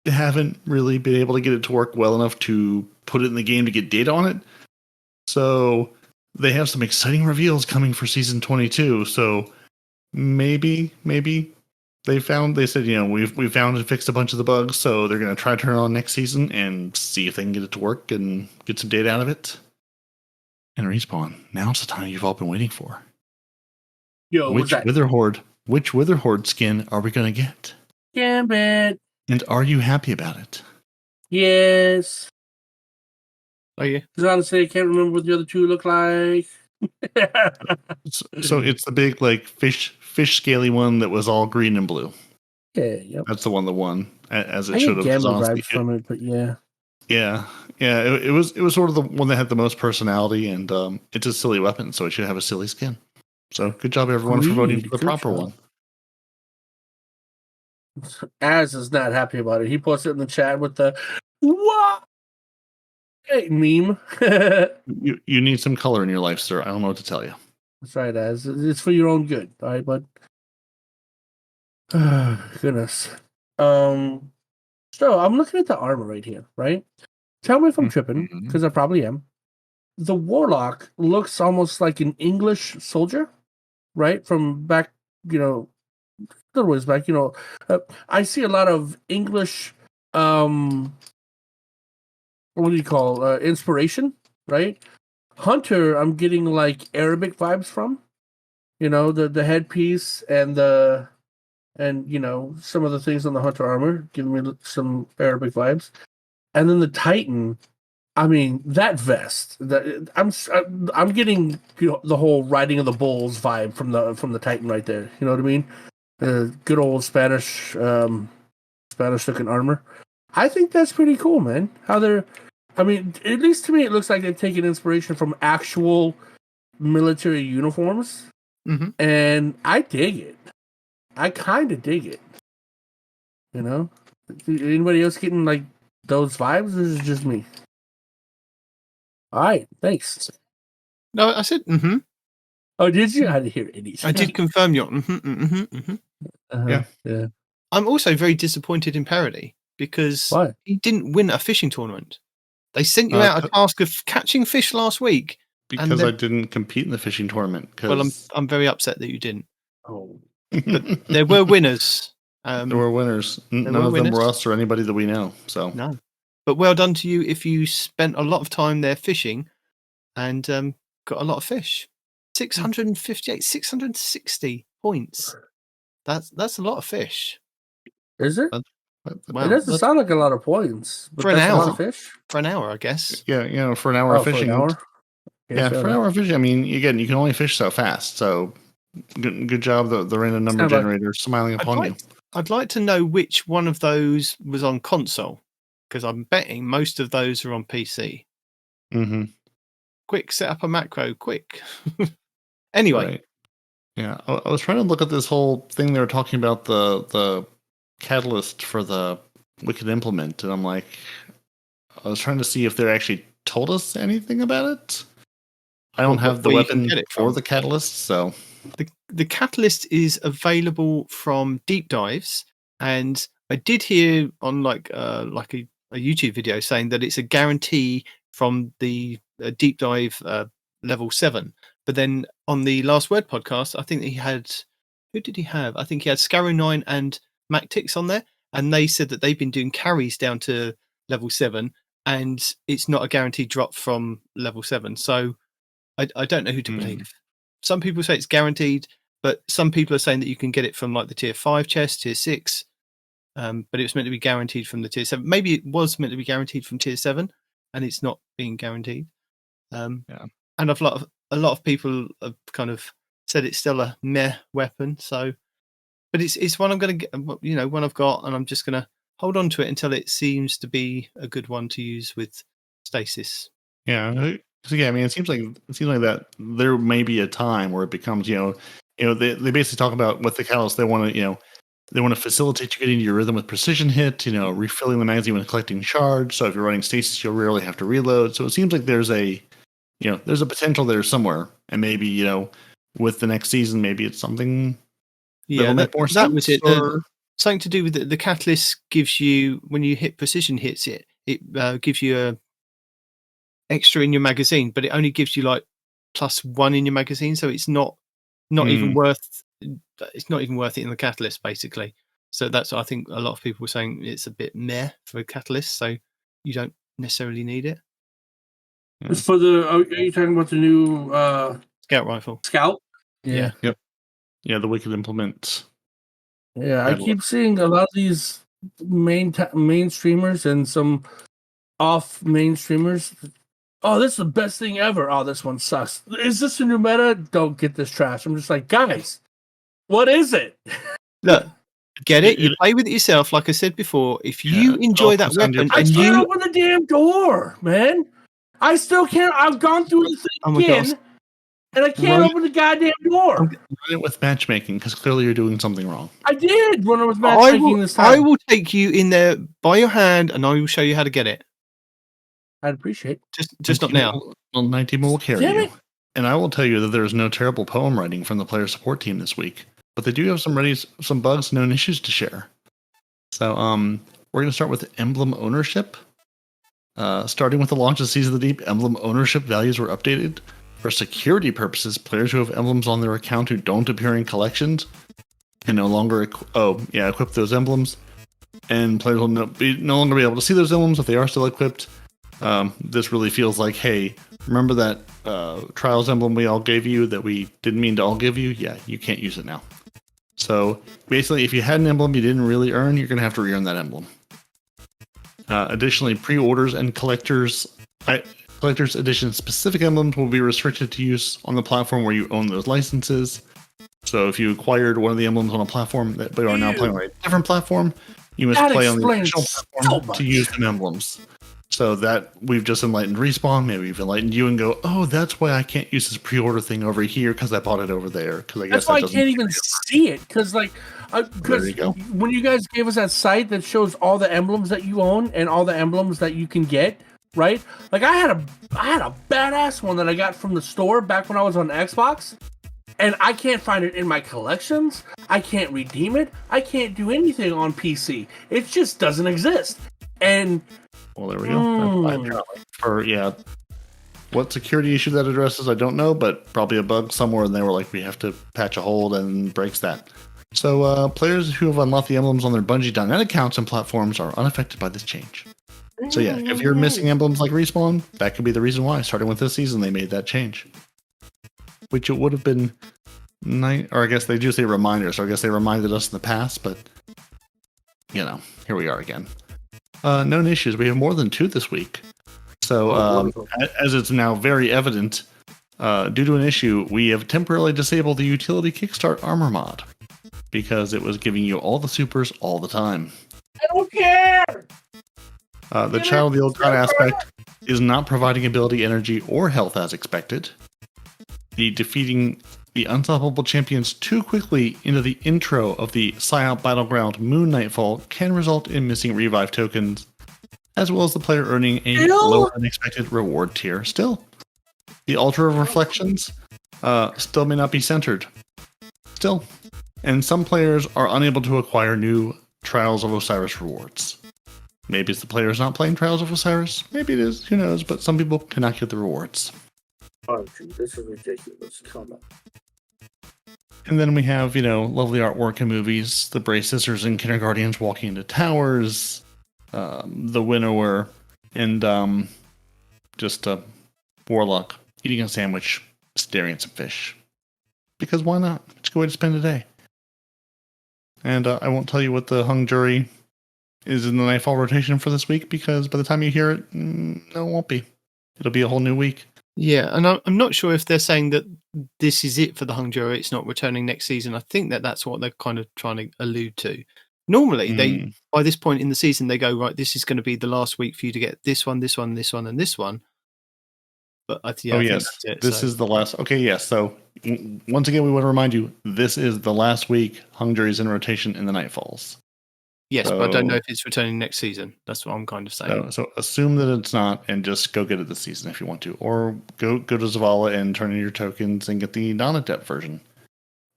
haven't really been able to get it to work well enough to put it in the game to get data on it. So they have some exciting reveals coming for Season 22. So maybe they said, we found and fixed a bunch of the bugs, so they're going to try to turn it on next season and see if they can get it to work and get some data out of it. And Respawn, now's the time you've all been waiting for. Yo, which Witherhoard skin are we going to get? Gambit. And are you happy about it? Yes. Are you? Because honestly, I can't remember what the other two look like. So it's the big, fish scaly one that was all green and blue. Yeah, yep. That's the one that won, as it I should get have. Gambit vibes from it, but yeah. Yeah. It was sort of the one that had the most personality, and it's a silly weapon, so it should have a silly skin. So good job, everyone, for voting for the proper one. Az is not happy about it. He posted in the chat with the what meme. You need some color in your life, sir. I don't know what to tell you. That's right, Az. It's for your own good, all right, bud. Goodness. So I'm looking at the armor right here, right? Tell me if I'm tripping, because I probably am. The Warlock looks almost like an English soldier, right? From back, little ways back, I see a lot of English, what do you call, inspiration, right? Hunter, I'm getting like Arabic vibes from, the headpiece and some of the things on the Hunter armor giving me some Arabic vibes. And then the Titan, I mean, that vest, I'm getting the whole riding of the bulls vibe from the Titan right there. You know what I mean? Good old Spanish looking armor. I think that's pretty cool, man. How at least to me, it looks like they've taken inspiration from actual military uniforms, and I dig it. I kind of dig it. Anybody else getting like those vibes, or is it just me? All right, thanks. No, I said Oh, did you? I didn't hear anything. I did confirm your Yeah. I'm also very disappointed in Peroty because he didn't win a fishing tournament. They sent you out a task of catching fish last week. Because I didn't compete in the fishing tournament. Well, I'm very upset that you didn't. Oh. But there were winners. There were winners. None of them were us or anybody that we know. So no. But well done to you if you spent a lot of time there fishing and got a lot of fish. 658, 660 points. That's a lot of fish. Is it? Wow. It doesn't sound like a lot of points, but For an that's a lot hour. of fish. For an hour, I guess. Yeah, for an hour of For fishing. an hour? Yeah, for an hour of fishing. I mean, again, you can only fish so fast. So good job, the random number generator smiling upon you. I'd like to know which one of those was on console, because I'm betting most of those are on PC. Mm-hmm. Quick, set up a macro, quick. Anyway. Right. Yeah, I was trying to look at this whole thing they were talking about, the catalyst for the Wicked Implement, and I'm like, I was trying to see if they actually told us anything about it. I don't have the weapon for the catalyst, so the catalyst is available from deep dives, and I did hear on like a YouTube video saying that it's a guarantee from the deep dive level 7. But then on the Last Word podcast, I think he had, who did he have? I think he had Scarrow9 and MacTix on there, and they said that they've been doing carries down to level 7, and it's not a guaranteed drop from level 7. So I don't know who to believe. Some people say it's guaranteed, but some people are saying that you can get it from like the tier 5 chest, tier 6, but it was meant to be guaranteed from the tier 7. Maybe it was meant to be guaranteed from tier 7, and it's not being guaranteed. And a lot of people have kind of said it's still a meh weapon. So, but it's one I'm going to get, one I've got, and I'm just going to hold on to it until it seems to be a good one to use with stasis. Yeah. So yeah, I mean, it seems like that there may be a time where it becomes, they basically talk about with the catalyst, they want to facilitate you getting your rhythm with precision hit, refilling the magazine when collecting charge. So if you're running stasis, you'll rarely have to reload. So it seems like there's a potential there somewhere, and maybe with the next season, maybe it's something. Yeah, that was it. Something to do with the catalyst gives you, when you hit precision hits, it gives you a extra in your magazine, but it only gives you like +1 in your magazine, so it's not even worth. It's not even worth it in the catalyst, basically. So that's what I think a lot of people were saying. It's a bit meh for a catalyst, so you don't necessarily need it. It's for the. Are you talking about the new scout rifle? Scout. Yeah. Yep. Yeah, the Wicked Implement. Yeah, I keep seeing a lot of these main streamers and some off main streamers. Oh, this is the best thing ever. Oh, this one sucks. Is this a new meta? Don't get this trash. I'm just like, guys, what is it? Look, get it. You play with it yourself. Like I said before, if you enjoy that weapon, I can't open the damn door, man. I still can't. I've gone through the thing again, and I can't open the goddamn door. Run it with matchmaking, because clearly you're doing something wrong. I did when I was matchmaking this time. I will take you in there by your hand, and I will show you how to get it. I'd appreciate. Just not now. Well, Nitedemon will carry you. And I will tell you that there is no terrible poem writing from the player support team this week, but they do have some bugs, known issues to share. So we're going to start with emblem ownership. Starting with the launch of Seas of the Deep, emblem ownership values were updated. For security purposes, players who have emblems on their account who don't appear in collections can no longer equip those emblems, and players will no longer be able to see those emblems if they are still equipped. This really feels like, hey, remember that Trials emblem we all gave you that we didn't mean to all give you? Yeah, you can't use it now. So basically, if you had an emblem you didn't really earn, you're going to have to re-earn that emblem. Additionally, pre-orders and collectors edition specific emblems will be restricted to use on the platform where you own those licenses. So if you acquired one of the emblems on a platform but are now playing on a different platform, you must play on the original platform to use them emblems. So that we've just enlightened Respawn, maybe we've enlightened you and go, oh, that's why I can't use this pre-order thing over here because I bought it over there. Because I guess that's why I can't even see it. Because when you guys gave us that site that shows all the emblems that you own and all the emblems that you can get, right? Like I had a badass one that I got from the store back when I was on Xbox, and I can't find it in my collections. I can't redeem it. I can't do anything on PC. It just doesn't exist. And well, there we go. What security issue that addresses, I don't know, but probably a bug somewhere, and they were like, we have to patch a hole and breaks that. So players who have unlocked the emblems on their Bungie.net accounts and platforms are unaffected by this change. So yeah, if you're missing emblems like Respawn, that could be the reason why, starting with this season, they made that change. Which it would have been or I guess they do say reminder, so I guess they reminded us in the past, but here we are again. Known issues. We have more than 2 this week. So, as it's now very evident, due to an issue, we have temporarily disabled the utility Kickstart armor mod because it was giving you all the supers all the time. I don't care! The Child of the Old God aspect is not providing ability, energy, or health as expected. The defeating the unstoppable champions too quickly into the intro of the PSYOP Battleground Moon Nightfall can result in missing revive tokens, as well as the player earning a lower than expected reward tier still. The Altar of Reflections still may not be centered. Still. And some players are unable to acquire new Trials of Osiris rewards. Maybe it's the player's not playing Trials of Osiris. Maybe it is. Who knows? But some people cannot get the rewards. Oh, this is ridiculous. Come on. And then we have, lovely artwork in movies. The Brave Sisters and Kindergartens walking into towers. The Winnower. And just a Warlock eating a sandwich, staring at some fish. Because why not? It's a good way to spend a day. And I won't tell you what the hung jury is in the Nightfall rotation for this week, because by the time you hear it, no, it won't be. It'll be a whole new week. Yeah, and I'm not sure if they're saying that this is it for the hung jury, it's not returning next season. I think that's what they're kind of trying to allude to. Normally, they by this point in the season, they go, right, this is going to be the last week for you to get this one, this one, this one, and this one. But I think that's it. This is the last. Okay, yes. So once again, we want to remind you, this is the last week hung jury's in rotation in the Nightfalls. Yes, but I don't know if it's returning next season. That's what I'm kind of saying. So assume that it's not, and just go get it this season if you want to, or go to Zavala and turn in your tokens and get the non-adept version,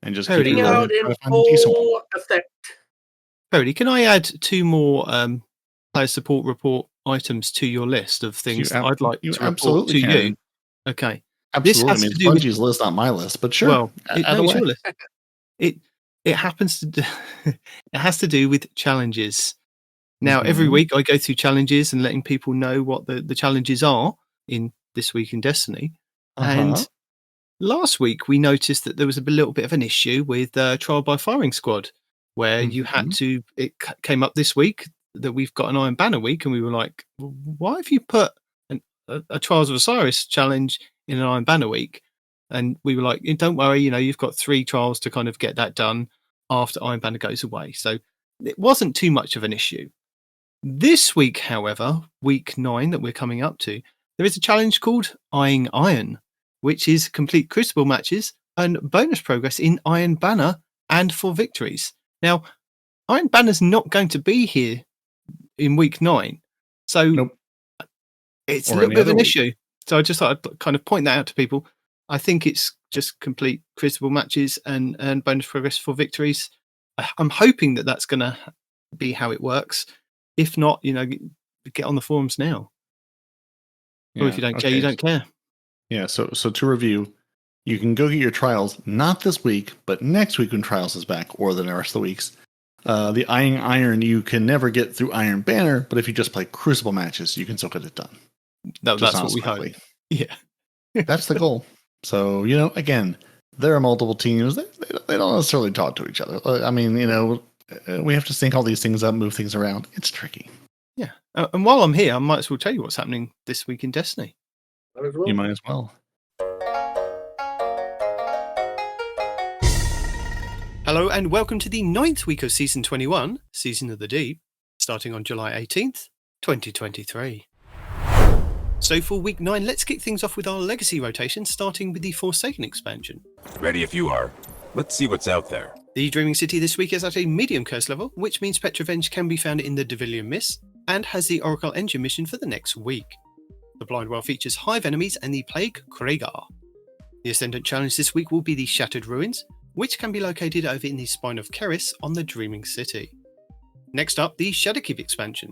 and just keep it out in full effect. Peroty, can I add 2 more player support report items to your list of things that I'd like to report to you? Okay. Absolutely. I mean, it's Bungie's list, not my list, but sure. Well, it's your list. It happens to it has to do with challenges. Now, every week I go through challenges and letting people know what the challenges are in this week in Destiny. And last week we noticed that there was a little bit of an issue with Trial by Firing Squad, where you had to. It came up this week that we've got an Iron Banner week, and we were like, why have you put a Trials of Osiris challenge in an Iron Banner week? And we were like, don't worry, you've got 3 trials to kind of get that done after Iron Banner goes away. So it wasn't too much of an issue. This week, however, week 9 that we're coming up to, there is a challenge called Eyeing Iron, which is complete Crucible matches and bonus progress in Iron Banner and for victories. Now, Iron Banner's not going to be here in week 9. So it's a little bit of an issue. So I just thought I'd kind of point that out to people. I think it's just complete Crucible matches and bonus progress for victories. I'm hoping that that's going to be how it works. If not, get on the forums now. Yeah, or if you don't care, you don't care. Yeah, so to review, you can go get your trials, not this week, but next week when Trials is back, or the rest of the weeks. The Eyeing Iron you can never get through Iron Banner, but if you just play Crucible matches, you can still get it done. That's what we hope. Yeah. That's the goal. So, again, there are multiple teams. They don't necessarily talk to each other. I mean, we have to sync all these things up, move things around. It's tricky. Yeah. And while I'm here, I might as well tell you what's happening this week in Destiny. You might as well. Hello and welcome to the 9th week of Season 21, Season of the Deep, starting on July 18th, 2023. So for week 9, let's kick things off with our legacy rotation, starting with the Forsaken expansion. Ready if you are. Let's see what's out there. The Dreaming City this week is at a medium curse level, which means Petrovenge can be found in the Devilian Mist, and has the Oracle Engine mission for the next week. The Blind Well features Hive enemies and the Plague Krieger. The Ascendant challenge this week will be the Shattered Ruins, which can be located over in the Spine of Keris on the Dreaming City. Next up, the Shadowkeep expansion.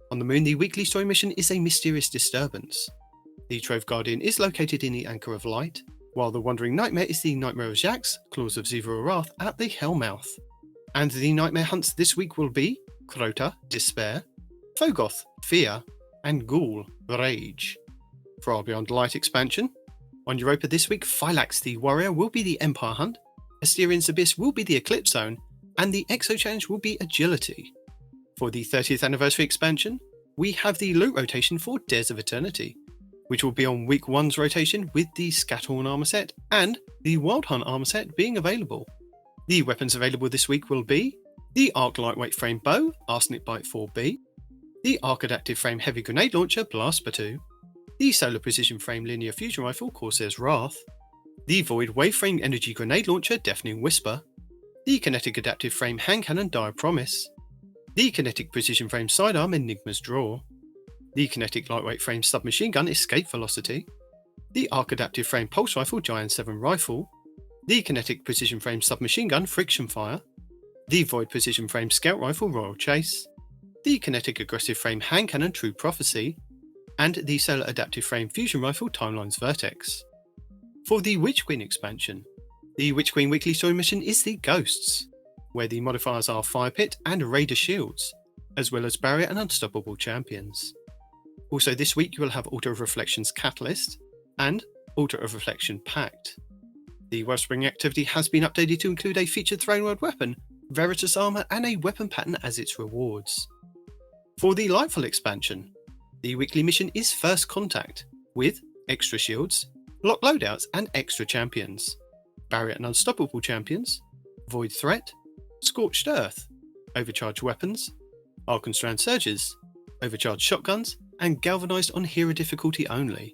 On the Moon, the weekly story mission is a mysterious disturbance. The Trove Guardian is located in the Anchor of Light, while the Wandering Nightmare is the Nightmare of Jax, Claws of Zevra Wrath at the Hellmouth. And the Nightmare hunts this week will be Crota, Despair, Fogoth, Fear, and Ghoul, Rage. For our Beyond Light expansion, on Europa this week, Phylax the Warrior will be the Empire Hunt, Asterian's Abyss will be the Eclipse Zone, and the Exo Challenge will be Agility. For the 30th anniversary expansion, we have the loot rotation for Dares of Eternity, which will be on week 1's rotation with the Scatterhorn armor set and the Wild Hunt armor set being available. The weapons available this week will be the Arc Lightweight Frame Bow, Arsenic Bite 4B, the Arc Adaptive Frame Heavy Grenade Launcher, Blast 2, the Solar Precision Frame Linear Fusion Rifle, Corsair's Wrath, the Void Wave Frame Energy Grenade Launcher, Deafening Whisper, the Kinetic Adaptive Frame Hand Cannon, Dire Promise, the Kinetic Precision Frame Sidearm, Enigma's Draw, the Kinetic Lightweight Frame Submachine Gun, Escape Velocity, the Arc Adaptive Frame Pulse Rifle, Giant 7 Rifle, the Kinetic Precision Frame Submachine Gun, Friction Fire, the Void Precision Frame Scout Rifle, Royal Chase, the Kinetic Aggressive Frame Hand Cannon, True Prophecy, and the Solar Adaptive Frame Fusion Rifle, Timeline's Vertex. For the Witch Queen expansion, the Witch Queen weekly story mission is the Ghosts, where the modifiers are Fire Pit and Raider Shields, as well as Barrier and Unstoppable Champions. Also this week you will have Altar of Reflection's Catalyst and Altar of Reflection Pact. The Wellspring activity has been updated to include a featured Throne World weapon, Veritas armor, and a weapon pattern as its rewards. For the Lightfall expansion, the weekly mission is First Contact, with extra shields, lock loadouts, and extra champions, Barrier and Unstoppable Champions, Void Threat, Scorched Earth, Overcharged Weapons, Arc and Strand Surges, Overcharged Shotguns, and Galvanized on Hero difficulty only.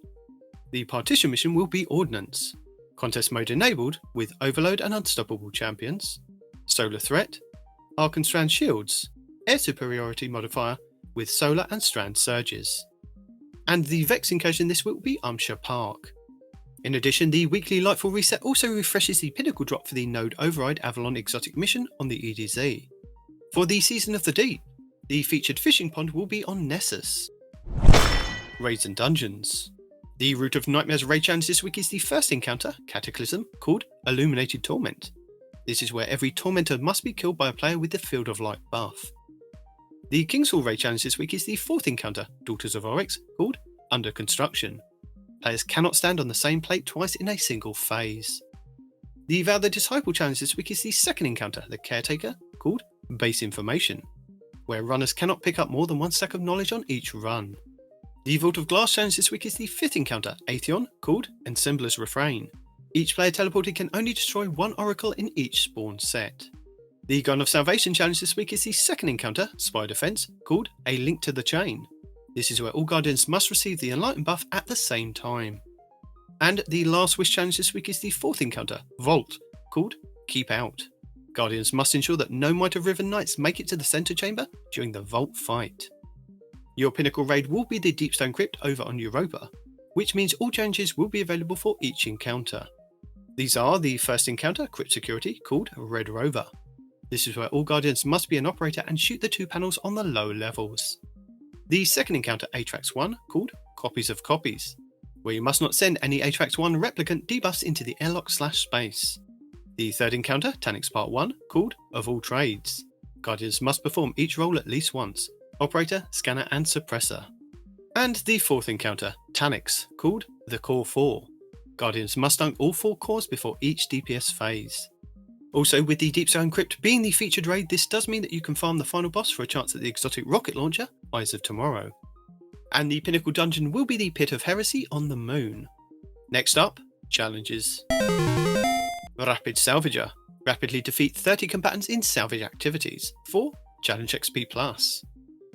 The Partition mission will be Ordnance, Contest mode enabled with Overload and Unstoppable Champions, Solar Threat, Arc and Strand Shields, Air Superiority modifier with Solar and Strand Surges. And the Vex incursion this week will be Umshire Park. In addition, the weekly Lightfall reset also refreshes the pinnacle drop for the Node Override Avalon exotic mission on the EDZ. For the Season of the Deep, the featured fishing pond will be on Nessus. Raids and Dungeons. The Root of Nightmares raid challenge this week is the first encounter, Cataclysm, called Illuminated Torment. This is where every Tormentor must be killed by a player with the Field of Light buff. The Kingshall raid challenge this week is the fourth encounter, Daughters of Oryx, called Under Construction. Players cannot stand on the same plate twice in a single phase. The Vow the Disciple challenge this week is the second encounter, the Caretaker, called Base Information, where runners cannot pick up more than one stack of knowledge on each run. The Vault of Glass challenge this week is the fifth encounter, Atheon, called Ensembler's Refrain. Each player teleported can only destroy one oracle in each spawn set. The Gun of Salvation challenge this week is the second encounter, Spy Defense, called A Link to the Chain. This is where all Guardians must receive the Enlightened buff at the same time. And the Last Wish challenge this week is the fourth encounter, Vault, called Keep Out. Guardians must ensure that no Might of Riven Knights make it to the Center Chamber during the Vault fight. Your pinnacle raid will be the Deepstone Crypt over on Europa, which means all challenges will be available for each encounter. These are the first encounter, Crypt Security, called Red Rover. This is where all Guardians must be an operator and shoot the two panels on the low levels. The second encounter, Atrax 1, called Copies of Copies, where you must not send any Atrax 1 replicant debuffs into the airlock/space. The third encounter, Tanix Part 1, called Of All Trades. Guardians must perform each role at least once, Operator, Scanner and Suppressor. And the fourth encounter, Tanix, called The Core 4. Guardians must dunk all 4 cores before each DPS phase. Also, with the Deepstone Crypt being the featured raid, this does mean that you can farm the final boss for a chance at the exotic rocket launcher, Eyes of Tomorrow. And the pinnacle dungeon will be the Pit of Heresy on the Moon. Next up, challenges. Rapid Salvager. Rapidly defeat 30 combatants in salvage activities. 4. Challenge XP+.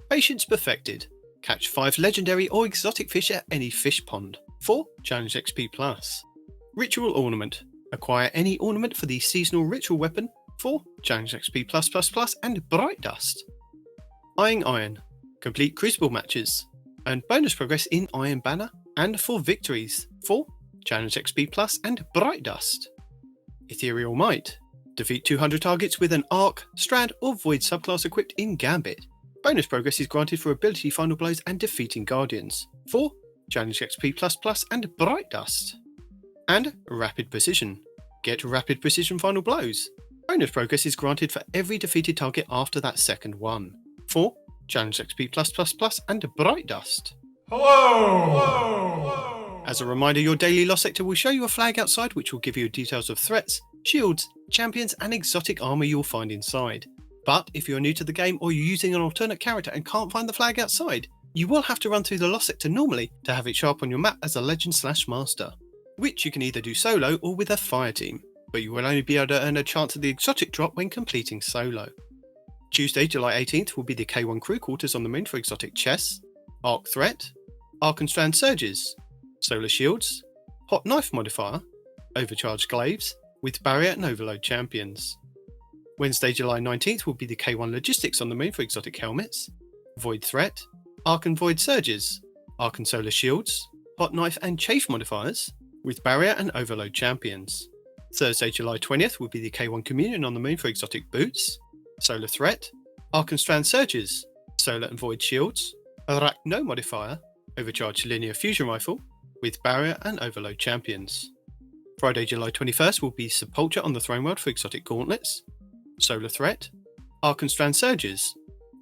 Patience Perfected. Catch 5 legendary or exotic fish at any fish pond. 4. Challenge XP+. Ritual Ornament. Acquire any ornament for the seasonal ritual weapon. 4. Challenge XP+++ and Bright Dust. Eyeing Iron. Complete Crucible matches. Earn bonus progress in Iron Banner. And for victories. 4. Challenge XP+ and Bright Dust. Ethereal Might. Defeat 200 targets with an Arc, Strand or Void subclass equipped in Gambit. Bonus progress is granted for ability final blows and defeating Guardians. 4. Challenge XP++ and Bright Dust. And Rapid Precision. Get Rapid Precision final blows. Bonus progress is granted for every defeated target after that second one. 4. Challenge XP+++ and Bright Dust. Hello! As a reminder, your daily loss sector will show you a flag outside which will give you details of threats, shields, champions and exotic armour you'll find inside. But if you're new to the game or you're using an alternate character and can't find the flag outside, you will have to run through the lost sector normally to have it show up on your map as a legend/master, which you can either do solo or with a fire team, but you will only be able to earn a chance at the exotic drop when completing solo. Tuesday, July 18th will be the K1 crew quarters on the moon for exotic chests, arc threat, arc and strand surges, solar shields, hot knife modifier, overcharged glaives, with barrier and overload champions. Wednesday, July 19th will be the K1 logistics on the moon for exotic helmets, void threat, arc and void surges, arc and solar shields, hot knife and chafe modifiers, with barrier and overload champions. Thursday, July 20th will be the K1 communion on the moon for exotic boots, solar threat, arc and strand surges, solar and void shields, arachno modifier, overcharged linear fusion rifle, with barrier and overload champions. Friday, July 21st will be Sepulture on the Throne World for exotic gauntlets, solar threat, arc and strand surges,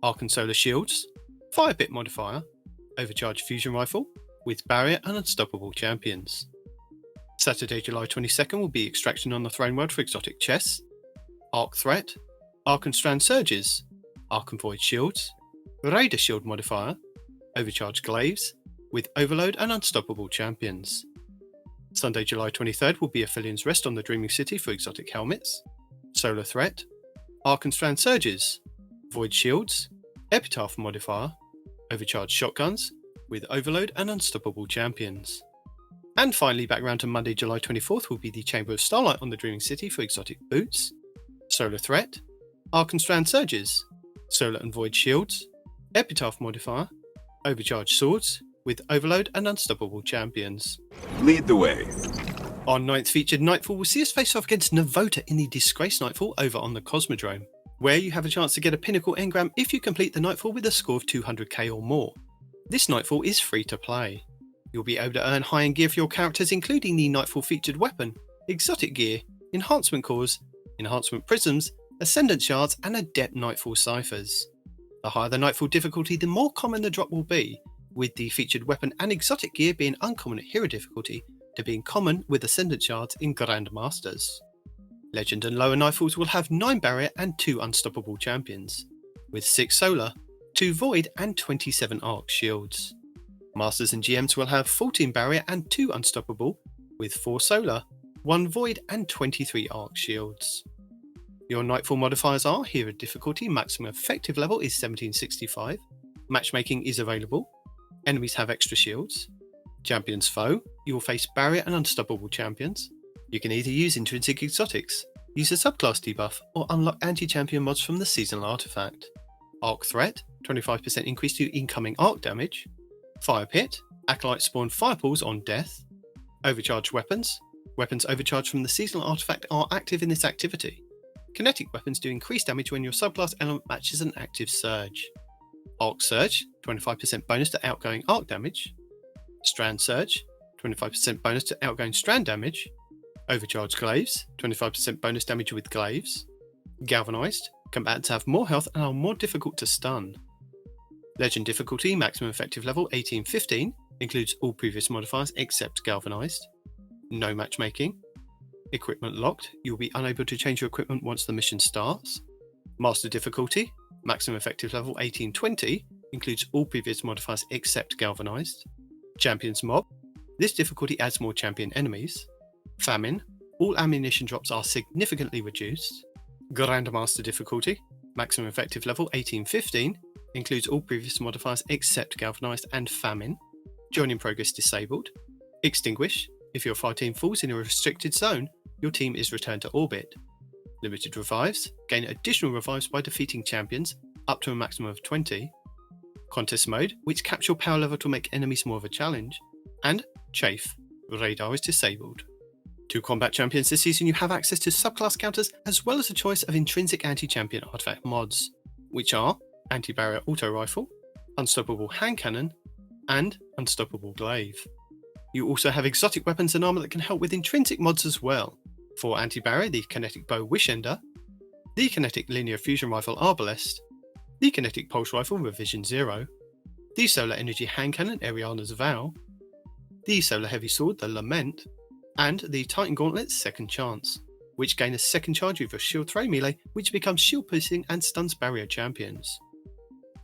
arc and solar shields, fire pit modifier, overcharged fusion rifle, with barrier and unstoppable champions. Saturday, July 22nd will be Extraction on the Throne World for exotic chests, arc threat, arc and strand surges, arc and void shields, raider shield modifier, overcharged glaives, with overload and unstoppable champions. Sunday, July 23rd will be Aphelios Rest on the Dreaming City for exotic helmets, solar threat, arc and strand surges, void shields, epitaph modifier, overcharged shotguns, with overload and unstoppable champions. And finally, back round to Monday, July 24th will be the Chamber of Starlight on the Dreaming City for exotic boots, solar threat, arc and strand surges, solar and void shields, epitaph modifier, overcharged swords, with overload and unstoppable champions. Lead the way. Our 9th featured Nightfall will see us face off against Navota in the Disgrace Nightfall over on the Cosmodrome, where you have a chance to get a pinnacle engram if you complete the Nightfall with a score of 200k or more. This Nightfall is free to play. You'll be able to earn high-end gear for your characters, including the Nightfall featured weapon, exotic gear, enhancement cores, enhancement prisms, ascendant shards, and adept Nightfall ciphers. The higher the Nightfall difficulty, the more common the drop will be, with the featured weapon and exotic gear being uncommon at hero difficulty to being common with ascendant shards in Grandmasters. Legend and lower Nightfalls will have 9 barrier and 2 unstoppable champions, with 6 solar, 2 void and 27 arc shields. Masters and GMs will have 14 barrier and 2 unstoppable, with 4 solar, 1 void and 23 arc shields. Your Nightfall modifiers are hero difficulty, maximum effective level is 1765, matchmaking is available, enemies have extra shields, champions foe, you will face barrier and unstoppable champions. You can either use intrinsic exotics, use a subclass debuff, or unlock anti-champion mods from the seasonal artifact. Arc threat, 25% increase to incoming arc damage. Fire pit, acolyte spawn fireballs on death. Overcharged weapons, weapons overcharged from the seasonal artifact are active in this activity. Kinetic weapons do increase damage when your subclass element matches an active surge. Arc surge, 25% bonus to outgoing arc damage. Strand surge, 25% bonus to outgoing strand damage. Overcharged glaives, 25% bonus damage with glaives. Galvanized, combatants have more health and are more difficult to stun. Legend difficulty, maximum effective level 1815, includes all previous modifiers except galvanized. No matchmaking. Equipment locked, you will be unable to change your equipment once the mission starts. Master difficulty, maximum effective level 1820, includes all previous modifiers except galvanized. Champions mob, this difficulty adds more champion enemies. Famine, all ammunition drops are significantly reduced. Grandmaster difficulty, maximum effective level 1815, includes all previous modifiers except galvanized and famine. Joining progress disabled. Extinguish, if your fire team falls in a restricted zone, your team is returned to orbit. Limited revives, gain additional revives by defeating champions, up to a maximum of 20. Contest mode, which caps your power level to make enemies more of a challenge. And Chafe, radar is disabled. To combat champions this season, you have access to subclass counters as well as a choice of intrinsic anti-champion artifact mods, which are Anti-Barrier Auto Rifle, Unstoppable Hand Cannon, and Unstoppable Glaive. You also have exotic weapons and armor that can help with intrinsic mods as well. For Anti-Barrier, the Kinetic Bow Wishender, the Kinetic Linear Fusion Rifle Arbalest, the Kinetic Pulse Rifle Revision 0, the Solar Energy Hand Cannon Ariana's Vow, the Solar Heavy Sword The Lament, and the Titan Gauntlet's Second Chance. which gain a second charge with your shield throw melee, which becomes shield piercing and stuns barrier champions.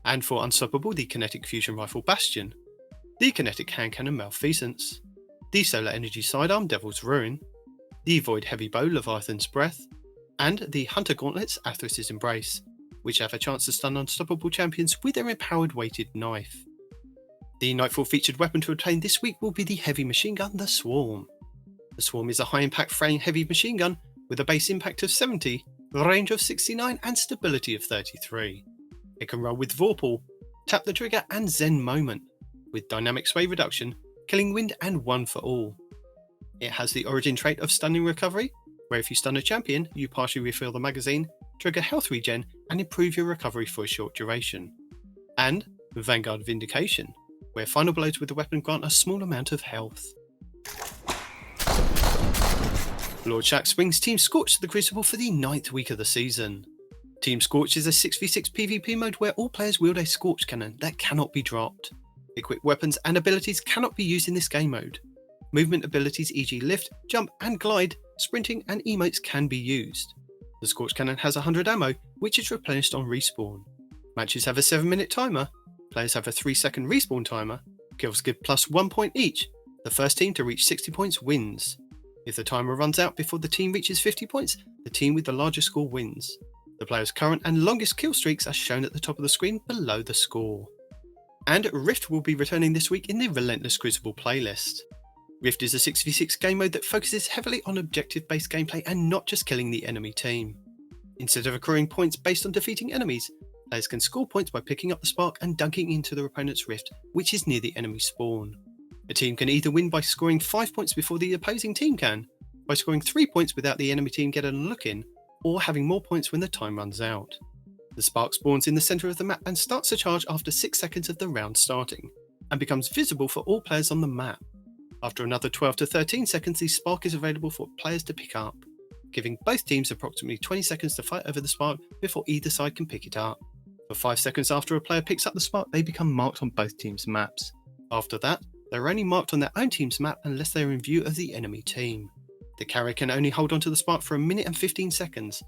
And for Unstoppable, the Kinetic Fusion Rifle Bastion, the Kinetic Hand Cannon Malfeasance, the Solar Energy Sidearm Devil's Ruin, the Void Heavy Bow Leviathan's Breath, and the Hunter Gauntlets Athos' Embrace, which have a chance to stun unstoppable champions with their empowered weighted knife. The Nightfall featured weapon to obtain this week will be the heavy machine gun, the Swarm. The Swarm is a high impact frame heavy machine gun with a base impact of 70, range of 69 and stability of 33. It can roll with Vorpal, tap the trigger and Zen Moment, with dynamic sway reduction, killing wind and one for all. It has the origin trait of stunning recovery, where if you stun a champion, you partially refill the magazine, trigger health regen, and improve your recovery for a short duration. And Vanguard Vindication, where final blows with the weapon grant a small amount of health. Lord Shaxx brings Team Scorch to the Crucible for the 9th week of the season. Team Scorch is a 6v6 PvP mode where all players wield a Scorch Cannon that cannot be dropped. Equipped weapons and abilities cannot be used in this game mode. Movement abilities e.g. lift, jump and glide, sprinting and emotes can be used. The Scorch Cannon has 100 ammo, which is replenished on respawn. Matches have a 7-minute timer, players have a 3-second respawn timer, kills give plus 1 point each. The first team to reach 60 points wins. If the timer runs out before the team reaches 50 points, the team with the largest score wins. The player's current and longest kill streaks are shown at the top of the screen below the score. And Rift will be returning this week in the Relentless Crucible playlist. Rift is a 6v6 game mode that focuses heavily on objective-based gameplay and not just killing the enemy team. Instead of accruing points based on defeating enemies, players can score points by picking up the spark and dunking into their opponent's rift, which is near the enemy spawn. A team can either win by scoring 5 points before the opposing team can, by scoring 3 points without the enemy team getting a look in, or having more points when the time runs out. The spark spawns in the centre of the map and starts to charge after 6 seconds of the round starting, and becomes visible for all players on the map. After another 12 to 13 seconds, the spark is available for players to pick up, giving both teams approximately 20 seconds to fight over the spark before either side can pick it up. For 5 seconds after a player picks up the spark, they become marked on both teams' maps. After that, they're only marked on their own team's map unless they are in view of the enemy team. The carrier can only hold onto the spark for 1 minute and 15 seconds.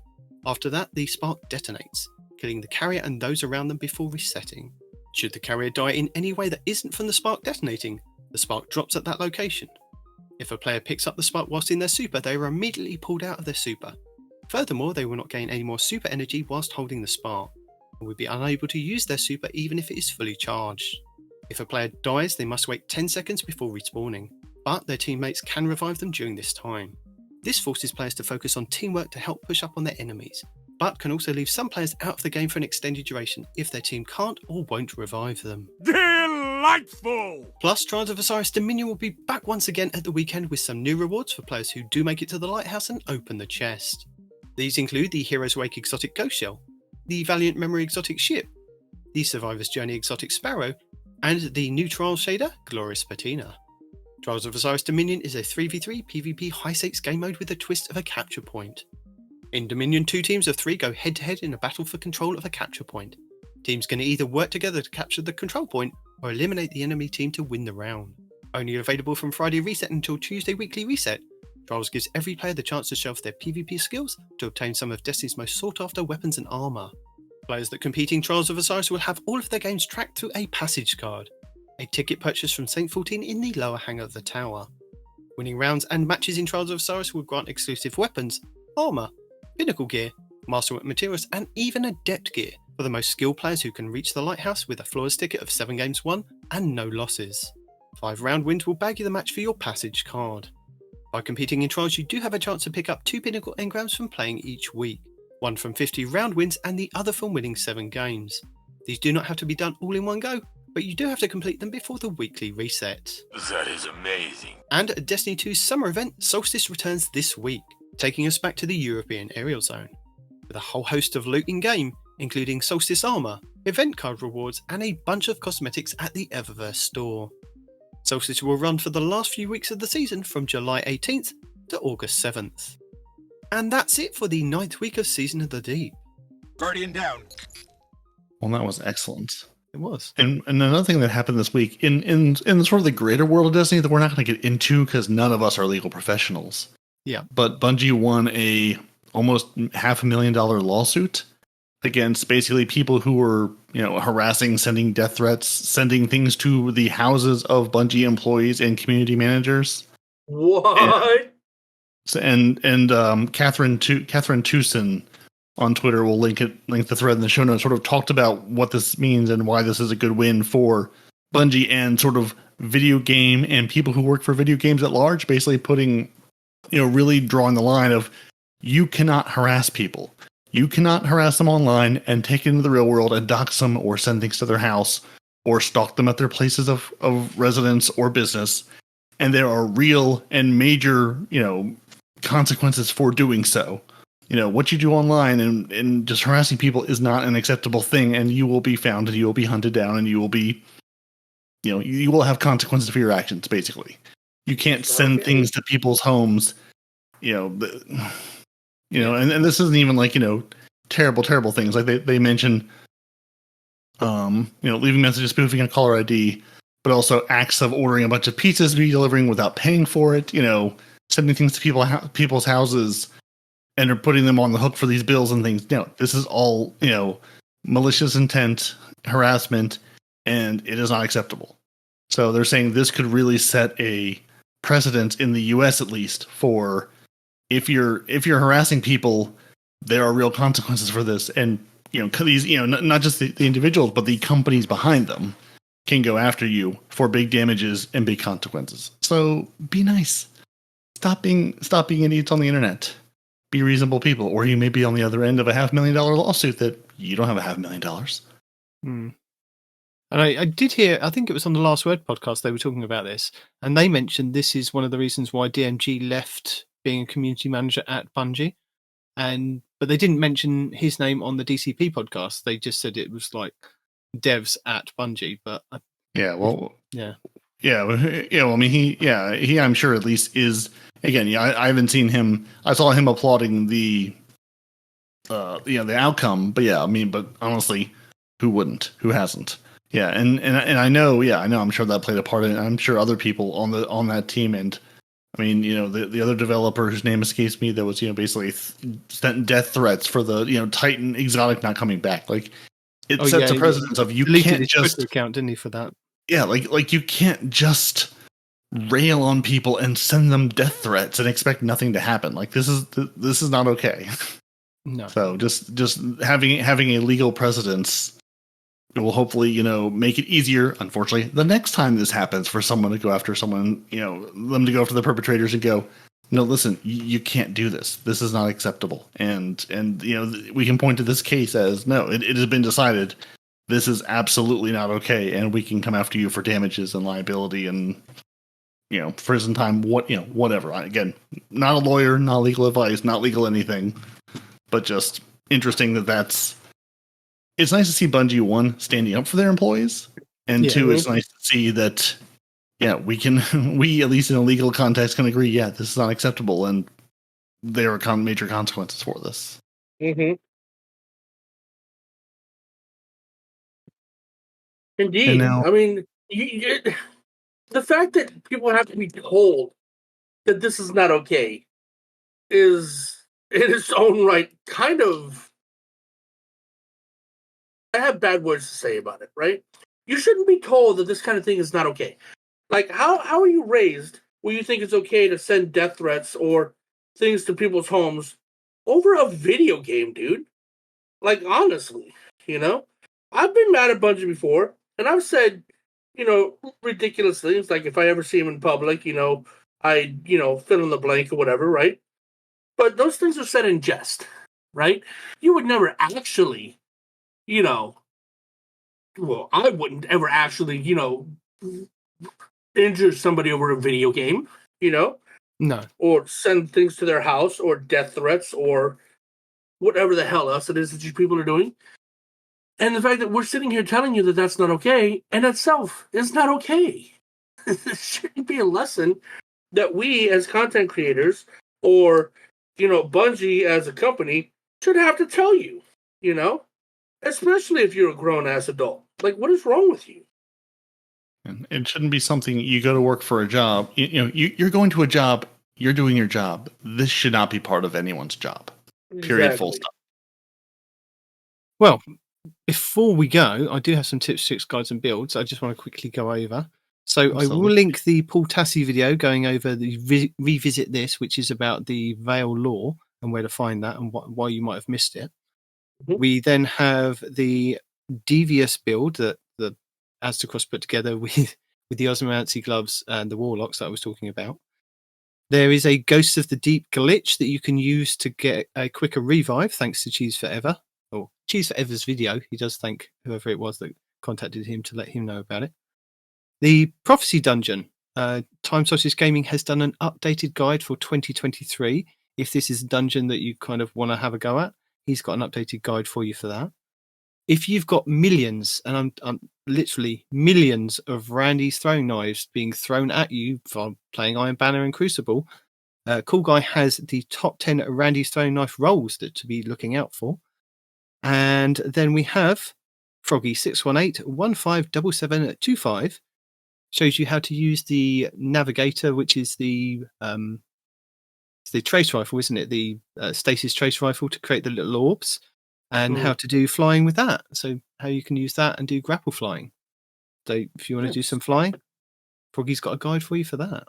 After that, the spark detonates, killing the carrier and those around them before resetting. Should the carrier die in any way that isn't from the spark detonating, the spark drops at that location. If a player picks up the spark whilst in their super, they are immediately pulled out of their super. Furthermore, they will not gain any more super energy whilst holding the spark, and will be unable to use their super even if it is fully charged. If a player dies, they must wait 10 seconds before respawning, but their teammates can revive them during this time. This forces players to focus on teamwork to help push up on their enemies, but can also leave some players out of the game for an extended duration if their team can't or won't revive them. Delightful! Plus, Trials of Osiris Dominion will be back once again at the weekend with some new rewards for players who do make it to the lighthouse and open the chest. These include the Hero's Wake exotic Ghost Shell, the Valiant Memory exotic Ship, the Survivor's Journey exotic Sparrow, and the new Trials shader, Glorious Patina. Trials of Osiris Dominion is a 3v3 PvP high-stakes game mode with a twist of a capture point. In Dominion, 2 teams of 3 go head-to-head in a battle for control of a capture point. Teams can either work together to capture the control point, or eliminate the enemy team to win the round. Only available from Friday reset until Tuesday weekly reset, Trials gives every player the chance to show off their PvP skills to obtain some of Destiny's most sought-after weapons and armour. Players that compete in Trials of Osiris will have all of their games tracked through a passage card, a ticket purchased from Saint 14 in the lower hangar of the tower. Winning rounds and matches in Trials of Osiris will grant exclusive weapons, armour, pinnacle gear, masterwork materials, and even adept gear for the most skilled players who can reach the lighthouse with a flawless ticket of 7 games won and no losses. 5 round wins will bag you the match for your passage card. By competing in Trials, you do have a chance to pick up 2 pinnacle engrams from playing each week, one from 50 round wins and the other from winning 7 games. These do not have to be done all in one go, but you do have to complete them before the weekly reset. That is amazing. And Destiny 2's summer event, Solstice, returns this week, taking us back to the European aerial zone, with a whole host of loot in-game, including Solstice armour, event card rewards, and a bunch of cosmetics at the Eververse store. Solstice will run for the last few weeks of the season from July 18th to August 7th. And that's it for the 9th week of Season of the Deep. Guardian down. Well, that was excellent. It was. And another thing that happened this week in sort of the greater world of Destiny that we're not going to get into because none of us are legal professionals. But Bungie won a almost $500,000 lawsuit against basically people who were, harassing, sending death threats, sending things to the houses of Bungie employees and community managers. What? And Catherine Tucson on Twitter will link the thread in the show notes. Sort of talked about what this means and why this is a good win for Bungie and sort of video game and people who work for video games at large. Basically, putting, really drawing the line of you cannot harass people. You cannot harass them online and take it into the real world and dox them or send things to their house or stalk them at their places of residence or business. And there are real and major, consequences for doing so. What you do online and just harassing people is not an acceptable thing, and you will be found and you will be hunted down and you will be, you will have consequences for your actions, basically. You can't send things to people's homes, and this isn't even like, terrible things. Like they mention, leaving messages, spoofing a caller ID, but also acts of ordering a bunch of pizzas to be delivering without paying for it, sending things to people's houses and are putting them on the hook for these bills and things. This is all, malicious intent, harassment, and it is not acceptable. So they're saying this could really set a precedent in the US, at least, for if you're harassing people, there are real consequences for this. And, these, not just the individuals, but the companies behind them can go after you for big damages and big consequences. So be nice. Stop being idiots on the internet. Be reasonable people, or you may be on the other end of a $500,000 lawsuit that you don't have $500,000. And I did hear, I think it was on the Last Word podcast, they were talking about this, and they mentioned this is one of the reasons why DMG left being a community manager at Bungie. But they didn't mention his name on the DCP podcast. They just said it was like devs at Bungie. But I mean, he I'm sure at least is. Again, I haven't seen him. I saw him applauding the outcome. But but honestly, who wouldn't? Who hasn't? Yeah, and I know. Yeah, I know. I'm sure that played a part in it. I'm sure other people on that team. And I mean, the other developer whose name escapes me that was basically sent death threats for the Titan exotic not coming back. Like it sets a precedent of you can't his just Twitter account, didn't he, for that? Yeah, like you can't just rail on people and send them death threats and expect nothing to happen. Like this is not okay. No. So just having a legal precedence will hopefully make it easier. Unfortunately, the next time this happens for someone to go after someone, them to go after the perpetrators and go, no, listen, you can't do this. This is not acceptable. And we can point to this case as no, it has been decided. This is absolutely not okay, and we can come after you for damages and liability and prison time. Whatever. Again, not a lawyer, not legal advice, not legal anything, but just interesting that's. It's nice to see Bungie, one, standing up for their employees, and two, it's nice to see that we at least in a legal context can agree. Yeah, this is not acceptable, and there are major consequences for this. Mm-hmm. Indeed. I mean, the fact that people have to be told that this is not okay is, in its own right, kind of. I have bad words to say about it, right? You shouldn't be told that this kind of thing is not okay. Like, how are you raised where you think it's okay to send death threats or things to people's homes over a video game, dude? Like, honestly, I've been mad at Bungie before, and I've said, ridiculous things, like if I ever see him in public, I, fill in the blank or whatever, right? But those things are said in jest, right? You would never actually, well, I wouldn't ever actually, injure somebody over a video game, No. Or send things to their house or death threats or whatever the hell else it is that you people are doing. And the fact that we're sitting here telling you that that's not okay, in itself is not okay. It shouldn't be a lesson that we as content creators or, Bungie as a company should have to tell you, especially if you're a grown-ass adult. Like, what is wrong with you? And it shouldn't be something you go to work for a job. You're going to a job you're doing your job. This should not be part of anyone's job. Period. Full stop. Well, before we go, I do have some tips, tricks, guides, and builds I just want to quickly go over. So I will Absolutely. link the Paul Tassi video going over the revisit this, which is about the Veil law and where to find that and why you might have missed it. Mhm. We then have the devious build that the Aztecross put together with the Osmomancy gloves and the Warlocks that I was talking about. There is a Ghosts of the Deep glitch that you can use to get a quicker revive, thanks to Cheese Forever. Or Cheese Forever's video. He does thank whoever it was that contacted him to let him know about it. The Prophecy Dungeon. Time Solstice Gaming has done an updated guide for 2023. If this is a dungeon that you kind of want to have a go at, he's got an updated guide for you for that. If you've got millions, and I'm literally millions of Randy's throwing knives being thrown at you from playing Iron Banner and Crucible, Cool Guy has the top 10 Randy's throwing knife rolls that to be looking out for. And then we have Froggy618157725 shows you how to use the navigator, which is the trace rifle, isn't it? The stasis trace rifle to create the little orbs, and how to do flying with that. So how you can use that and do grapple flying. So if you want to do some flying, Froggy's got a guide for you for that.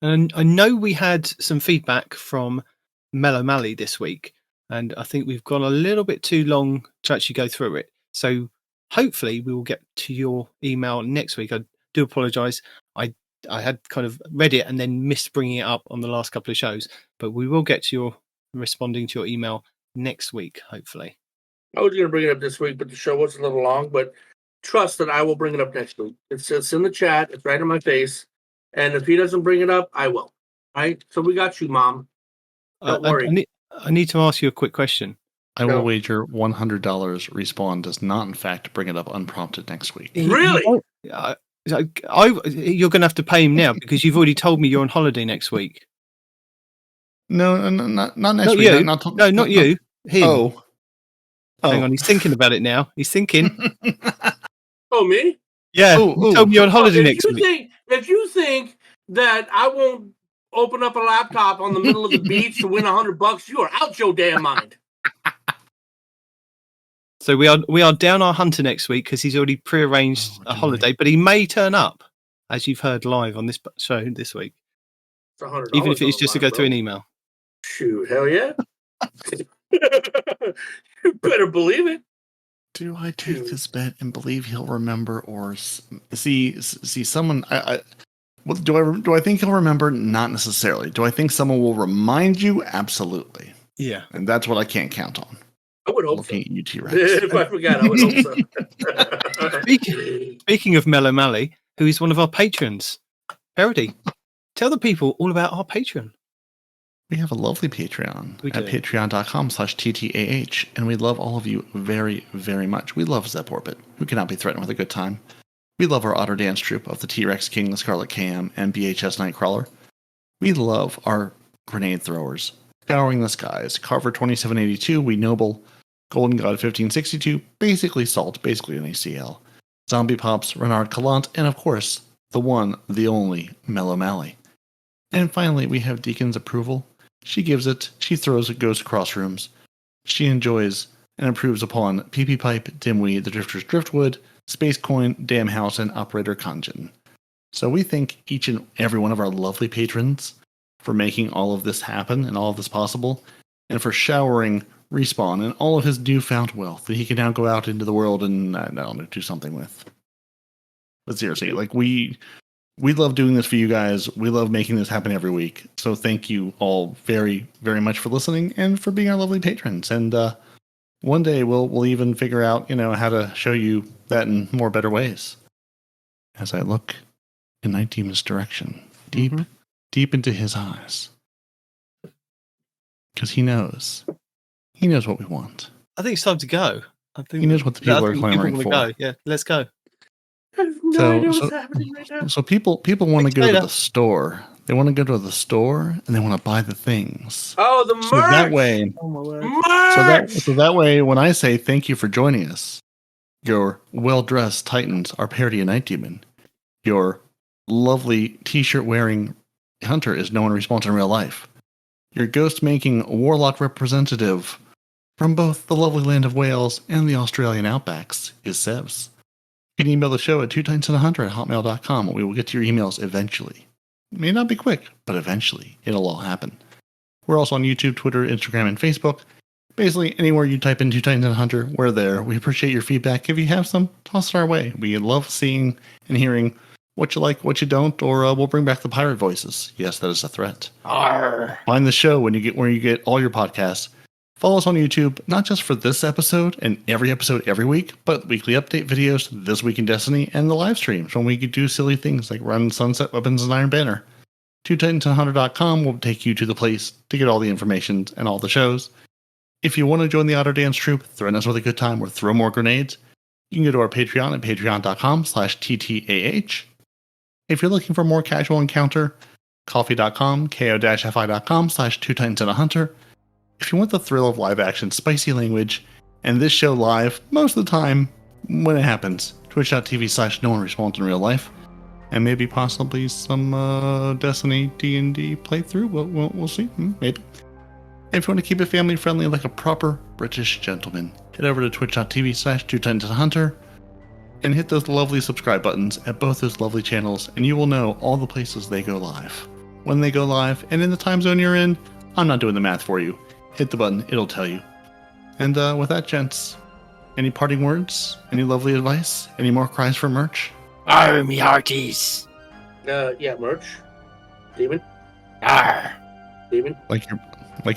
And I know we had some feedback from Mellow Mally this week, and I think we've gone a little bit too long to actually go through it. So hopefully we will get to your email next week. I do apologise. I had kind of read it and then missed bringing it up on the last couple of shows, but we will get to your responding to your email next week, hopefully. I was going to bring it up this week, but the show was a little long. But trust that I will bring it up next week. It's in the chat. It's right in my face. And if he doesn't bring it up, I will. Right? So we got you, Mom. Don't worry. I need to ask you a quick question. I will wager $100 Respawn does not, in fact, bring it up unprompted next week. Really? You're going to have to pay him now because you've already told me you're on holiday next week. No, not next not week. You. Not you. Him. Oh. Hang on, he's thinking about it now. He's thinking. Oh, me? Yeah, you told me you're on holiday next week. If you think that I won't open up a laptop on the middle of the beach to win $100, you are out your damn mind. So we are down our hunter next week because he's already prearranged a holiday, but he may turn up, as you've heard live on this show this week. It's $100, even if it's just to go through an email. Shoot, hell yeah! You better believe it. Do I take this bet and believe he'll remember, or see someone? Do I think he'll remember? Not necessarily. Do I think someone will remind you? Absolutely. Yeah, and that's what I can't count on. I would hope Looking so. At you, T-Rex. If I forgot, I would hope so. Speaking of Mellow Mally, who is one of our patrons, Peroty, tell the people all about our Patreon. We have a lovely Patreon at patreon.com/TTAH, and we love all of you very, very much. We love Zep Orbit, who cannot be threatened with a good time. We love our Otter Dance Troupe of the T-Rex King, the Scarlet KM, and BHS Nightcrawler. We love our grenade throwers, Scouring the Skies, Carver 2782, We Noble, Golden God 1562, basically Salt, basically an ACL, Zombie Pops, Renard Calant, and of course, the one, the only, Mellow Mally. And finally, we have Deacon's approval. She gives it, she throws it, goes across rooms. She enjoys and improves upon PP Pipe, Dimwee, the Drifter's Driftwood, Space Coin, Dam House, and Operator Kanjin. So we thank each and every one of our lovely patrons for making all of this happen and all of this possible, and for showering Respawn and all of his newfound wealth that he can now go out into the world and, I don't know, do something with. But seriously, like we love doing this for you guys. We love making this happen every week. So thank you all very, very much for listening and for being our lovely patrons. And one day we'll even figure out, how to show you that in more better ways. As I look in Night Demon's direction, deep into his eyes. Because he knows what we want. I think it's time to go. I think he knows what the people are clamoring for. Go. Yeah, let's go. I have no idea what's happening right now. So people want to go to the store. They want to go to the store and they want to buy the things. Oh, the merch! So that way, merch! So that way, when I say thank you for joining us, your well-dressed Titans are Peroty and Night Demon. Your lovely T-shirt wearing Hunter is no one responsible in real life. Your ghost-making warlock representative from both the lovely land of Wales and the Australian outbacks is Sevs. You can email the show at twotitansandahunter@hotmail.com. We will get to your emails eventually. It may not be quick, but eventually it'll all happen. We're also on YouTube, Twitter, Instagram, and Facebook. Basically, anywhere you type in Two Titans and a Hunter, we're there. We appreciate your feedback. If you have some, toss it our way. We love seeing and hearing what you like, what you don't, or we'll bring back the pirate voices. Yes, that is a threat. Arr. Find the show where you get all your podcasts. Follow us on YouTube, not just for this episode and every episode every week, but weekly update videos, This Week in Destiny, and the live streams when we could do silly things like run Sunset Weapons and Iron Banner. twotitansandahunter.com will take you to the place to get all the information and all the shows. If you want to join the Otter Dance Troop, threaten us with a good time, or throw more grenades, you can go to our Patreon at patreon.com/TTAH. If you're looking for more casual encounter, coffee.com, ko-fi.com/twotitansandahunter. If you want the thrill of live action, spicy language, and this show live most of the time when it happens, twitch.tv/no one responds in real life, and maybe possibly some Destiny D&D playthrough. We'll see. Maybe. If you want to keep it family friendly like a proper British gentleman, head over to twitch.tv/twotitansandahunter and hit those lovely subscribe buttons at both those lovely channels, and you will know all the places they go live. When they go live, and in the time zone you're in, I'm not doing the math for you. Hit the button, it'll tell you. And with that, gents, any parting words? Any lovely advice? Any more cries for merch? Arr, me hearties. Yeah, merch. Demon. Arr. Demon. Like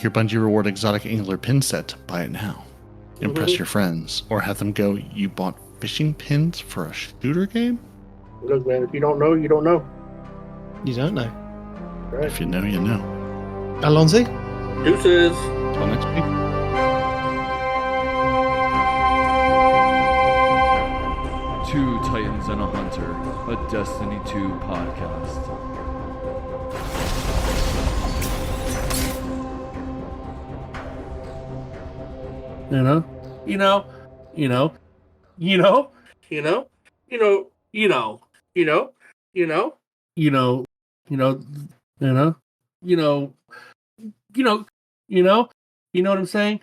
your Bungie Reward exotic angler pin set, buy it now. Impress your friends, or have them go, you bought fishing pins for a shooter game? Look, man, if you don't know, you don't know. You don't know. Right. If you know, you know. Alonzi? Deuces. Till next week. Two Titans and a Hunter, a Destiny 2 podcast. You know, you know, you know, you know, you know, you know, you know, you know, you know, you know, you know, you know, you know, you know, you know, you know what I'm saying?